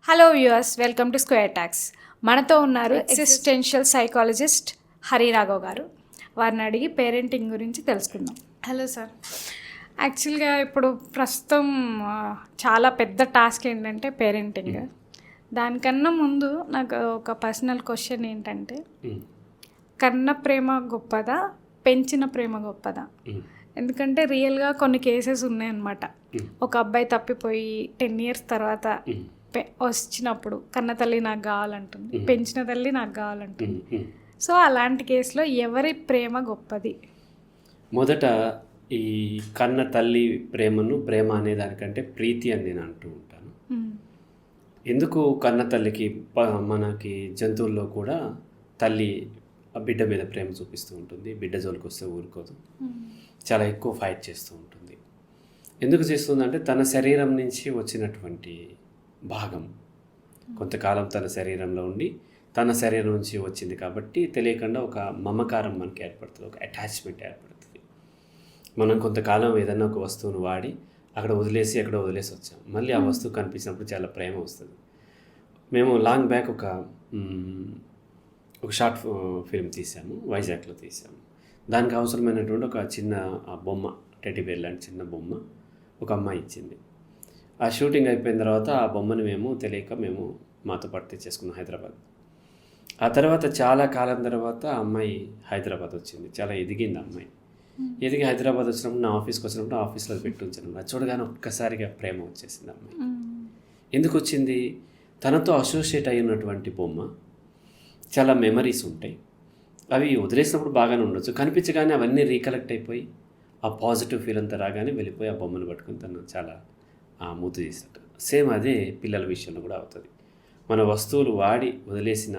Hello viewers, welcome to square talks. మనతో ఉన్నారు existential psychologist Hariraghav గారు. వారిని అడిగి పేరెంటింగ్ గురించి తెలుసుకుందాం. Hello sir. యాక్చువల్గా ఇప్పుడు ప్రస్తుతం చాలా పెద్ద టాస్క్ ఏంటంటే పేరెంటింగ్. దానికన్నా ముందు నాకు ఒక పర్సనల్ క్వశ్చన్ ఏంటంటే, కన్న ప్రేమ గొప్పదా, పెంచిన ప్రేమ గొప్పదా? ఎందుకంటే రియల్గా కొన్ని కేసెస్ ఉన్నాయన్నమాట. ఒక అబ్బాయి తప్పిపోయి 10 years తర్వాత వచ్చినప్పుడు కన్న తల్లి నాకు కావాలంటుంది, పెంచిన తల్లి నాకు కావాలంటుంది. సో అలాంటి కేసులో ఎవరి ప్రేమ గొప్పది? మొదట ఈ కన్న తల్లి ప్రేమను ప్రేమ అనే దానికంటే ప్రీతి అని నేను అంటూ ఉంటాను. ఎందుకు కన్న తల్లికి మనకి జంతువుల్లో కూడా తల్లి బిడ్డ మీద ప్రేమ చూపిస్తూ ఉంటుంది. బిడ్డ జోలికి వస్తే ఊరుకోదు, చాలా ఎక్కువ ఫైట్ చేస్తూ ఉంటుంది. ఎందుకు చేస్తుందంటే తన శరీరం నుంచి వచ్చినటువంటి భాగం కొంతకాలం తన శరీరంలో ఉండి తన శరీరం నుంచి వచ్చింది కాబట్టి తెలియకుండా ఒక మమకారం మనకి ఏర్పడుతుంది, ఒక అటాచ్మెంట్ ఏర్పడుతుంది. మనం కొంతకాలం ఏదైనా ఒక వస్తువును వాడి అక్కడ వదిలేసి వచ్చాం, మళ్ళీ ఆ వస్తువు కనిపించినప్పుడు చాలా ప్రేమ వస్తుంది. మేము లాంగ్ బ్యాక్ ఒక షార్ట్ ఫిల్మ్ తీసాము, వైజాగ్లో తీసాము. దానికి అవసరమైనటువంటి ఒక చిన్న బొమ్మ, టెడ్డీ బేర్ లాంటి చిన్న బొమ్మ ఒక అమ్మాయి ఇచ్చింది. ఆ షూటింగ్ అయిపోయిన తర్వాత ఆ బొమ్మని మేము తెలియక మాతో పాటు తెచ్చేసుకున్నాం హైదరాబాద్. ఆ తర్వాత చాలా కాలం తర్వాత ఆ అమ్మాయి హైదరాబాద్ వచ్చింది. చాలా ఎదిగింది అమ్మాయి. ఎదిగి హైదరాబాద్ వచ్చినప్పుడు నా ఆఫీస్కి వచ్చినప్పుడు ఆఫీస్లో పెట్టి ఉంచాను. అది చూడగానే ఒక్కసారిగా ప్రేమ వచ్చేసింది అమ్మాయి. ఎందుకు వచ్చింది? తనతో అసోసియేట్ అయినటువంటి బొమ్మ, చాలా మెమరీస్ ఉంటాయి. అవి వదిలేసినప్పుడు బాగానే ఉండొచ్చు, కనిపించగానే అవన్నీ రీకలెక్ట్ అయిపోయి ఆ పాజిటివ్ ఫీల్ అంతా రాగానే వెళ్ళిపోయి ఆ బొమ్మను పట్టుకుని తను చాలా మూత చేసినట్టు. సేమ్ అదే పిల్లల విషయంలో కూడా అవుతుంది. మన వస్తువులు వాడి వదిలేసిన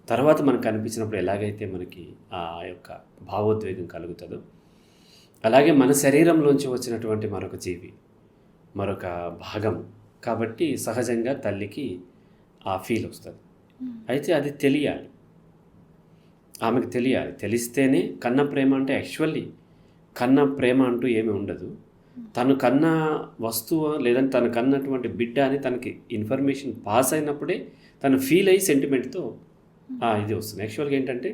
తర్వాత మనకు కనిపించినప్పుడు ఎలాగైతే మనకి ఆ యొక్క భావోద్వేగం కలుగుతుందో, అలాగే మన శరీరంలోంచి వచ్చినటువంటి మరొక జీవి, మరొక భాగం కాబట్టి సహజంగా తల్లికి ఆ ఫీల్ వస్తుంది. అయితే అది తెలియాలి, ఆమెకు తెలియాలి. తెలిస్తేనే కన్న ప్రేమ అంటే యాక్చువల్లీ కన్న ప్రేమ అంటూ ఏమీ ఉండదు. తను కన్న వస్తువు లేదంటే తను కన్నటువంటి బిడ్డ అని తనకి ఇన్ఫర్మేషన్ పాస్ అయినప్పుడే తను ఫీల్ అయ్యి సెంటిమెంట్తో ఇది వస్తుంది. యాక్చువల్గా ఏంటంటే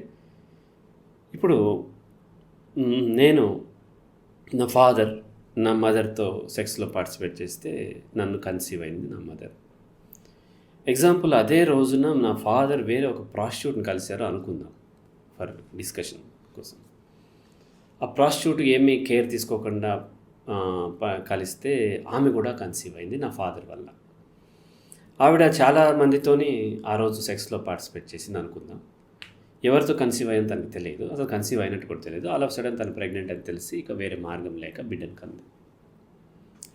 ఇప్పుడు నేను నా ఫాదర్ నా మదర్తో సెక్స్లో పార్టిసిపేట్ చేస్తే నన్ను కన్సీవ్ అయింది నా మదర్. ఎగ్జాంపుల్, అదే రోజున నా ఫాదర్ వేరే ఒక ప్రాస్టిట్యూట్ని కలిశారో అనుకుందాం ఫర్ డిస్కషన్ కోసం. ఆ ప్రాస్టిట్యూట్ ఏమీ కేర్ తీసుకోకుండా కలిస్తే ఆమె కూడా కన్సీవ్ అయింది నా ఫాదర్ వల్ల. ఆవిడ చాలా మందితోని ఆ రోజు సెక్స్లో పార్టిసిపేట్ చేసింది అనుకుందాం. ఎవరితో కన్సీవ్ అయ్యింది తనకు తెలియదు, అసలు కన్సీవ్ అయినట్టు కూడా తెలియదు. ఆల్ ఆఫ్ సడన్ తను ప్రెగ్నెంట్ అని తెలిసి ఇక వేరే మార్గం లేక బిడ్డను కంది.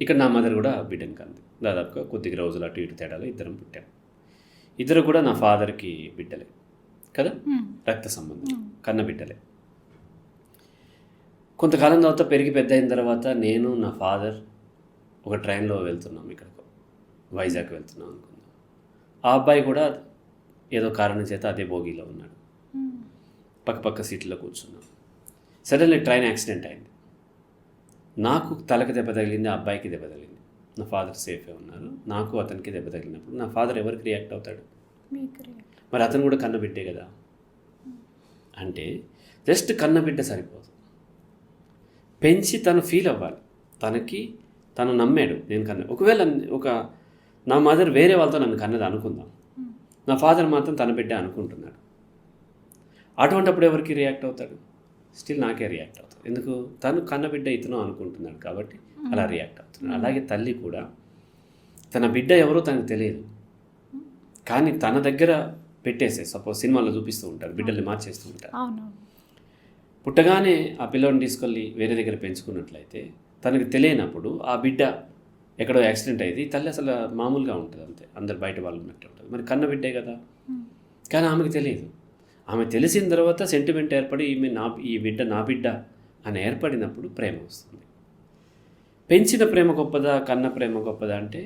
ఇక్కడ నా మదర్ కూడా బిడ్డను కంది. దాదాపుగా కొద్దిగా రోజులు అటు ఇటు తేడాలో ఇద్దరం పుట్టాం. ఇద్దరు కూడా నా ఫాదర్కి బిడ్డలే కదా, రక్త సంబంధం, కన్న బిడ్డలే. కొంతకాలం తర్వాత పెరిగి పెద్ద అయిన తర్వాత నేను నా ఫాదర్ ఒక ట్రైన్లో వెళ్తున్నాం, ఇక్కడికి వైజాగ్ వెళ్తున్నాం అనుకుందాం. ఆ అబ్బాయి కూడా ఏదో కారణం చేత అదే బోగీలో ఉన్నాడు, పక్క సీట్లో కూర్చున్నాం. సడన్లీ ట్రైన్ యాక్సిడెంట్ అయింది. నాకు తలకు దెబ్బ తగిలింది, ఆ అబ్బాయికి దెబ్బ తగిలింది. నా ఫాదర్ సేఫే ఉన్నారు. నాకు అతనికి దెబ్బ తగిలినప్పుడు నా ఫాదర్ ఎవరికి రియాక్ట్ అవుతాడు? మరి అతను కూడా కన్నబిడ్డే కదా. అంటే జస్ట్ కన్నబిడ్డ సరిపోదు, పెంచి తను ఫీల్ అవ్వాలి. తను నమ్మాడు నేను కన్నా. ఒకవేళ నా మదర్ వేరే వాళ్ళతో నన్ను కన్నది అనుకుందాం, నా ఫాదర్ మాత్రం తన బిడ్డ అనుకుంటున్నాడు. అటువంటిప్పుడు ఎవరికి రియాక్ట్ అవుతాడు? స్టిల్ నాకే రియాక్ట్ అవుతాడు. ఎందుకు? తను కన్నబిడ్డ ఇతను అనుకుంటున్నాడు కాబట్టి అలా రియాక్ట్ అవుతున్నాడు. అలాగే తల్లి కూడా తన బిడ్డ ఎవరో తనకు తెలియదు, కానీ తన దగ్గర పెట్టేసే, సపోజ్ సినిమాలో చూపిస్తూ ఉంటారు, బిడ్డల్ని మార్చేస్తూ ఉంటారు. పుట్టగానే ఆ పిల్లోని తీసుకెళ్ళి వేరే దగ్గర పెంచుకున్నట్లయితే తనకు తెలియనప్పుడు ఆ బిడ్డ ఎక్కడో యాక్సిడెంట్ అయ్యింది, తల్లి అసలు మామూలుగా ఉంటుంది, అంతే, అందరు బయట వాళ్ళు ఉన్నట్టు ఉంటుంది. మరి కన్న బిడ్డే కదా. కానీ ఆమెకు తెలియదు. ఆమె తెలిసిన తర్వాత సెంటిమెంట్ ఏర్పడి ఈ బిడ్డ నా బిడ్డ అని ఏర్పడినప్పుడు ప్రేమ వస్తుంది. పెంచిన ప్రేమ గొప్పదా, కన్న ప్రేమ గొప్పదా అంటే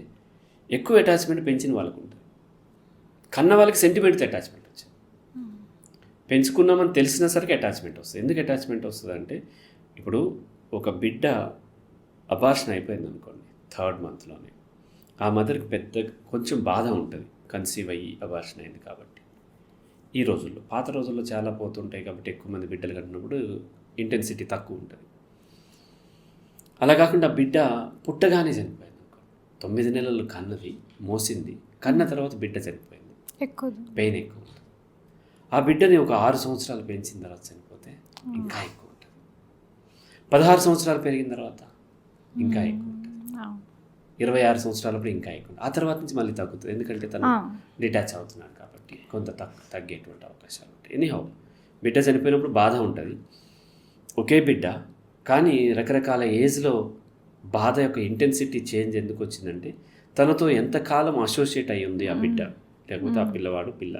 ఎక్కువ అటాచ్మెంట్ పెంచిన వాళ్ళకు ఉంటుంది, కన్న వాళ్ళకి సెంటిమెంట్తో అటాచ్మెంట్ వచ్చింది. పెంచుకున్నామని తెలిసిన సరికి అటాచ్మెంట్ వస్తుంది. ఎందుకు అటాచ్మెంట్ వస్తుంది అంటే, ఇప్పుడు ఒక బిడ్డ అబార్షన్ అయిపోయింది అనుకోండి 3rd monthలోనే, ఆ మదర్కి కొంచెం బాధ ఉంటుంది, కన్సీవ్ అయ్యి అబార్షన్ అయింది కాబట్టి. ఈ రోజుల్లో, పాత రోజుల్లో చాలా పోతుంటాయి కాబట్టి ఎక్కువ మంది బిడ్డలు కట్టినప్పుడు ఇంటెన్సిటీ తక్కువ ఉంటుంది. అలా కాకుండా బిడ్డ పుట్టగానే చనిపోయింది అనుకో, 9 నెలలు కన్నది, మోసింది, కన్న తర్వాత బిడ్డ చనిపోయింది, పెయిన్ ఎక్కువ ఉంటుంది. ఆ బిడ్డని ఒక 6 సంవత్సరాలు పెంచిన తర్వాత చనిపోతే ఇంకా ఎక్కువ ఉంటుంది. 16 సంవత్సరాలు పెరిగిన తర్వాత ఇంకా ఎక్కువ ఉంటుంది. 26 సంవత్సరాలప్పుడు ఇంకా ఎక్కువ. ఆ తర్వాత నుంచి మళ్ళీ తగ్గుతుంది, ఎందుకంటే తను డిటాచ్ అవుతున్నాడు కాబట్టి కొంత తగ్గేటువంటి అవకాశాలు ఉంటాయి. ఎనీహౌ, బిడ్డ చనిపోయినప్పుడు బాధ ఉంటుంది, ఒకే బిడ్డ. కానీ రకరకాల ఏజ్లో బాధ యొక్క ఇంటెన్సిటీ చేంజ్ ఎందుకు వచ్చిందంటే తనతో ఎంతకాలం అసోసియేట్ అయి ఉంది ఆ బిడ్డ, లేకపోతే ఆ పిల్లవాడు పిల్ల,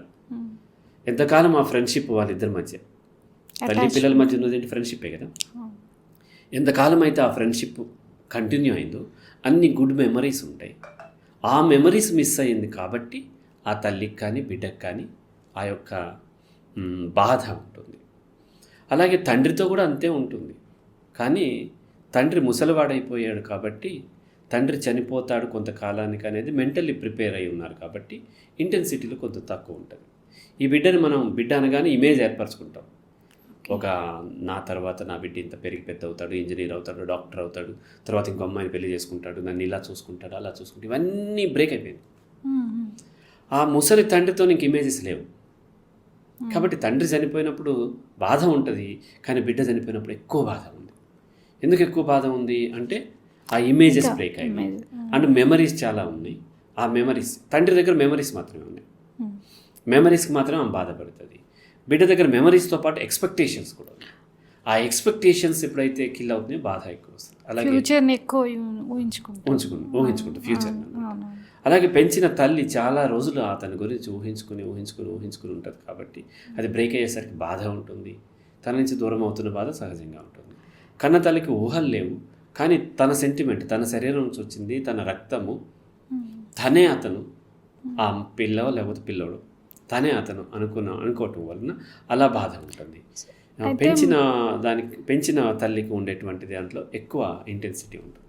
ఎంతకాలం ఆ ఫ్రెండ్షిప్ వాళ్ళిద్దరి మధ్య, తల్లి పిల్లల మధ్య ఉన్నది ఫ్రెండ్షిప్పే కదా. ఎంతకాలం అయితే ఆ ఫ్రెండ్షిప్ కంటిన్యూ అయిందో అన్ని గుడ్ మెమరీస్ ఉంటాయి. ఆ మెమరీస్ మిస్ అయ్యింది కాబట్టి ఆ తల్లికి కానీ బిడ్డకు కానీ ఆ యొక్క బాధ ఉంటుంది. అలాగే తండ్రితో కూడా అంతే ఉంటుంది. కానీ తండ్రి ముసలివాడైపోయాడు కాబట్టి, తండ్రి చనిపోతాడు కొంతకాలానికి అనేది మెంటల్లీ ప్రిపేర్ అయి ఉన్నారు కాబట్టి ఇంటెన్సిటీలో కొంత తక్కువ ఉంటుంది. ఈ బిడ్డని మనం బిడ్డ అనగానే ఇమేజ్ ఏర్పరచుకుంటాం. ఒక నా తర్వాత నా బిడ్డ ఇంత పెరిగి పెద్ద అవుతాడు, ఇంజనీర్ అవుతాడు, డాక్టర్ అవుతాడు, తర్వాత ఇంకో అమ్మాయిని పెళ్లి చేసుకుంటాడు, నన్ను ఇలా చూసుకుంటాడు, అలా చూసుకుంటాడు, ఇవన్నీ బ్రేక్ అయిపోయింది. ఆ ముసలి తండ్రితో నీకు ఇమేజెస్ లేవు కాబట్టి తండ్రి చనిపోయినప్పుడు బాధ ఉంటుంది, కానీ బిడ్డ చనిపోయినప్పుడు ఎక్కువ బాధ ఉంది. ఎందుకు ఎక్కువ బాధ ఉంది అంటే ఆ ఇమేజెస్ బ్రేక్ అయినాయి అండ్ మెమరీస్ చాలా ఉన్నాయి. ఆ మెమరీస్, తండ్రి దగ్గర మెమరీస్ మాత్రమే ఉన్నాయి, మెమరీస్కి మాత్రమే ఆమె బాధపడుతుంది. బిడ్డ దగ్గర మెమరీస్తో పాటు ఎక్స్పెక్టేషన్స్ కూడా ఉన్నాయి. ఆ ఎక్స్పెక్టేషన్స్ ఎప్పుడైతే కిల్ అవుతున్నాయో బాధ ఎక్కువ వస్తుంది. అలాగే ఫ్యూచర్ని ఎక్కువ ఊహించుకుంటూ ఫ్యూచర్. అలాగే పెంచిన తల్లి చాలా రోజులు అతని గురించి ఊహించుకుని ఉంటుంది కాబట్టి అది బ్రేక్ అయ్యేసరికి బాధ ఉంటుంది. తన నుంచి దూరం అవుతున్న బాధ సహజంగా ఉంటుంది. కన్న తల్లికి ఊహలు లేవు, కానీ తన సెంటిమెంట్, తన శరీరం నుంచి వచ్చింది, తన రక్తము, తనే అతను, ఆ పిల్ల లేకపోతే పిల్లోడు తనే అతను అనుకోవటం వలన అలా బాధ ఉంటుంది. పెంచిన తల్లికి ఉండేటువంటి దాంట్లో ఎక్కువ ఇంటెన్సిటీ ఉంటుంది.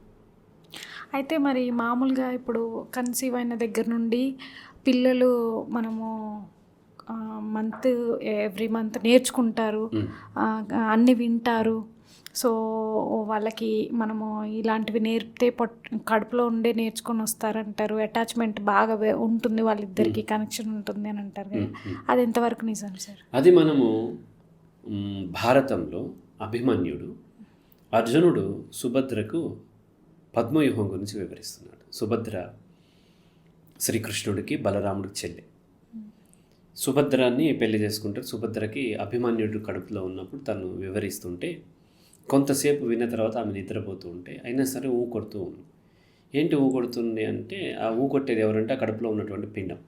అయితే మరి మామూలుగా ఇప్పుడు కన్సీవ్ అయిన దగ్గర నుండి పిల్లలు మనము ఎవ్రీ మంత్ నేర్చుకుంటారు, అన్నీ వింటారు. సో వాళ్ళకి మనము ఇలాంటివి నేర్పితే కడుపులో ఉండే నేర్చుకొని వస్తారంటారు. అటాచ్మెంట్ బాగా ఉంటుంది, వాళ్ళిద్దరికి కనెక్షన్ ఉంటుంది అని అంటారు కదా, అది ఎంతవరకు నిజం సార్? అది మనము భారతంలో అభిమన్యుడు అర్జునుడు సుభద్రకు పద్మవ్యూహం గురించి వివరిస్తున్నాడు. సుభద్ర శ్రీకృష్ణుడికి బలరాముడికి చెల్లి. సుభద్రాన్ని పెళ్లి చేసుకుంటారు. సుభద్రకి అభిమన్యుడు కడుపులో ఉన్నప్పుడు తను వివరిస్తుంటే కొంతసేపు విన్న తర్వాత ఆమె నిద్రపోతూ ఉంటే అయినా సరే కొడుతూ ఉంది. ఏంటి కొడుతుంది అంటే ఆ కొట్టేది ఎవరంటే ఆ కడుపులో ఉన్నటువంటి పిండం.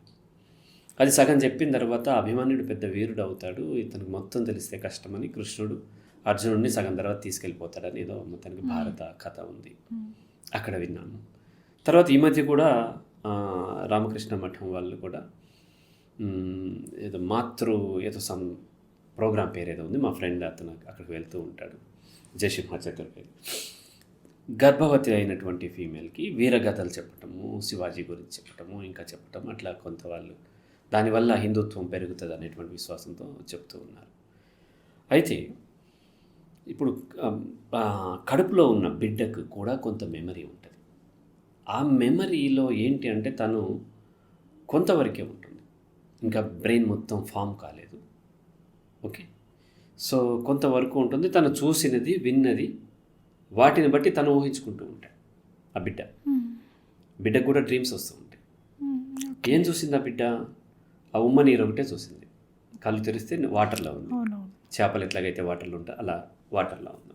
అది సగం చెప్పిన తర్వాత అభిమన్యుడు పెద్ద వీరుడు అవుతాడు, ఇతనికి మొత్తం తెలిస్తే కష్టమని కృష్ణుడు అర్జునుడిని సగం తర్వాత తీసుకెళ్ళిపోతాడని ఏదో మొత్తానికి భారత కథ ఉంది, అక్కడ విన్నాను. తర్వాత ఈ మధ్య కూడా రామకృష్ణ మఠం వాళ్ళు కూడా ఏదో ఏదో సమ్ ప్రోగ్రామ్ పేరు ఏదో ఉంది, మా ఫ్రెండ్ అతను అక్కడికి వెళ్తూ ఉంటాడు, జయసింహాచక్ర పేరు. గర్భవతి అయినటువంటి ఫీమేల్కి వీరగాథలు చెప్పటము, శివాజీ గురించి చెప్పటము, ఇంకా చెప్పటం, అట్లా కొంత వాళ్ళు దానివల్ల హిందుత్వం పెరుగుతుంది అనేటువంటి విశ్వాసంతో చెప్తూ ఉన్నారు. అయితే ఇప్పుడు కడుపులో ఉన్న బిడ్డకు కూడా కొంత మెమరీ ఉంటుంది. ఆ మెమరీలో ఏంటి అంటే తను కొంతవరకే ఉంటుంది, ఇంకా బ్రెయిన్ మొత్తం ఫామ్ కాలేదు. ఓకే, సో కొంతవరకు ఉంటుంది. తను చూసినది, విన్నది, వాటిని బట్టి తను ఊహించుకుంటూ ఉంటాడు ఆ బిడ్డకు కూడా డ్రీమ్స్ వస్తూ ఉంటాయి. ఏం చూసింది ఆ బిడ్డ? ఆ ఉమ్మ నీరు ఒకటే చూసింది. కళ్ళు తెరిస్తే వాటర్లో ఉంది, చేపలు ఎట్లాగైతే వాటర్లో ఉంటాయి అలా వాటర్లో ఉంది.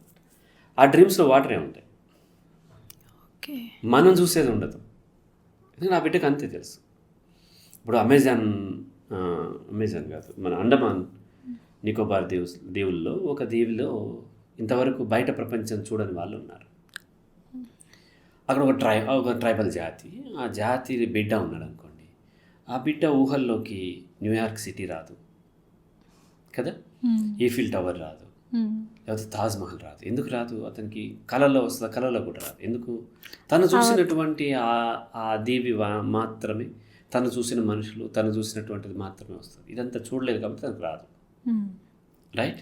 ఆ డ్రీమ్స్లో వాటరే ఉంటాయి, మనం చూసేది ఉండదు. ఎందుకంటే ఆ బిడ్డకు అంతే తెలుసు. ఇప్పుడు అమెజాన్ కాదు, మన అండమాన్ నికోబార్ దీవుల్లో ఒక దీవిలో ఇంతవరకు బయట ప్రపంచం చూడని వాళ్ళు ఉన్నారు. అక్కడ ఒక ట్రైబల్ జాతి, ఆ జాతి బిడ్డ ఉన్నాడు అనుకోండి, ఆ బిడ్డ ఊహల్లోకి న్యూయార్క్ సిటీ రాదు కదా, ఈఫిల్ టవర్ రాదు, లేకపోతే తాజ్మహల్ రాదు. ఎందుకు రాదు? అతనికి కళలో వస్తుందా? కళలో కూడా రాదు. ఎందుకు? తను చూసినటువంటి ఆ దీవి మాత్రమే, తను చూసిన మనుషులు, తను చూసినటువంటిది మాత్రమే వస్తుంది. ఇదంతా చూడలేదు కాబట్టి తనకు రాదు. రైట్?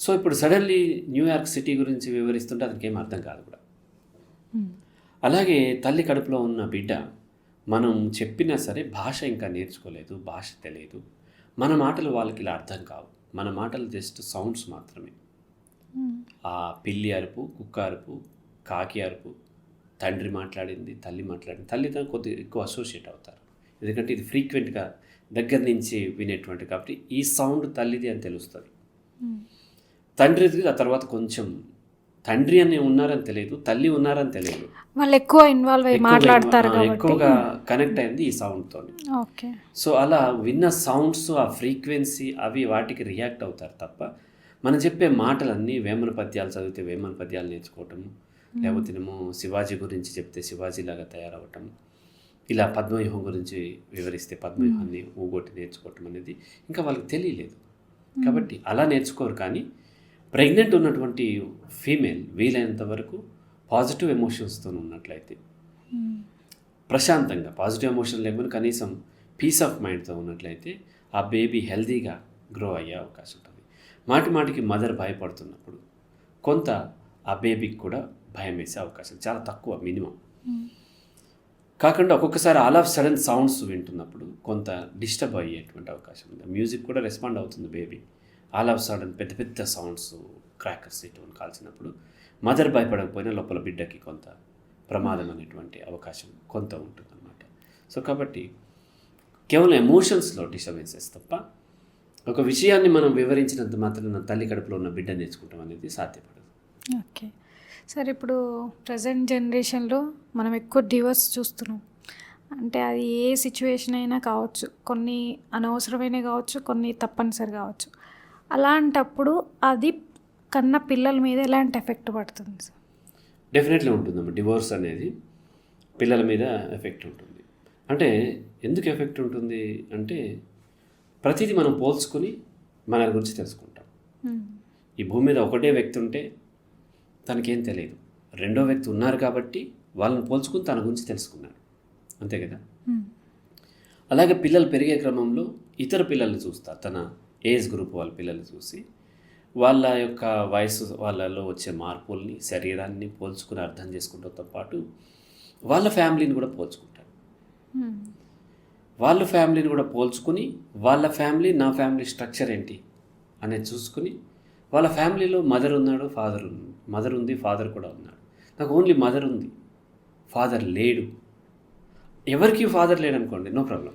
సో ఇప్పుడు సడన్లీ న్యూయార్క్ సిటీ గురించి వివరిస్తుంటే అతనికి ఏం అర్థం కాదు కూడా. అలాగే తల్లి కడుపులో ఉన్న బిడ్డ మనం చెప్పినా సరే భాష ఇంకా నేర్చుకోలేదు, భాష తెలియదు. మన మాటలు వాళ్ళకి ఇలా అర్థం కావు. మన మాటలు జస్ట్ సౌండ్స్ మాత్రమే. ఆ పిల్లి అరుపు, కుక్క అరుపు, కాకి అరుపు, తండ్రి మాట్లాడింది, తల్లి మాట్లాడింది, తల్లితో కొద్దిగా ఎక్కువ అసోసియేట్ అవుతారు. ఎందుకంటే ఇది ఫ్రీక్వెంట్గా దగ్గర నుంచి వినేటువంటి కాబట్టి ఈ సౌండ్ తల్లిది అని తెలుస్తుంది. తండ్రిది ఆ తర్వాత కొంచెం తండ్రి అని ఉన్నారని తెలియదు, తల్లి ఉన్నారని తెలియదు. వాళ్ళు ఎక్కువ ఇన్వాల్వ్ అయ్యి మాట్లాడతారు, ఎక్కువగా కనెక్ట్ అయింది ఈ సౌండ్తో. సో అలా విన్న సౌండ్స్, ఆ ఫ్రీక్వెన్సీ, అవి వాటికి రియాక్ట్ అవుతారు తప్ప మనం చెప్పే మాటలన్నీ వేమన పద్యాలు చదివితే వేమన పద్యాలు నేర్చుకోవటం, లేకపోతేనేమో శివాజీ గురించి చెప్తే శివాజీలాగా తయారవటం, ఇలా పద్మవ్యూహం గురించి వివరిస్తే పద్మవ్యూహాన్ని ఊగొట్టి నేర్చుకోవటం అనేది ఇంకా వాళ్ళకి తెలియలేదు. కాబట్టి అలా నేర్చుకోరు. కానీ ప్రెగ్నెంట్ ఉన్నటువంటి ఫీమేల్ వీలైనంత వరకు పాజిటివ్ ఎమోషన్స్తో ఉన్నట్లయితే, ప్రశాంతంగా పాజిటివ్ ఎమోషన్ లేకపోతే కనీసం పీస్ ఆఫ్ మైండ్తో ఉన్నట్లయితే ఆ బేబీ హెల్తీగా గ్రో అయ్యే అవకాశం ఉంటుంది. మాటి మాటికి మదర్ భయపడుతున్నప్పుడు కొంత ఆ బేబీకి కూడా భయం వేసే అవకాశం చాలా తక్కువ, మినిమం. కాకుండా ఒక్కొక్కసారి ఆల్ ఆఫ్ సడన్ సౌండ్స్ వింటున్నప్పుడు కొంత డిస్టర్బ్ అయ్యేటువంటి అవకాశం ఉంది. మ్యూజిక్ కూడా రెస్పాండ్ అవుతుంది బేబీ. ఆల్ ఆఫ్ సడన్ పెద్ద పెద్ద సౌండ్స్, క్రాకర్స్ ఇటువంటి కాల్చినప్పుడు మదర్ భయపడకపోయినా లోపల బిడ్డకి కొంత ప్రమాదం అనేటువంటి అవకాశం కొంత ఉంటుంది అన్నమాట. సో కాబట్టి కేవలం ఎమోషన్స్లో డిస్టర్బెన్సెస్ తప్ప ఒక విషయాన్ని మనం వివరించినంత మాత్రం తల్లి కడుపులో ఉన్న బిడ్డ నేర్చుకుంటాం అనేది సాధ్యపడదు. ఓకే సార్, ఇప్పుడు ప్రజెంట్ జనరేషన్లో మనం ఎక్కువ డివోర్స్ చూస్తున్నాం. అంటే అది ఏ సిచ్యువేషన్ అయినా కావచ్చు, కొన్ని అనవసరమైనవి కావచ్చు, కొన్ని తప్పనిసరి కావచ్చు. అలాంటప్పుడు అది కన్న పిల్లల మీద ఎలాంటి ఎఫెక్ట్ పడుతుంది సార్? డెఫినెట్లీ ఉంటుందమ్మా. డివోర్స్ అనేది పిల్లల మీద ఎఫెక్ట్ ఉంటుంది. అంటే ఎందుకు ఎఫెక్ట్ ఉంటుంది అంటే ప్రతిదీ మనం పోల్చుకొని మన గురించి తెలుసుకుంటాం. ఈ భూమి మీద ఒకటే వ్యక్తి ఉంటే తనకేం తెలియదు, రెండో వ్యక్తి ఉన్నారు కాబట్టి వాళ్ళని పోల్చుకుని తన గురించి తెలుసుకున్నాడు, అంతే కదా. అలాగే పిల్లలు పెరిగే క్రమంలో ఇతర పిల్లల్ని చూస్తారు, తన ఏజ్ గ్రూప్ వాళ్ళ పిల్లల్ని చూసి వాళ్ళ యొక్క వయసు, వాళ్ళలో వచ్చే మార్పుల్ని, శరీరాన్ని పోల్చుకుని అర్థం చేసుకుంటూతో పాటు వాళ్ళ ఫ్యామిలీని కూడా పోల్చుకుంటారు. వాళ్ళ ఫ్యామిలీని కూడా పోల్చుకుని వాళ్ళ ఫ్యామిలీ, నా ఫ్యామిలీ స్ట్రక్చర్ ఏంటి అనేది చూసుకుని వాళ్ళ ఫ్యామిలీలో మదర్ ఉన్నాడు, ఫాదర్ ఉన్నాడు, మదర్ ఉంది, ఫాదర్ కూడా ఉన్నాడు, నాకు ఓన్లీ మదర్ ఉంది, ఫాదర్ లేడు. ఎవరికి ఫాదర్ లేడు అనుకోండి, నో ప్రాబ్లం.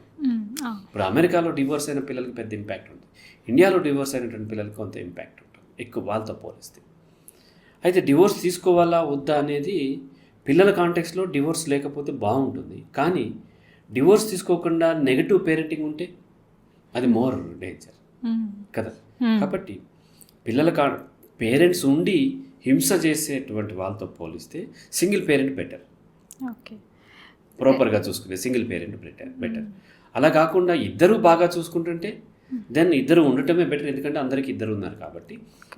ఇప్పుడు అమెరికాలో డివోర్స్ అయిన పిల్లలకి పెద్ద ఇంపాక్ట్ ఉంటుంది, ఇండియాలో డివోర్స్ అయినటువంటి పిల్లలకి కొంత ఇంపాక్ట్ ఉంటుంది ఎక్కువ వాళ్ళతో పోలిస్తే. అయితే డివోర్స్ తీసుకోవాలా వద్దా అనేది పిల్లల కాంటెక్స్లో డివోర్స్ లేకపోతే బాగుంటుంది. కానీ డివోర్స్ తీసుకోకుండా నెగటివ్ పేరెంటింగ్ ఉంటే అది మోర్ డేంజర్ కదా. కాబట్టి పిల్లల పేరెంట్స్ ఉండి హింస చేసేటువంటి వాళ్ళతో పోలిస్తే సింగిల్ పేరెంట్ బెటర్. ఓకే, ప్రాపర్గా చూసుకునే సింగిల్ పేరెంట్ బెటర్. అలా కాకుండా ఇద్దరు బాగా చూసుకుంటుంటే దెన్ ఇద్దరు ఉండటమే బెటర్. ఎందుకంటే అందరికీ ఇద్దరు ఉన్నారు కాబట్టి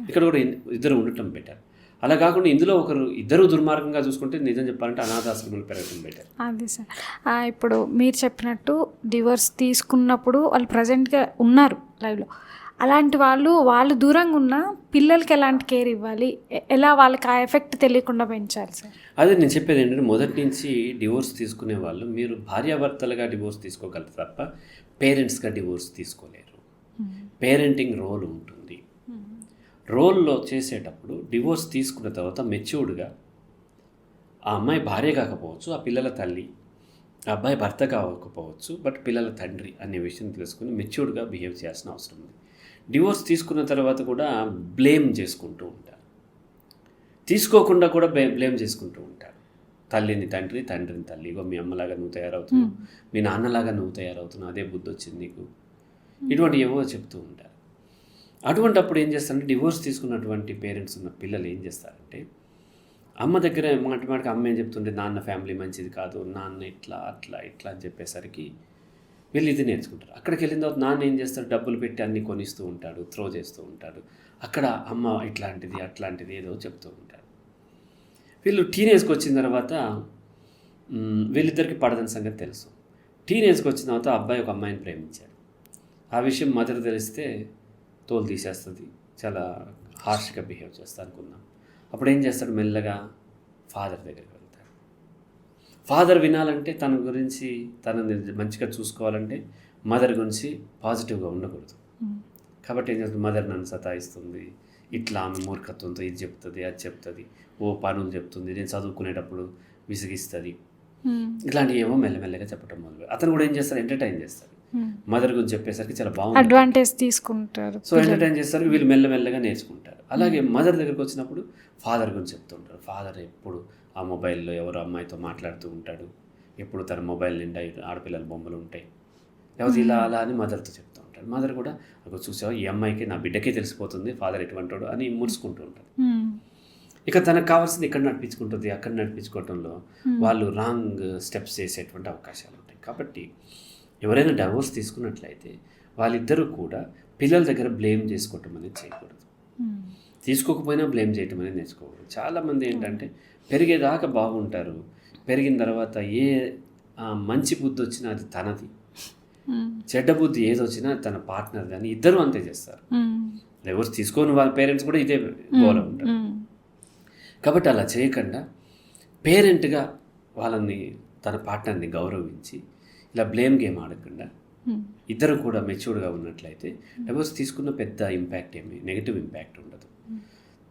ఇక్కడ కూడా ఇద్దరు ఉండటం బెటర్. అలా కాకుండా ఇందులో ఇద్దరు దుర్మార్గంగా చూసుకుంటే నిజం చెప్పాలంటే అనాథాశ్రమాలు పెరగడం బెటర్. అది సార్, ఇప్పుడు మీరు చెప్పినట్టు డివోర్స్ తీసుకున్నప్పుడు వాళ్ళు ప్రజెంట్గా ఉన్నారు లైవ్లో, అలాంటి వాళ్ళు దూరంగా ఉన్న పిల్లలకి ఎలాంటి కేర్ ఇవ్వాలి, ఎలా వాళ్ళకి ఆ ఎఫెక్ట్ తెలియకుండా పెంచాలి సార్? అదే నేను చెప్పేది ఏంటంటే మొదటి నుంచి డివోర్స్ తీసుకునే వాళ్ళు మీరు భార్యాభర్తలుగా డివోర్స్ తీసుకోగలరు తప్ప పేరెంట్స్గా డివోర్స్ తీసుకోలేరు. పేరెంటింగ్ రోల్ ఉంటుంది. రోల్లో చేసేటప్పుడు డివోర్స్ తీసుకున్న తర్వాత మెచ్యూర్డ్గా ఆ అమ్మాయి భార్య కాకపోవచ్చు, ఆ పిల్లల తల్లి, ఆ అబ్బాయి భర్త కాకపోవచ్చు, బట్ పిల్లల తండ్రి అనే విషయం తెలుసుకుని మెచ్యూర్డ్గా బిహేవ్ చేయాల్సిన అవసరం ఉంది. డివోర్స్ తీసుకున్న తర్వాత కూడా బ్లేమ్ చేసుకుంటూ ఉంటారు, తీసుకోకుండా కూడా బ్లేమ్ చేసుకుంటూ ఉంటారు. తల్లిని తండ్రి, తండ్రిని తల్లి, ఇగో మీ అమ్మలాగా నువ్వు తయారవుతున్నావు, మీ నాన్నలాగా నువ్వు తయారవుతున్నావు, అదే బుద్ధి వచ్చింది నీకు, ఇటువంటి ఏవో చెప్తూ ఉంటారు. అటువంటి అప్పుడు ఏం చేస్తారంటే డివోర్స్ తీసుకున్నటువంటి పేరెంట్స్ ఉన్న పిల్లలు ఏం చేస్తారంటే అమ్మ దగ్గర మాటిమాటికి అమ్మ ఏం చెప్తుంటే నాన్న ఫ్యామిలీ మంచిది కాదు, నాన్న ఇట్లా అట్లా ఇట్లా అని చెప్పేసరికి వీళ్ళు ఇది నేర్చుకుంటారు. అక్కడికి వెళ్ళిన తర్వాత నాన్న ఏం చేస్తాడు, డబ్బులు పెట్టి అన్ని కొనిస్తూ ఉంటాడు, త్రో చేస్తూ ఉంటాడు. అక్కడ అమ్మ ఇట్లాంటిది అట్లాంటిది ఏదో చెప్తూ ఉంటాడు. వీళ్ళు టీనేజ్కి వచ్చిన తర్వాత వీళ్ళిద్దరికి పడదని సంగతి తెలుసు. టీనేజ్కి వచ్చిన తర్వాత అబ్బాయి ఒక అమ్మాయిని ప్రేమించాడు. ఆ విషయం మదర్ తెలిస్తే తోలు తీసేస్తుంది, చాలా హార్ష్గా బిహేవ్ చేస్తా అనుకుందాం. అప్పుడు ఏం చేస్తాడు, మెల్లగా ఫాదర్ దగ్గరికి వెళ్తాడు. ఫాదర్ వినాలంటే తన గురించి తనని మంచిగా చూసుకోవాలంటే మదర్ గురించి పాజిటివ్గా ఉండకూడదు. కాబట్టి ఏం చేస్తుంది, మదర్ నన్ను సతాయిస్తుంది, ఇట్లా ఆమె మూర్ఖత్వంతో ఇది చెప్తుంది అది చెప్తుంది, ఓ పనులు చెప్తుంది, నేను చదువుకునేటప్పుడు విసిగిస్తుంది, ఇట్లాంటివి ఏమో మెల్లమెల్లగా చెప్పడం మొదలు. అతను కూడా ఏం చేస్తారు, ఎంటర్టైన్ చేస్తారు. మదర్ గురించి చెప్పేసరికి చాలా బాగుంది, అడ్వాంటేజ్ తీసుకుంటారు. సో ఎంటర్టైన్ చేస్తారు, వీళ్ళు మెల్లమెల్లగా నేర్చుకుంటారు. అలాగే మదర్ దగ్గరికి వచ్చినప్పుడు ఫాదర్ గురించి చెప్తుంటారు. ఫాదర్ ఎప్పుడు ఆ మొబైల్లో ఎవరో అమ్మాయితో మాట్లాడుతూ ఉంటాడు, ఎప్పుడు తన మొబైల్ నిండా ఆడపిల్లల బొమ్మలు ఉంటాయి, లేకపోతే ఇలా అలా అని మదర్తో చెప్తూ ఉంటాడు. మదర్ కూడా అక్కడ చూసావా, ఈ అమ్మాయికి నా బిడ్డకే తెలిసిపోతుంది ఫాదర్ ఎటువంటాడు అని ముడుచుకుంటూ ఉంటాడు. ఇక తనకు కావాల్సింది ఇక్కడ నడిపించుకుంటుంది, అక్కడ నడిపించుకోవటంలో వాళ్ళు రాంగ్ స్టెప్స్ చేసేటువంటి అవకాశాలు ఉంటాయి. కాబట్టి ఎవరైనా డైవోర్స్ తీసుకున్నట్లయితే వాళ్ళిద్దరూ కూడా పిల్లల దగ్గర బ్లేమ్ చేసుకోవటం అనేది చేయకూడదు, తీసుకోకపోయినా బ్లేమ్ చేయటం అనేది నేర్చుకోకూడదు. చాలామంది ఏంటంటే పెరిగేదాకా బాగుంటారు, పెరిగిన తర్వాత ఏ మంచి బుద్ధి వచ్చినా అది తనది, చెడ్డ బుద్ధి ఏది వచ్చినా తన పార్ట్నర్ అని ఇద్దరు అంతే చేస్తారు. డైవోర్స్ తీసుకొని వాళ్ళ పేరెంట్స్ కూడా ఇదే గోల ఉంటారు. కాబట్టి అలా చేయకుండా పేరెంట్గా వాళ్ళని తన పార్ట్నర్ని గౌరవించి ఇలా బ్లేమ్ గేమ్ ఆడకుండా ఇద్దరు కూడా మెచ్యూర్డ్గా ఉన్నట్లయితే డైవోర్స్ తీసుకున్న పెద్ద ఇంపాక్ట్ ఏమి నెగిటివ్ ఇంపాక్ట్ ఉండదు.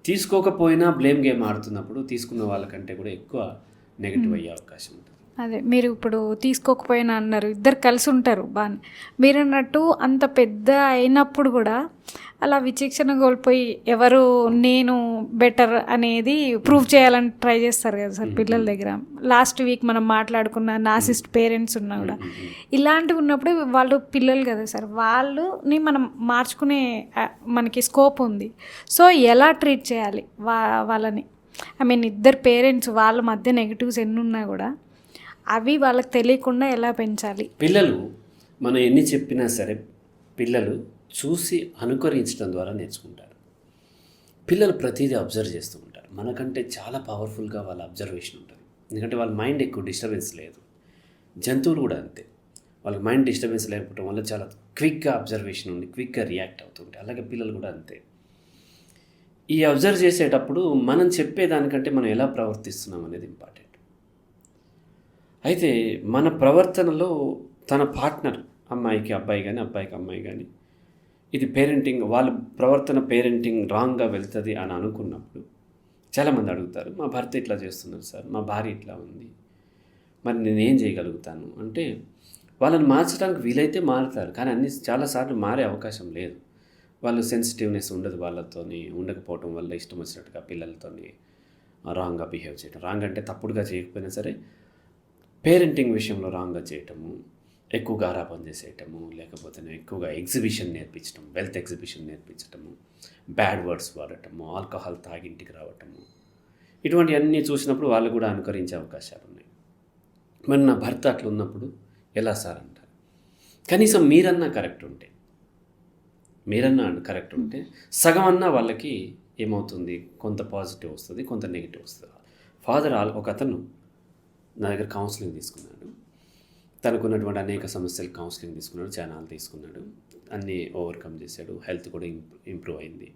తీసుకోకపోయినా బ్లేమ్ గేమ్ ఆడుతున్నప్పుడు తీసుకున్న వాళ్ళకంటే కూడా ఎక్కువ నెగిటివ్ అయ్యే అవకాశం ఉంటుంది. అదే మీరు ఇప్పుడు తీసుకోకపోయినా అన్నారు, ఇద్దరు కలిసి ఉంటారు బాగా. మీరు అన్నట్టు అంత పెద్ద అయినప్పుడు కూడా అలా విచక్షణ కోల్పోయి ఎవరు నేను బెటర్ అనేది ప్రూవ్ చేయాలని ట్రై చేస్తారు కదా సార్ పిల్లల దగ్గర. లాస్ట్ వీక్ మనం మాట్లాడుకున్న నాసిస్ట్ పేరెంట్స్ ఉన్నా కూడా ఇలాంటివి ఉన్నప్పుడు వాళ్ళు పిల్లలు కదా సార్, వాళ్ళని మనం మార్చుకునే మనకి స్కోప్ ఉంది. సో ఎలా ట్రీట్ చేయాలి వాళ్ళని, ఐ మీన్ ఇద్దరు పేరెంట్స్ వాళ్ళ మధ్య నెగిటివ్స్ ఎన్ని ఉన్నా కూడా అవి వాళ్ళకి తెలియకుండా ఎలా పెంచాలి? పిల్లలు మనం ఎన్ని చెప్పినా సరే పిల్లలు చూసి అనుకరించడం ద్వారా నేర్చుకుంటారు. పిల్లలు ప్రతిదీ అబ్జర్వ్ చేస్తూ ఉంటారు. మనకంటే చాలా పవర్ఫుల్గా వాళ్ళ అబ్జర్వేషన్ ఉంటుంది, ఎందుకంటే వాళ్ళ మైండ్ ఎక్కువ డిస్టర్బెన్స్ లేదు. జంతువులు కూడా అంతే, వాళ్ళ మైండ్ డిస్టర్బెన్స్ లేకపోవడం వల్ల చాలా క్విక్గా అబ్జర్వేషన్ ఉండి క్విక్గా రియాక్ట్ అవుతుంటాయి. అలాగే పిల్లలు కూడా అంతే. ఈ అబ్జర్వ్ చేసేటప్పుడు మనం చెప్పేదానికంటే మనం ఎలా ప్రవర్తిస్తున్నాం అనేది ఇంపార్టెంట్. అయితే మన ప్రవర్తనలో తన పార్ట్నర్, అమ్మాయికి అబ్బాయి కానీ అబ్బాయికి అమ్మాయి కానీ, ఇది పేరెంటింగ్ వాళ్ళ ప్రవర్తన పేరెంటింగ్ రాంగ్గా వెళ్తుంది అని అనుకున్నప్పుడు చాలామంది అడుగుతారు, మా భర్త ఇట్లా చేస్తున్నారు సార్, మా భార్య ఇట్లా ఉంది, మరి నేనేం చేయగలుగుతాను అంటే వాళ్ళని మార్చడానికి వీలైతే మారుతారు, కానీ చాలాసార్లు మారే అవకాశం లేదు. వాళ్ళు సెన్సిటివ్నెస్ ఉండదు, వాళ్ళతోని ఉండకపోవటం వల్ల ఇష్టం వచ్చినట్టుగా పిల్లలతోని రాంగ్గా బిహేవ్ చేయటం. రాంగ్ అంటే తప్పుడుగా చేయకపోయినా సరే పేరెంటింగ్ విషయంలో రాంగ్గా చేయటము, ఎక్కువ గారాబం చేసేయటము, లేకపోతే ఎక్కువగా ఎగ్జిబిషన్ నేర్పించటము, వెల్త్ ఎగ్జిబిషన్ నేర్పించటము, బ్యాడ్ వర్డ్స్ వాడటము, ఆల్కహాల్ తాగి ఇంటికి రావటము, ఇటువంటివన్నీ చూసినప్పుడు వాళ్ళు కూడా అనుకరించే అవకాశాలు ఉన్నాయి. మరి నా భర్త అట్లా ఉన్నప్పుడు ఎలా సార్ అంటారు. కనీసం మీరన్నా కరెక్ట్ ఉంటే సగం అన్నా వాళ్ళకి ఏమవుతుంది, కొంత పాజిటివ్ వస్తుంది, కొంత నెగిటివ్ వస్తుంది. ఫాదర్ ఒక అతను నా దగ్గర కౌన్సిలింగ్ తీసుకున్నాడు. తనకున్నటువంటి అనేక సమస్యలు కౌన్సిలింగ్ తీసుకున్నాడు, ఛానల్ తీసుకున్నాడు, అన్నీ ఓవర్కమ్ చేశాడు, హెల్త్ కూడా ఇంప్రూవ్ అయింది.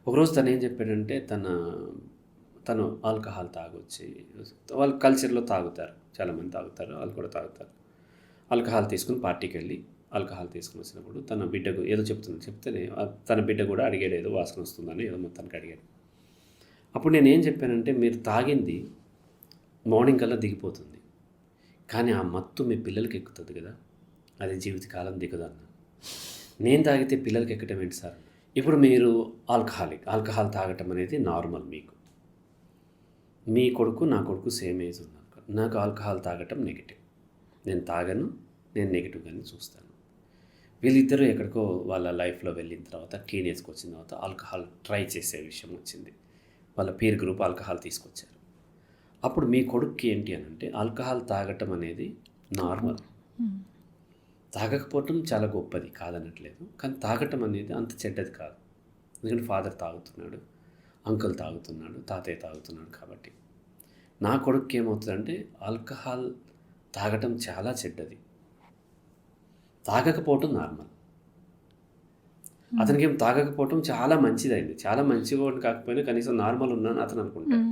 ఒకరోజు తను ఏం చెప్పాడంటే తను ఆల్కహాల్ తాగొచ్చి, వాళ్ళ కల్చర్లో తాగుతారు, చాలామంది తాగుతారు, వాళ్ళు కూడా తాగుతారు. ఆల్కహాల్ తీసుకుని పార్టీకి వెళ్ళి ఆల్కహాల్ తీసుకుని వచ్చినప్పుడు తన బిడ్డకు ఏదో చెప్తేనే తన బిడ్డ కూడా అడిగాడు, ఏదో వాసన వస్తుందని ఏదో మొత్తానికి అడిగాడు. అప్పుడు నేనేం చెప్పానంటే, మీరు తాగింది మార్నింగ్ కల్లా దిగిపోతుంది, కానీ ఆ మత్తు మీ పిల్లలకి ఎక్కుతుంది కదా, అది జీవితకాలం దిగదు అన్న. నేను తాగితే పిల్లలకి ఎక్కటం ఏంటి సార్? ఇప్పుడు మీరు ఆల్కహాల్ తాగటం అనేది నార్మల్. మీ కొడుకు నా కొడుకు సేమ్ ఏజ్ ఉన్నారు, నాకు ఆల్కహాల్ తాగటం నెగిటివ్, నేను తాగను, నేను నెగిటివ్గానే చూస్తాను. వీళ్ళిద్దరూ ఎక్కడికో వాళ్ళ లైఫ్లో వెళ్ళిన తర్వాత టీనేజ్కి వచ్చిన తర్వాత ఆల్కహాల్ ట్రై చేసే విషయం వచ్చింది, వాళ్ళ పీర్ గ్రూప్ ఆల్కహాల్ తీసుకొచ్చారు. అప్పుడు మీ కొడుక్కి ఏంటి అని అంటే ఆల్కహాల్ తాగటం అనేది నార్మల్, తాగకపోవటం చాలా గొప్పది కాదనట్లేదు, కానీ తాగటం అనేది అంత చెడ్డది కాదు. ఎందుకంటే ఫాదర్ తాగుతున్నాడు, అంకుల్ తాగుతున్నాడు, తాతయ్య తాగుతున్నాడు. కాబట్టి నా కొడుకు ఏమవుతుందంటే ఆల్కహాల్ తాగటం చాలా చెడ్డది, తాగకపోవటం నార్మల్. అతనికి ఏం తాగకపోవటం చాలా మంచిదైంది, చాలా మంచిగా కాకపోయినా కనీసం నార్మల్ ఉన్నాను అతను అనుకుంటాడు.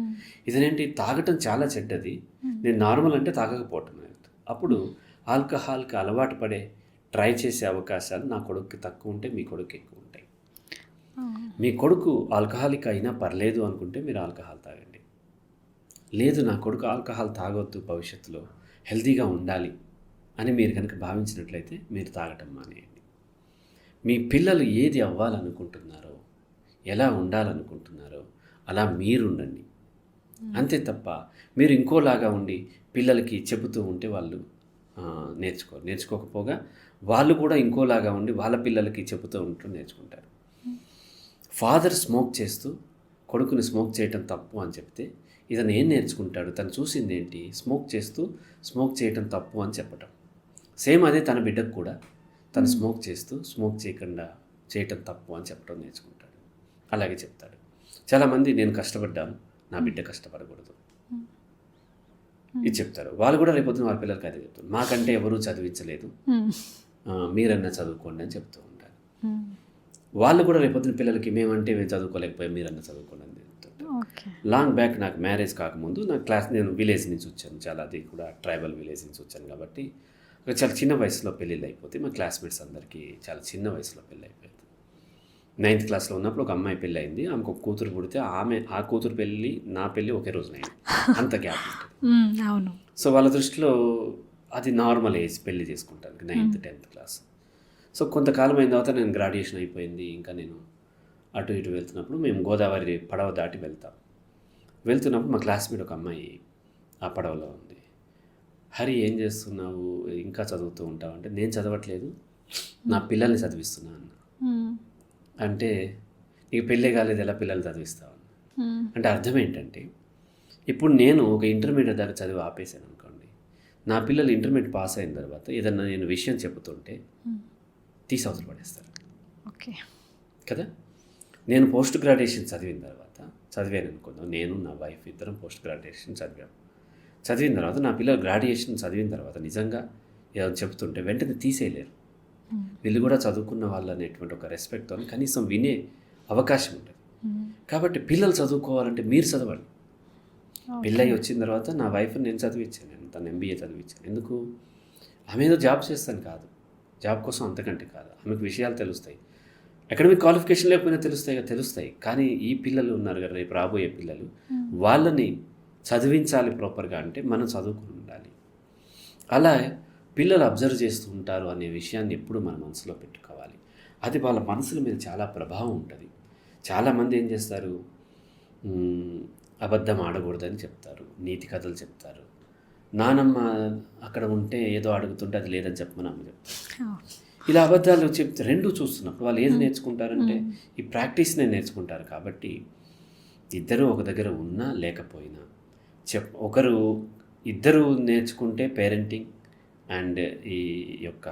ఇదేంటి తాగటం చాలా చెడ్డది, నేను నార్మల్ అంటే తాగకపోవటం. అప్పుడు ఆల్కహాల్కి అలవాటు పడే ట్రై చేసే అవకాశాలు నా కొడుకుకి తక్కువ ఉంటే మీ కొడుకు ఎక్కువ ఉంటాయి. మీ కొడుకు ఆల్కహాలిక్ అయినా పర్లేదు అనుకుంటే మీరు ఆల్కహాల్ తాగండి. లేదు నా కొడుకు ఆల్కహాల్ తాగొద్దు, భవిష్యత్తులో హెల్తీగా ఉండాలి అని మీరు కనుక భావించినట్లయితే మీరు తాగటం మానేయండి. మీ పిల్లలు ఏది అవ్వాలనుకుంటున్నారో, ఎలా ఉండాలనుకుంటున్నారో అలా మీరుండండి. అంతే తప్ప మీరు ఇంకోలాగా ఉండి పిల్లలకి చెబుతూ ఉంటే వాళ్ళు నేర్చుకోకపోగా వాళ్ళు కూడా ఇంకోలాగా ఉండి వాళ్ళ పిల్లలకి చెబుతూ ఉంటూ నేర్చుకుంటారు. ఫాదర్ స్మోక్ చేస్తూ కొడుకుని స్మోక్ చేయటం తప్పు అని చెప్తే ఇతను ఏం నేర్చుకుంటాడు? తను చూసింది ఏంటి? స్మోక్ చేస్తూ స్మోక్ చేయటం తప్పు అని చెప్పటం. సేమ్ అదే తన బిడ్డకు కూడా తను స్మోక్ చేస్తూ స్మోక్ చేయకుండా చేయటం తప్పు అని చెప్పడం నేర్చుకుంటాడు. అలాగే చెప్తాడు. చాలామంది నేను కష్టపడ్డాను, నా బిడ్డ కష్టపడకూడదు ఇది చెప్తారు. వాళ్ళు కూడా రేపొద్దున వాళ్ళ పిల్లలకి అదే చెప్తారు. మాకంటే ఎవరూ చదివించలేదు, మీరన్నా చదువుకోండి అని చెప్తూ ఉంటారు. వాళ్ళు కూడా రేపొద్దున పిల్లలకి మేమంటే మేము చదువుకోలేకపోయాం, మీరన్నా చదువుకోండి అని చెప్తుంటారు. లాంగ్ బ్యాక్ నాకు మ్యారేజ్ కాకముందు నేను విలేజ్ నుంచి వచ్చాను, చాలా అది కూడా ట్రైబల్ విలేజ్ నుంచి వచ్చాను. కాబట్టి చాలా చిన్న వయసులో పెళ్ళిళ్ళు అయిపోతే మా క్లాస్మేట్స్ అందరికీ చాలా చిన్న వయసులో పెళ్ళి అయిపోయింది. 9th క్లాస్లో ఉన్నప్పుడు ఒక అమ్మాయి పెళ్ళి అయింది, ఆమెకు ఒక కూతురు పుడితే ఆ కూతురు పెళ్ళి నా పెళ్ళి ఒకే రోజున అయింది. అంత గ్యాప్ ఉంటుంది. అవును. సో వాళ్ళ దృష్టిలో అది నార్మల్ ఏజ్ పెళ్ళి చేసుకుంటానికి 9th 10th క్లాస్. సో కొంతకాలం అయిన తర్వాత నేను గ్రాడ్యుయేషన్ అయిపోయింది, ఇంకా నేను అటు ఇటు వెళ్తున్నప్పుడు మేము గోదావరి పడవ దాటి వెళ్తున్నప్పుడు మా క్లాస్మేట్ ఒక అమ్మాయి ఆ పడవలో ఉంది. హరి ఏం చేస్తున్నావు, ఇంకా చదువుతూ ఉంటావు అంటే నేను చదవట్లేదు, నా పిల్లల్ని చదివిస్తున్నా అన్న. అంటే నీకు పెళ్ళే కాలేదు, ఎలా పిల్లలు చదివిస్తావు అంటే అర్థం ఏంటంటే ఇప్పుడు నేను ఒక ఇంటర్మీడియట్ దాకా చదివి ఆపేసాను అనుకోండి, నా పిల్లలు ఇంటర్మీడియట్ పాస్ అయిన తర్వాత ఏదన్నా నేను విషయం చెబుతుంటే తీసి అవతల పడేస్తారు. ఓకే కదా. నేను పోస్ట్ గ్రాడ్యుయేషన్ చదివాను అనుకుందాం, నేను నా వైఫ్ ఇద్దరం పోస్ట్ గ్రాడ్యుయేషన్ చదివిన తర్వాత నా పిల్లలు గ్రాడ్యుయేషన్ చదివిన తర్వాత నిజంగా ఏదో చెప్తుంటే వెంటనే తీసేయలేరు. వీళ్ళు కూడా చదువుకున్న వాళ్ళు అనేటువంటి ఒక రెస్పెక్ట్తో కనీసం వినే అవకాశం ఉంటుంది. కాబట్టి పిల్లలు చదువుకోవాలంటే మీరు చదవండి. పెళ్ళయి వచ్చిన తర్వాత నా వైఫ్ని నేను చదివించాను, నేను తను MBA చదివించాను. ఎందుకు? ఆమె ఏదో జాబ్ చేస్తాను కాదు, జాబ్ కోసం అంతకంటే కాదు, ఆమెకు విషయాలు తెలుస్తాయి, అకాడమిక్ క్వాలిఫికేషన్ లేకపోయినా తెలుస్తాయి. కానీ ఈ పిల్లలు ఉన్నారు కదా, రేపు రాబోయే పిల్లలు, వాళ్ళని చదివించాలి ప్రాపర్గా అంటే మనం చదువుకుని ఉండాలి. అలా పిల్లలు అబ్జర్వ్ చేస్తూ ఉంటారు అనే విషయాన్ని ఎప్పుడు మన మనసులో పెట్టుకోవాలి. అది వాళ్ళ మనసుల మీద చాలా ప్రభావం ఉంటుంది. చాలామంది ఏం చేస్తారు, అబద్ధం ఆడకూడదని చెప్తారు, నీతి కథలు చెప్తారు. నానమ్మ అక్కడ ఉంటే ఏదో అడుగుతుంటే అది లేదని చెప్పమని అమ్మ చెప్తారు. ఇలా అబద్ధాలు చెప్తే రెండు చూస్తున్నప్పుడు వాళ్ళు ఏది నేర్చుకుంటారంటే ఈ ప్రాక్టీస్నే నేర్చుకుంటారు. కాబట్టి ఇద్దరు ఒక దగ్గర ఉన్నా లేకపోయినా ఇద్దరు నేర్చుకుంటే పేరెంటింగ్ అండ్ ఈ యొక్క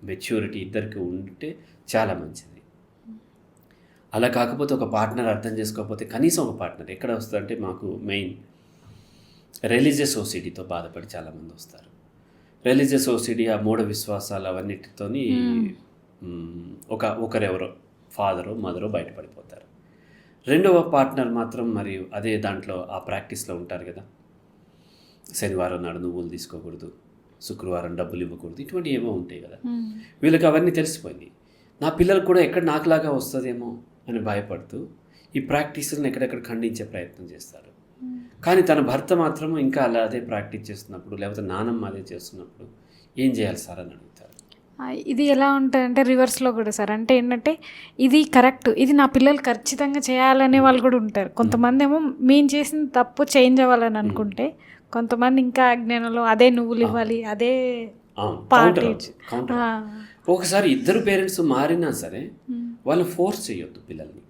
మెచ్యూరిటీ ఇద్దరికి ఉంటే చాలా మంచిది. అలా కాకపోతే ఒక పార్ట్నర్ అర్థం చేసుకోకపోతే కనీసం ఒక పార్ట్నర్ ఎక్కడ వస్తుందంటే మాకు మెయిన్ రిలీజియస్ OCDతో బాధపడి చాలామంది వస్తారు. రిలీజియస్ OCD ఆ మూఢ విశ్వాసాలు అవన్నిటితోని ఒకరెవరో ఫాదరో మదరో బయటపడిపోతారు. రెండవ పార్ట్నర్ మాత్రం మరి అదే దాంట్లో ఆ ప్రాక్టీస్లో ఉంటారు కదా, శనివారం నాడు నువ్వులు తీసుకోకూడదు, శుక్రవారం డబ్బులు ఇవ్వకూడదు, ఇటువంటి ఏమో ఉంటాయి కదా. వీళ్ళకి అవన్నీ తెలిసిపోయింది. నా పిల్లలకు కూడా ఎక్కడ నాకులాగా వస్తుందేమో అని భయపడుతూ ఈ ప్రాక్టీస్లను ఎక్కడెక్కడ ఖండించే ప్రయత్నం చేస్తారు. కానీ తన భర్త మాత్రం ఇంకా అలా అదే ప్రాక్టీస్ చేస్తున్నప్పుడు, లేకపోతే నానమ్మ అదే చేస్తున్నప్పుడు ఏం చేయాలి సార్ అని అడుగుతారు. ఇది ఎలా ఉంటుందంటే రివర్స్లో కూడా సార్, అంటే ఏంటంటే ఇది కరెక్ట్, ఇది నా పిల్లలు ఖచ్చితంగా చేయాలనే వాళ్ళు కూడా ఉంటారు. కొంతమంది ఏమో మేము చేసిన తప్పు చేంజ్ అవ్వాలని అనుకుంటే, కొంతమంది ఇంకా అజ్ఞానంలో అదే నువ్వులు ఇవ్వాలి, అదే పార్టీ. ఒకసారి ఇద్దరు పేరెంట్స్ మారినా సరే వాళ్ళు ఫోర్స్ చేయొద్దు పిల్లల్ని.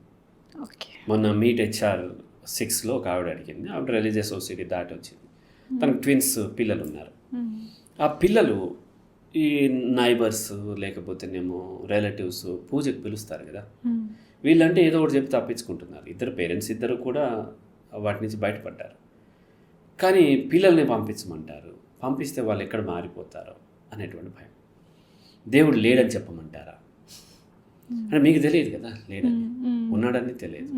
మొన్న మీట్ HR 6లో ఒక ఆవిడ అడిగింది, ఆవిడ రిలీజియస్ OCD దాటి వచ్చింది, తనకు ట్విన్స్ పిల్లలు ఉన్నారు. ఆ పిల్లలు ఈ నైబర్స్ లేకపోతేనేమో రిలేటివ్స్ పూజకి పిలుస్తారు కదా, వీళ్ళంటే ఏదో ఒకటి చెప్పి తప్పించుకుంటున్నారు. ఇద్దరు పేరెంట్స్ ఇద్దరు కూడా వాటి నుంచి బయటపడ్డారు. కానీ పిల్లల్ని పంపించమంటారు, పంపిస్తే వాళ్ళు ఎక్కడ మారిపోతారో అనేటువంటి భయం. దేవుడు లేడని చెప్పమంటారా అంటే మీకు తెలియదు కదా, లేడని ఉన్నాడని తెలియదు.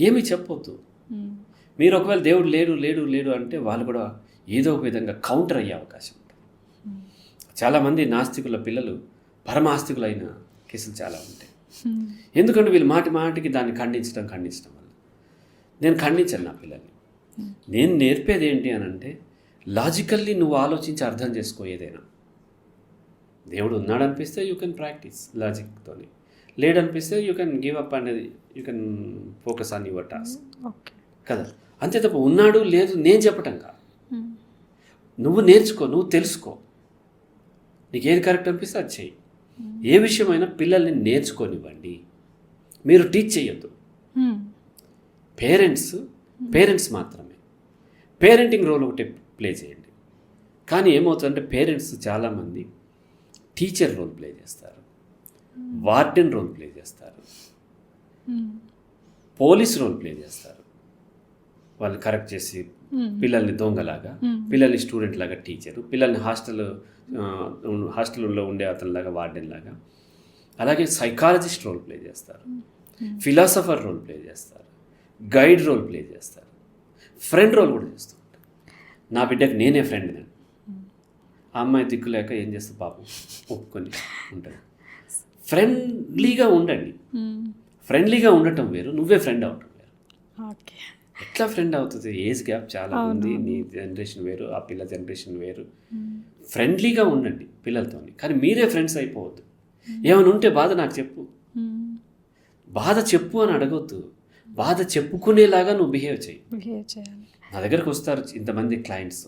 ఏమీ చెప్పొద్దు. మీరు ఒకవేళ దేవుడు లేడు లేడు లేడు అంటే వాళ్ళు కూడా ఏదో ఒక విధంగా కౌంటర్ అయ్యే అవకాశం ఉంటుంది. చాలామంది నాస్తికుల పిల్లలు పరమాస్తికులైన కేసులు చాలా ఉంటాయి. ఎందుకంటే వీళ్ళు మాటి మాటికి దాన్ని ఖండించడం వల్ల. నేను ఖండించాను నా పిల్లల్ని. నేను నేర్పేది ఏంటి అని అంటే, లాజికల్లీ నువ్వు ఆలోచించి అర్థం చేసుకో. ఏదైనా దేవుడు ఉన్నాడనిపిస్తే యూ కెన్ ప్రాక్టీస్ లాజిక్తోని, లేడనిపిస్తే యూ కెన్ గివ్ అప్ అనేది, you can focus on your task కదా. అంతే తప్ప ఉన్నాడు లేదు నేను చెప్పటం కాదు. నువ్వు నేర్చుకో, నువ్వు తెలుసుకో, నీకు ఏది కరెక్ట్ అనిపిస్తే అది చెయ్యి. ఏ విషయమైనా పిల్లల్ని నేర్చుకోనివ్వండి, మీరు టీచ్ చేయొద్దు. పేరెంట్స్ మాత్రమే పేరెంటింగ్ రోల్ ఒకటి ప్లే చేయండి. కానీ ఏమవుతుందంటే పేరెంట్స్ చాలామంది టీచర్ రోల్ ప్లే చేస్తారు, వార్డెన్ రోల్ ప్లే చేస్తారు, పోలీస్ రోల్ ప్లే చేస్తారు. వాళ్ళు కరెక్ట్ చేసి పిల్లల్ని దొంగలాగా, పిల్లల్ని స్టూడెంట్ లాగా టీచరు, పిల్లల్ని హాస్టల్లో ఉండే అతనిలాగా వార్డెన్ లాగా. అలాగే సైకాలజిస్ట్ రోల్ ప్లే చేస్తారు, ఫిలాసఫర్ రోల్ ప్లే చేస్తారు, గైడ్ రోల్ ప్లే చేస్తారు, ఫ్రెండ్ రోల్ కూడా చేస్తూ ఉంటారు. నా బిడ్డకి నేనే ఫ్రెండ్. నేను ఆ అమ్మాయి దిక్కులేక ఏం చేస్తా పాపం ఒప్పుకొని ఉంటుంది. ఫ్రెండ్లీగా ఉండండి. ఫ్రెండ్లీగా ఉండటం వేరు, నువ్వే ఫ్రెండ్ అవటం వేరు. ఎట్లా ఫ్రెండ్ అవుతుంది? ఏజ్ గ్యాప్ చాలా ఉంది, నీ జనరేషన్ వేరు, ఆ పిల్ల జనరేషన్ వేరు. ఫ్రెండ్లీగా ఉండండి పిల్లలతో, కానీ మీరే ఫ్రెండ్స్ అయిపోవద్దు. ఏమైనా ఉంటే బాధ నాకు చెప్పు, బాధ చెప్పు అని అడగొద్దు, బాధ చెప్పుకునేలాగా నువ్వు బిహేవ్ చేయాలి. నా దగ్గరకు వస్తారు ఇంతమంది క్లయింట్స్,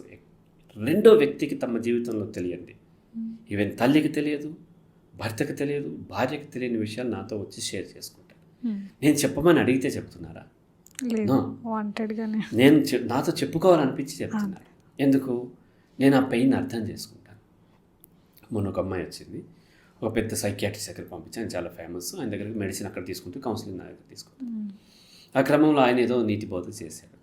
రెండో వ్యక్తికి తమ జీవితంలో తెలియండి. ఈవెన్ తల్లికి తెలియదు, భర్తకి తెలియదు, భార్యకి తెలియని విషయాలు నాతో వచ్చి షేర్ చేసుకుంటారు. నేను చెప్పమని అడిగితే చెప్తున్నారా? నేను నాతో చెప్పుకోవాలనిపించి చెప్తున్నాను. ఎందుకు? నేను ఆ పెయిన్ అర్థం చేసుకుంటాను. మొన్న ఒక అమ్మాయి వచ్చింది, ఒక పెద్ద సైకియాట్రిస్ట్ దగ్గర పంపించాను, చాలా ఫేమస్. ఆయన దగ్గరికి మెడిసిన్ అక్కడ తీసుకుంటూ కౌన్సిలింగ్ నా దగ్గర తీసుకుంటాను. ఆ క్రమంలో ఆయన ఏదో నీతి బోధ చేశాడు.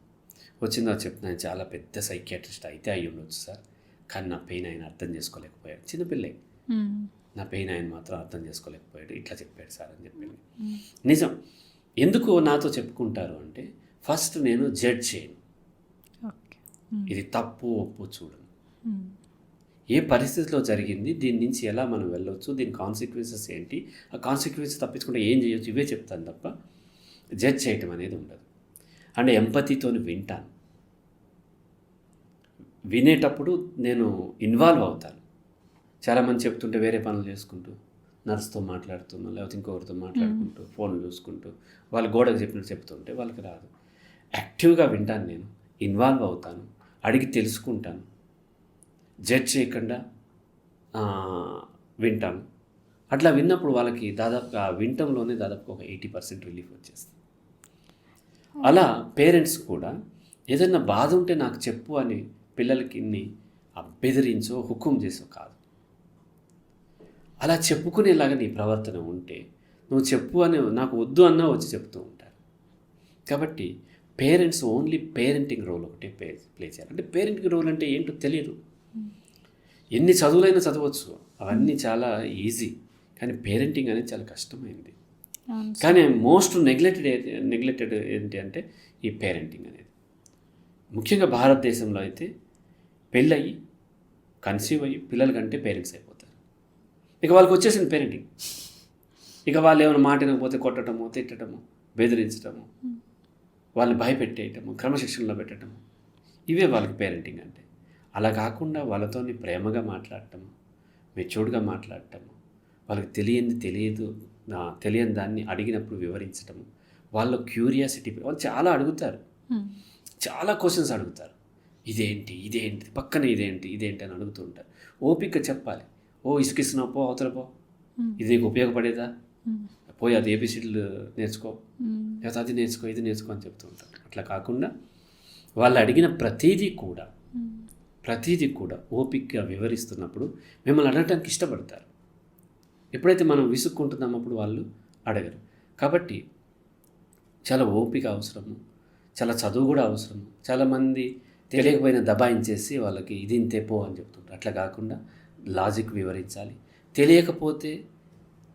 వచ్చిందో చెప్తున్నాను, చాలా పెద్ద సైకియాట్రిస్ట్ అయితే అయ్యి ఉండొచ్చు సార్, కానీ నా పెయిన్ ఆయన అర్థం చేసుకోలేకపోయాడు. చిన్నపిల్లే, నా పెయిన్ ఆయన మాత్రం అర్థం చేసుకోలేకపోయాడు, ఇట్లా చెప్పాడు సార్ అని చెప్పింది. నిజం. ఎందుకు నాతో చెప్పుకుంటారు అంటే, ఫస్ట్ నేను జడ్జ్ చేయను, ఇది తప్పు ఒప్పు చూడను, ఏ పరిస్థితిలో జరిగింది, దీని నుంచి ఎలా మనం వెళ్ళొచ్చు, దీని కాన్సిక్వెన్సెస్ ఏంటి, ఆ కాన్సిక్వెన్సెస్ తప్పించుకుంటే ఏం చేయొచ్చు, ఇవే చెప్తాను తప్ప జడ్జ్ చేయటం అనేది ఉండదు. అంటే ఎంపతితో వింటాను, వినేటప్పుడు నేను ఇన్వాల్వ్ అవుతాను. చాలామంది చెప్తుంటే వేరే పనులు చేసుకుంటూ, నర్స్తో మాట్లాడుతున్నా, లేకపోతే ఇంకొకరితో మాట్లాడుకుంటూ, ఫోన్లు చూసుకుంటూ, వాళ్ళు గోడకు చెప్పినట్టు చెప్తుంటే వాళ్ళకి రాదు. యాక్టివ్గా వింటాను, నేను ఇన్వాల్వ్ అవుతాను, అడిగి తెలుసుకుంటాను, జడ్జ్ చేయకుండా వింటాను. అట్లా విన్నప్పుడు వాళ్ళకి దాదాపుగా వినటంలోనే దాదాపుగా ఒక 80% రిలీఫ్ వచ్చేస్తుంది. అలా పేరెంట్స్ కూడా ఏదైనా బాధ ఉంటే నాకు చెప్పు అని పిల్లలకి బెదిరించో హుకుం చేసో కాదు, అలా చెప్పుకునేలాగా నీ ప్రవర్తన ఉంటే, నువ్వు చెప్పు అని నాకు వద్దు అన్నా వచ్చి చెప్తూ ఉంటారు. కాబట్టి పేరెంట్స్ ఓన్లీ పేరెంటింగ్ రోల్ ఒకటే ప్లే చేయాలి. అంటే పేరెంటింగ్ రోల్ అంటే ఏంటో తెలియదు. ఎన్ని చదువులైనా చదవచ్చు, అవన్నీ చాలా ఈజీ, కానీ పేరెంటింగ్ అనేది చాలా కష్టమైంది. కానీ మోస్ట్ నెగ్లెక్టెడ్ ఏంటి అంటే ఈ పేరెంటింగ్ అనేది. ముఖ్యంగా భారతదేశంలో అయితే పెళ్ళయి కన్సీవ్ అయ్యి పిల్లల కంటే పేరెంట్స్ అయిపోతారు. ఇక వాళ్ళకి వచ్చేసింది పేరెంటింగ్. ఇక వాళ్ళు ఏమైనా మాట వినకపోతే కొట్టడము, తిట్టడము, బెదిరించడము, వాళ్ళని భయపెట్టేయటము, క్రమశిక్షణలో పెట్టడము, ఇవే వాళ్ళకి పేరెంటింగ్ అంటే. అలా కాకుండా వాళ్ళతోని ప్రేమగా మాట్లాడటము, మెచ్యూర్డ్గా మాట్లాడటము, వాళ్ళకి తెలియని దాన్ని అడిగినప్పుడు వివరించటము, వాళ్ళ క్యూరియాసిటీ, వాళ్ళు చాలా అడుగుతారు, చాలా క్వశ్చన్స్ అడుగుతారు. ఇదేంటి పక్కన ఇదేంటి అని అడుగుతూ ఉంటారు. ఓపిక చెప్పాలి. ఇసుకిస్తున్నావు, పో అవతల పో, ఇది నీకు ఉపయోగపడేదా, పోయి అది ఏబిసిడ్లు నేర్చుకో, లేకపోతే అది నేర్చుకో, ఇది నేర్చుకో అని చెప్తూ ఉంటారు. అట్లా కాకుండా వాళ్ళు అడిగిన ప్రతిదీ కూడా ప్రతిదీ కూడా ఓపికగా వివరిస్తున్నప్పుడు మిమ్మల్ని అడగటానికి ఇష్టపడతారు. ఎప్పుడైతే మనం విసుక్కుంటున్నామో అప్పుడు వాళ్ళు అడగరు. కాబట్టి చాలా ఓపిక అవసరము, చాలా చదువు కూడా అవసరము. చాలామంది తెలియకపోయిన దబాయించేసి వాళ్ళకి ఇది ఇంతే పో అని చెప్తుంటారు. అట్లా కాకుండా లాజిక్ వివరించాలి. తెలియకపోతే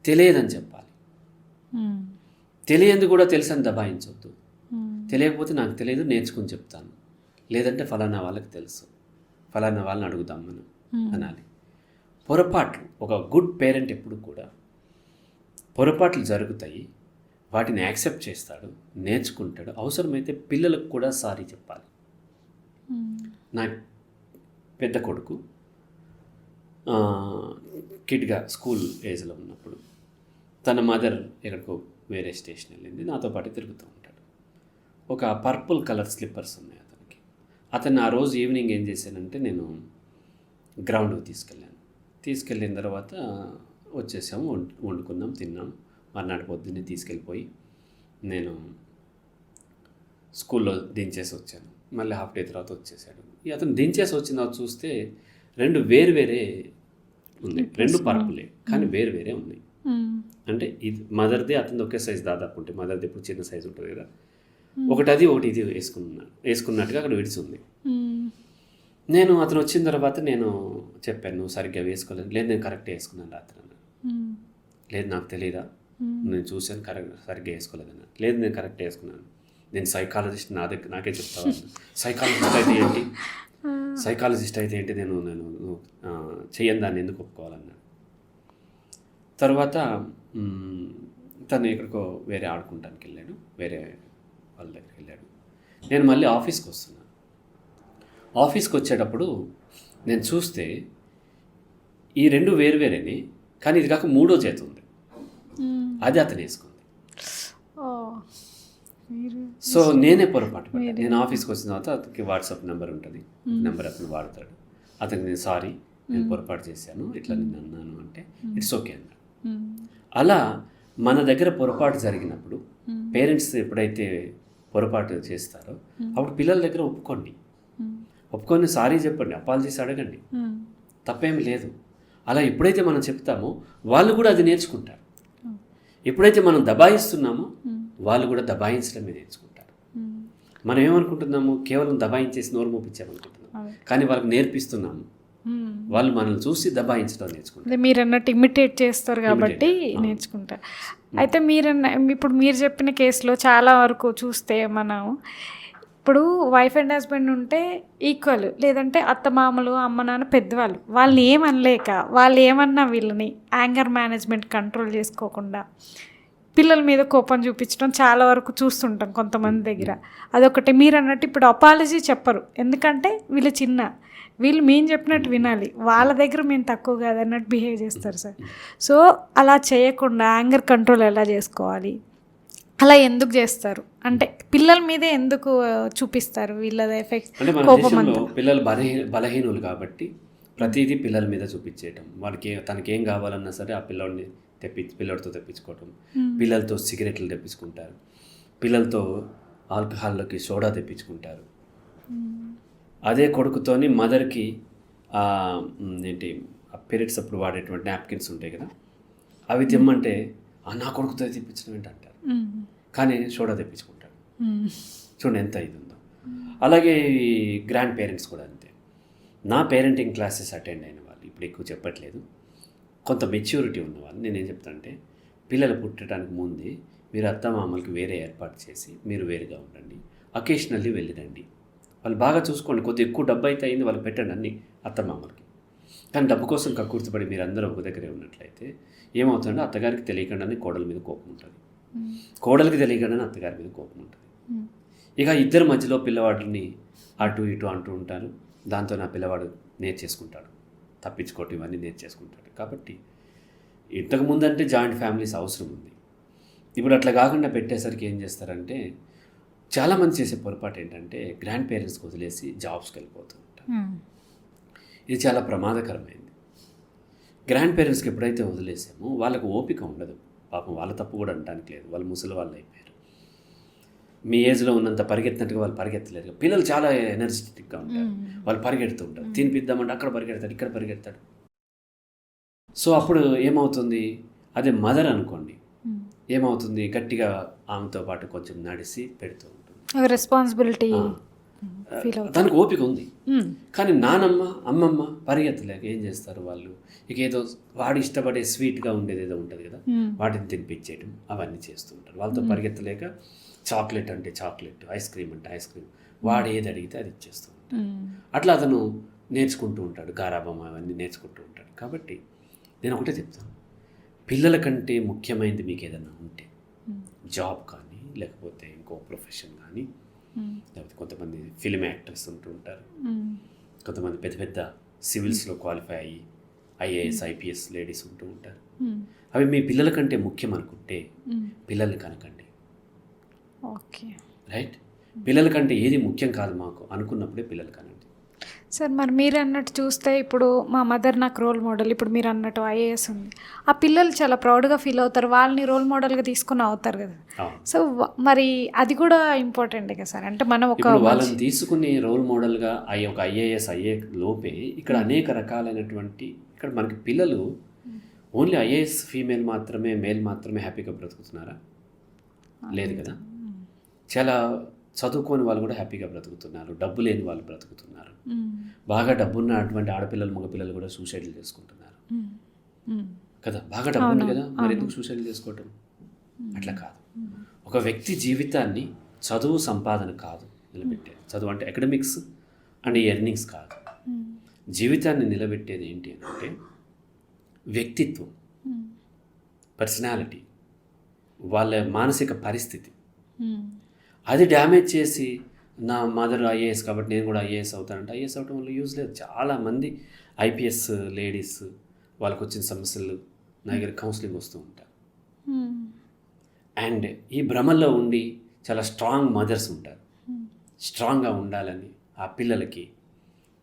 తెలియదని చెప్పాలి. తెలియంది కూడా తెలుసని దబాయించవద్దు. తెలియకపోతే నాకు తెలియదు, నేర్చుకుని చెప్తాను, లేదంటే ఫలానా వాళ్ళకి తెలుసు, ఫలానా వాళ్ళని అడుగుదాం మనం అనాలి. పొరపాట్లు, ఒక గుడ్ పేరెంట్ ఎప్పుడు కూడా పొరపాట్లు జరుగుతాయి, వాటిని యాక్సెప్ట్ చేస్తాడు, నేర్చుకుంటాడు. అవసరమైతే పిల్లలకు కూడా సారీ చెప్పాలి. నా పెద్ద కొడుకు కిడ్గా స్కూల్ ఏజ్లో ఉన్నప్పుడు తన మదర్ ఎక్కడికో వేరే స్టేషన్ వెళ్ళింది, నాతో పాటు తిరుగుతూ ఉంటాడు. ఒక పర్పుల్ కలర్ స్లిప్పర్స్ ఉన్నాయి అతనికి. అతను ఆ రోజు ఈవినింగ్ ఏం చేశానంటే నేను గ్రౌండ్కి తీసుకెళ్ళిన తర్వాత వచ్చేసాము, వండుకున్నాం, తిన్నాం. మర్నాడు పొద్దున్నే తీసుకెళ్ళిపోయి నేను స్కూల్లో దించేసి వచ్చాను. మళ్ళీ హాఫ్ డే తర్వాత వచ్చేసాడు. అతను దించేసి వచ్చిన తర్వాత చూస్తే రెండు వేరే ఉన్నాయి, రెండు పర్పులే కానీ వేరే ఉన్నాయి. అంటే ఇది మదర్దే, అతను ఒకే సైజు దాదాపు ఉంటాయి. మదర్ది ఇప్పుడు చిన్న సైజు ఉంటుంది కదా, ఒకటి ఇది వేసుకున్నట్టుగా అక్కడ విడిచి ఉంది. నేను అతను వచ్చిన తర్వాత నేను చెప్పాను, నువ్వు సరిగ్గా వేసుకోలేదు. లేదు, నేను కరెక్ట్గా వేసుకున్నాను రాత్రి అన్నాడు. లేదు, నాకు తెలియదా, నేను చూశాను, సరిగ్గా వేసుకోలేదు అన్నాడు. లేదు, నేను కరెక్ట్గా వేసుకున్నాను. నేను సైకాలజిస్ట్, నాకే చెప్తాను. సైకాలజిస్ట్ అయితే ఏంటి నేను చెయ్యని దాన్ని ఎందుకు ఒప్పుకోవాలన్నాడు. తర్వాత తను ఎక్కడికో వేరే ఆడుకుంటానికి వెళ్ళాడు, వేరే వాళ్ళ దగ్గరికి వెళ్ళాడు. నేను మళ్ళీ ఆఫీస్కి వస్తున్నాను. ఆఫీస్కి వచ్చేటప్పుడు నేను చూస్తే ఈ రెండు వేరేని, కానీ ఇది కాక మూడో చేతి ఉంది, అది అతను వేసుకుంది. సో నేనే పొరపాటు పడ్డా. నేను ఆఫీస్కి వచ్చిన తర్వాత అతనికి వాట్సాప్ నెంబర్ ఉంటుంది, నెంబర్ అతను వాడతాడు. అతనికి నేను సారీ, నేను పొరపాటు చేశాను, ఇట్లా నేను అన్నాను అంటే ఇట్స్ ఓకే అన్నాడు. అలా మన దగ్గర పొరపాటు జరిగినప్పుడు పేరెంట్స్ ఎప్పుడైతే పొరపాటు చేస్తారో అప్పుడు పిల్లల దగ్గర ఒప్పుకొని సారీ చెప్పండి, అపాలజీస్ అడగండి, తప్పేమి లేదు. అలా ఎప్పుడైతే మనం చెప్తామో వాళ్ళు కూడా అది నేర్చుకుంటారు. ఎప్పుడైతే మనం దబాయిస్తున్నామో వాళ్ళు కూడా దబాయించడమే నేర్చుకుంటారు. మనం ఏమనుకుంటున్నాము, కేవలం దబాయించేసి నోరు మోపించామనుకుంటున్నాం, కానీ వాళ్ళకి నేర్పిస్తున్నాము. వాళ్ళు మనల్ని చూసి దబాయించడం నేర్చుకుంటారు. మీరు అన్నట్టు ఇమిటేట్ చేస్తారు కాబట్టి నేర్చుకుంటారు. అయితే ఇప్పుడు మీరు చెప్పిన కేసులో చాలా వరకు చూస్తే మనం ఇప్పుడు వైఫ్ అండ్ హస్బెండ్ ఉంటే ఈక్వల్, లేదంటే అత్తమామలు, అమ్మ నాన్న పెద్దవాళ్ళు, వాళ్ళని ఏమనలేక వాళ్ళు ఏమన్నా వీళ్ళని యాంగర్ మేనేజ్మెంట్ కంట్రోల్ చేసుకోకుండా పిల్లల మీద కోపం చూపించడం చాలా వరకు చూస్తుంటాం కొంతమంది దగ్గర. అదొకటి. మీరు అన్నట్టు ఇప్పుడు అపాలజీ చెప్పరు, ఎందుకంటే వీళ్ళు మేము చెప్పినట్టు వినాలి, వాళ్ళ దగ్గర మేము తక్కువ కాదన్నట్టు బిహేవ్ చేస్తారు సార్. సో అలా చేయకుండా యాంగర్ కంట్రోల్ ఎలా చేసుకోవాలి, అలా ఎందుకు చేస్తారు అంటే పిల్లల మీదే ఎందుకు చూపిస్తారు వీళ్ళ ఎఫెక్ట్? అంటే మన దేశంలో పిల్లలు బలహీనులు కాబట్టి ప్రతిదీ పిల్లల మీద చూపించేయటం. తనకేం కావాలన్నా సరే ఆ పిల్లడితో తెప్పించుకోవటం, పిల్లలతో సిగరెట్లు తెప్పించుకుంటారు, పిల్లలతో ఆల్కహాల్లోకి సోడా తెప్పించుకుంటారు. అదే కొడుకుతోని మదర్కి పీరియడ్స్ అప్పుడు వాడేటువంటి నాప్కిన్స్ ఉంటాయి కదా, అవి తెమ్మంటే నా కొడుకుతో తెప్పించడం ఏంటంటారు, కానీ సోడా తెప్పించుకుంటాడు. చూడండి ఎంత ఇది ఉందో. అలాగే గ్రాండ్ పేరెంట్స్ కూడా అంతే. నా పేరెంటింగ్ క్లాసెస్ అటెండ్ అయిన వాళ్ళు, ఇప్పుడు ఎక్కువ చెప్పట్లేదు, కొంత మెచ్యూరిటీ ఉన్న వాళ్ళు, నేనేం చెప్తానంటే పిల్లలు పుట్టడానికి ముందే మీరు అత్తమామలకి వేరే ఏర్పాటు చేసి మీరు వేరుగా ఉండండి, అకేషనల్లీ వెళ్ళిరండి, వాళ్ళు బాగా చూసుకోండి, కొద్దిగా ఎక్కువ డబ్బు అయితే అయింది వాళ్ళు పెట్టండి అన్ని అత్తమామలకి. కానీ డబ్బు కోసం కక్కుర్తిపడి మీరు అందరూ ఒక దగ్గరే ఉన్నట్లయితే ఏమవుతుందంటే అత్తగారికి తెలియకుండానే కోడల మీద కోపం ఉంటుంది, కోడలికి తెలియకుండానే అత్తగారి మీద కోపం ఉంటుంది. ఇక ఇద్దరు మధ్యలో పిల్లవాడిని అటు ఇటు అంటూ ఉంటారు, దాంతో నా పిల్లవాడు నేర్చేసుకుంటాడు, తప్పించుకోవటం ఇవన్నీ నేర్చేసుకుంటాడు. కాబట్టి ఇంతకుముందు అంటే జాయింట్ ఫ్యామిలీస్ అవసరం ఉంది. ఇప్పుడు అట్లా కాకుండా పెట్టేసరికి ఏం చేస్తారంటే చాలామంది చేసే పొరపాటు ఏంటంటే గ్రాండ్ పేరెంట్స్కి వదిలేసి జాబ్స్కి వెళ్ళిపోతూ ఉంటారు. ఇది చాలా ప్రమాదకరమైంది. గ్రాండ్ పేరెంట్స్కి ఎప్పుడైతే వదిలేసామో వాళ్ళకు ఓపిక ఉండదు. పాపం వాళ్ళ తప్పు కూడా అనడానికి లేదు, వాళ్ళు ముసలి వాళ్ళు అయిపోయారు. మీ ఏజ్లో ఉన్నంత పరిగెత్తినట్టుగా వాళ్ళు పరిగెత్తలేరు. పిల్లలు చాలా ఎనర్జెటిక్గా ఉంటారు, వాళ్ళు పరిగెడుతూ ఉంటారు. తినిపిద్దామంటే అక్కడ పరిగెడతాడు, ఇక్కడ పరిగెడతాడు. సో అప్పుడు ఏమవుతుంది, అదే మదర్ అనుకోండి, ఏమవుతుంది, గట్టిగా ఆమెతో పాటు కొంచెం నడిసి పెడుతూ ఉంటుంది. రెస్పాన్సిబిలిటీ తనకు ఓపిక ఉంది. కానీ నానమ్మ అమ్మమ్మ పరిగెత్తలేక ఏం చేస్తారు వాళ్ళు, ఇక ఏదో వాడు ఇష్టపడే స్వీట్గా ఉండేది ఏదో ఉంటుంది కదా, వాటిని తినిపించేయడం అవన్నీ చేస్తూ ఉంటారు. వాళ్ళతో పరిగెత్తలేక చాక్లెట్ అంటే చాక్లెట్, ఐస్ క్రీమ్ అంటే ఐస్ క్రీమ్, వాడు ఏది అడిగితే అది ఇచ్చేస్తూ ఉంటాడు. అట్లా అతను నేర్చుకుంటూ ఉంటాడు, గారాబం అవన్నీ నేర్చుకుంటూ ఉంటాడు. కాబట్టి నేను ఒకటే చెప్తాను, పిల్లల కంటే ముఖ్యమైనది మీకు ఏదైనా ఉంటే, జాబ్ కానీ లేకపోతే ఇంకో ప్రొఫెషన్ కానీ, లేకపోతే కొంతమంది ఫిల్మ్ యాక్టర్స్ ఉంటూ ఉంటారు, కొంతమంది పెద్ద పెద్ద సివిల్స్లో క్వాలిఫై అయ్యి ఐఏఎస్ ఐపీఎస్ లేడీస్ ఉంటూ ఉంటారు. అవి మీ పిల్లల కంటే ముఖ్యం అనుకుంటే పిల్లల్ని కనకండి. Okay, right. పిల్లల కంటే ఏది ముఖ్యం కాదు మాకు అనుకున్నప్పుడే పిల్లలు కనండి. సార్ మరి మీరు అన్నట్టు చూస్తే ఇప్పుడు మా మదర్ నాకు రోల్ మోడల్, ఇప్పుడు మీరు అన్నట్టు ఐఏఎస్ ఉంది, ఆ పిల్లలు చాలా ప్రౌడ్గా ఫీల్ అవుతారు, వాళ్ళని రోల్ మోడల్గా తీసుకుని అవుతారు కదా. సో మరి అది కూడా ఇంపార్టెంటే కదా సార్. అంటే మనం ఒక వాళ్ళని తీసుకుని రోల్ మోడల్గా ఒక ఐఏఎస్ అయ్యే లోపే ఇక్కడ అనేక రకాలైనటువంటి, ఇక్కడ మనకి పిల్లలు ఓన్లీ ఐఏఎస్ ఫీమేల్ మాత్రమే, మేల్ మాత్రమే హ్యాపీగా బ్రతుకుతున్నారా? లేదు కదా. చాలా చదువుకోని వాళ్ళు కూడా హ్యాపీగా బ్రతుకుతున్నారు, డబ్బు లేని వాళ్ళు బ్రతుకుతున్నారు, బాగా డబ్బున్న అటువంటి ఆడపిల్లలు మగపిల్లలు కూడా సూసైడ్లు చేసుకుంటున్నారు కదా. బాగా డబ్బు ఉంది కదా, మరి ఎందుకు సూసైడ్లు చేసుకోవటం? అట్లా కాదు. ఒక వ్యక్తి జీవితాన్ని చదువు సంపాదన కాదు నిలబెట్టేది. చదువు అంటే అకాడమిక్స్ అండ్ ఎర్నింగ్స్ కాదు. జీవితాన్ని నిలబెట్టేది ఏంటి అంటే వ్యక్తిత్వం, పర్సనాలిటీ, వాళ్ళ మానసిక పరిస్థితి. అది డ్యామేజ్ చేసి నా మదర్ ఐఏఎస్ కాబట్టి నేను కూడా ఐఏఎస్ అవుతానంటే ఐఏఎస్ అవటం వల్ల యూజ్ లేదు. చాలామంది ఐపీఎస్ లేడీస్ వాళ్ళకు వచ్చిన సమస్యలు నా దగ్గర కౌన్సిలింగ్ వస్తూ ఉంటారు. అండ్ ఈ భ్రమల్లో ఉండి చాలా స్ట్రాంగ్ మదర్స్ ఉంటారు. స్ట్రాంగ్గా ఉండాలని ఆ పిల్లలకి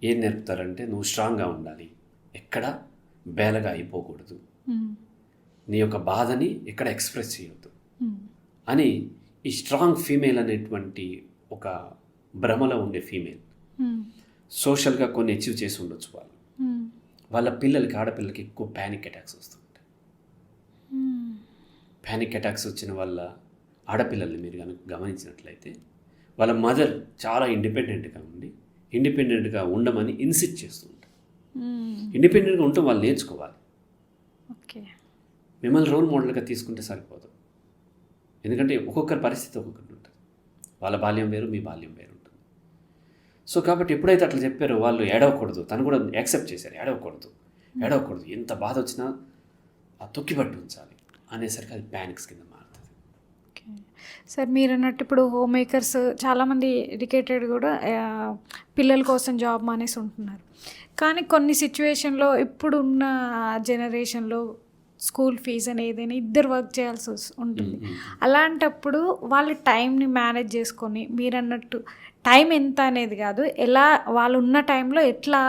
ఏం నేర్పుతారంటే, నువ్వు స్ట్రాంగ్గా ఉండాలి, ఎక్కడ బేలగా అయిపోకూడదు, నీ యొక్క బాధని ఎక్కడ ఎక్స్ప్రెస్ చేయొద్దు అని. ఈ స్ట్రాంగ్ ఫీమేల్ అనేటువంటి ఒక భ్రమలో ఉండే ఫీమేల్ సోషల్గా కొన్ని అచీవ్ చేసి ఉండొచ్చు వాళ్ళు, వాళ్ళ పిల్లలకి, ఆడపిల్లలకి ఎక్కువ ప్యానిక్ అటాక్స్ వస్తుంటాయి. ప్యానిక్ అటాక్స్ వచ్చిన వాళ్ళ ఆడపిల్లల్ని మీరు కనుక గమనించినట్లయితే వాళ్ళ మదర్ చాలా ఇండిపెండెంట్గా ఉండమని ఇన్సిస్ట్ చేస్తూ ఉంటారు. ఇండిపెండెంట్గా ఉండటం వాళ్ళు నేర్చుకోవాలి. మిమ్మల్ని రోల్ మోడల్గా తీసుకుంటే సరిపోదు. ఎందుకంటే ఒక్కొక్కరి పరిస్థితి ఒక్కొక్కటి ఉంటుంది. వాళ్ళ బాల్యం వేరు, మీ బాల్యం వేరు ఉంటుంది. సో కాబట్టి ఎప్పుడైతే అట్లా చెప్పారో వాళ్ళు ఏడవకూడదు, తను కూడా యాక్సెప్ట్ చేశారు, ఏడవకూడదు, ఎంత బాధ వచ్చినా ఆ తొక్కిపట్టు ఉంచాలి అనేసరికి అది ప్యానిక్స్ కింద మారుతుంది. సార్ మీరు అన్నట్టు ఇప్పుడు హోమ్ మేకర్స్ చాలామంది ఎడ్యుకేటెడ్ కూడా పిల్లల కోసం జాబ్ మానేసి ఉంటున్నారు. కానీ కొన్ని సిచ్యువేషన్లో ఇప్పుడున్న జనరేషన్లో స్కూల్ ఫీజు అని ఏదైనా ఇద్దరు వర్క్ చేయాల్సి ఉంటుంది. అలాంటప్పుడు వాళ్ళ టైంని మేనేజ్ చేసుకొని, మీరు అన్నట్టు టైం ఎంత అనేది కాదు, ఎలా వాళ్ళు ఉన్న టైంలో ఎట్లా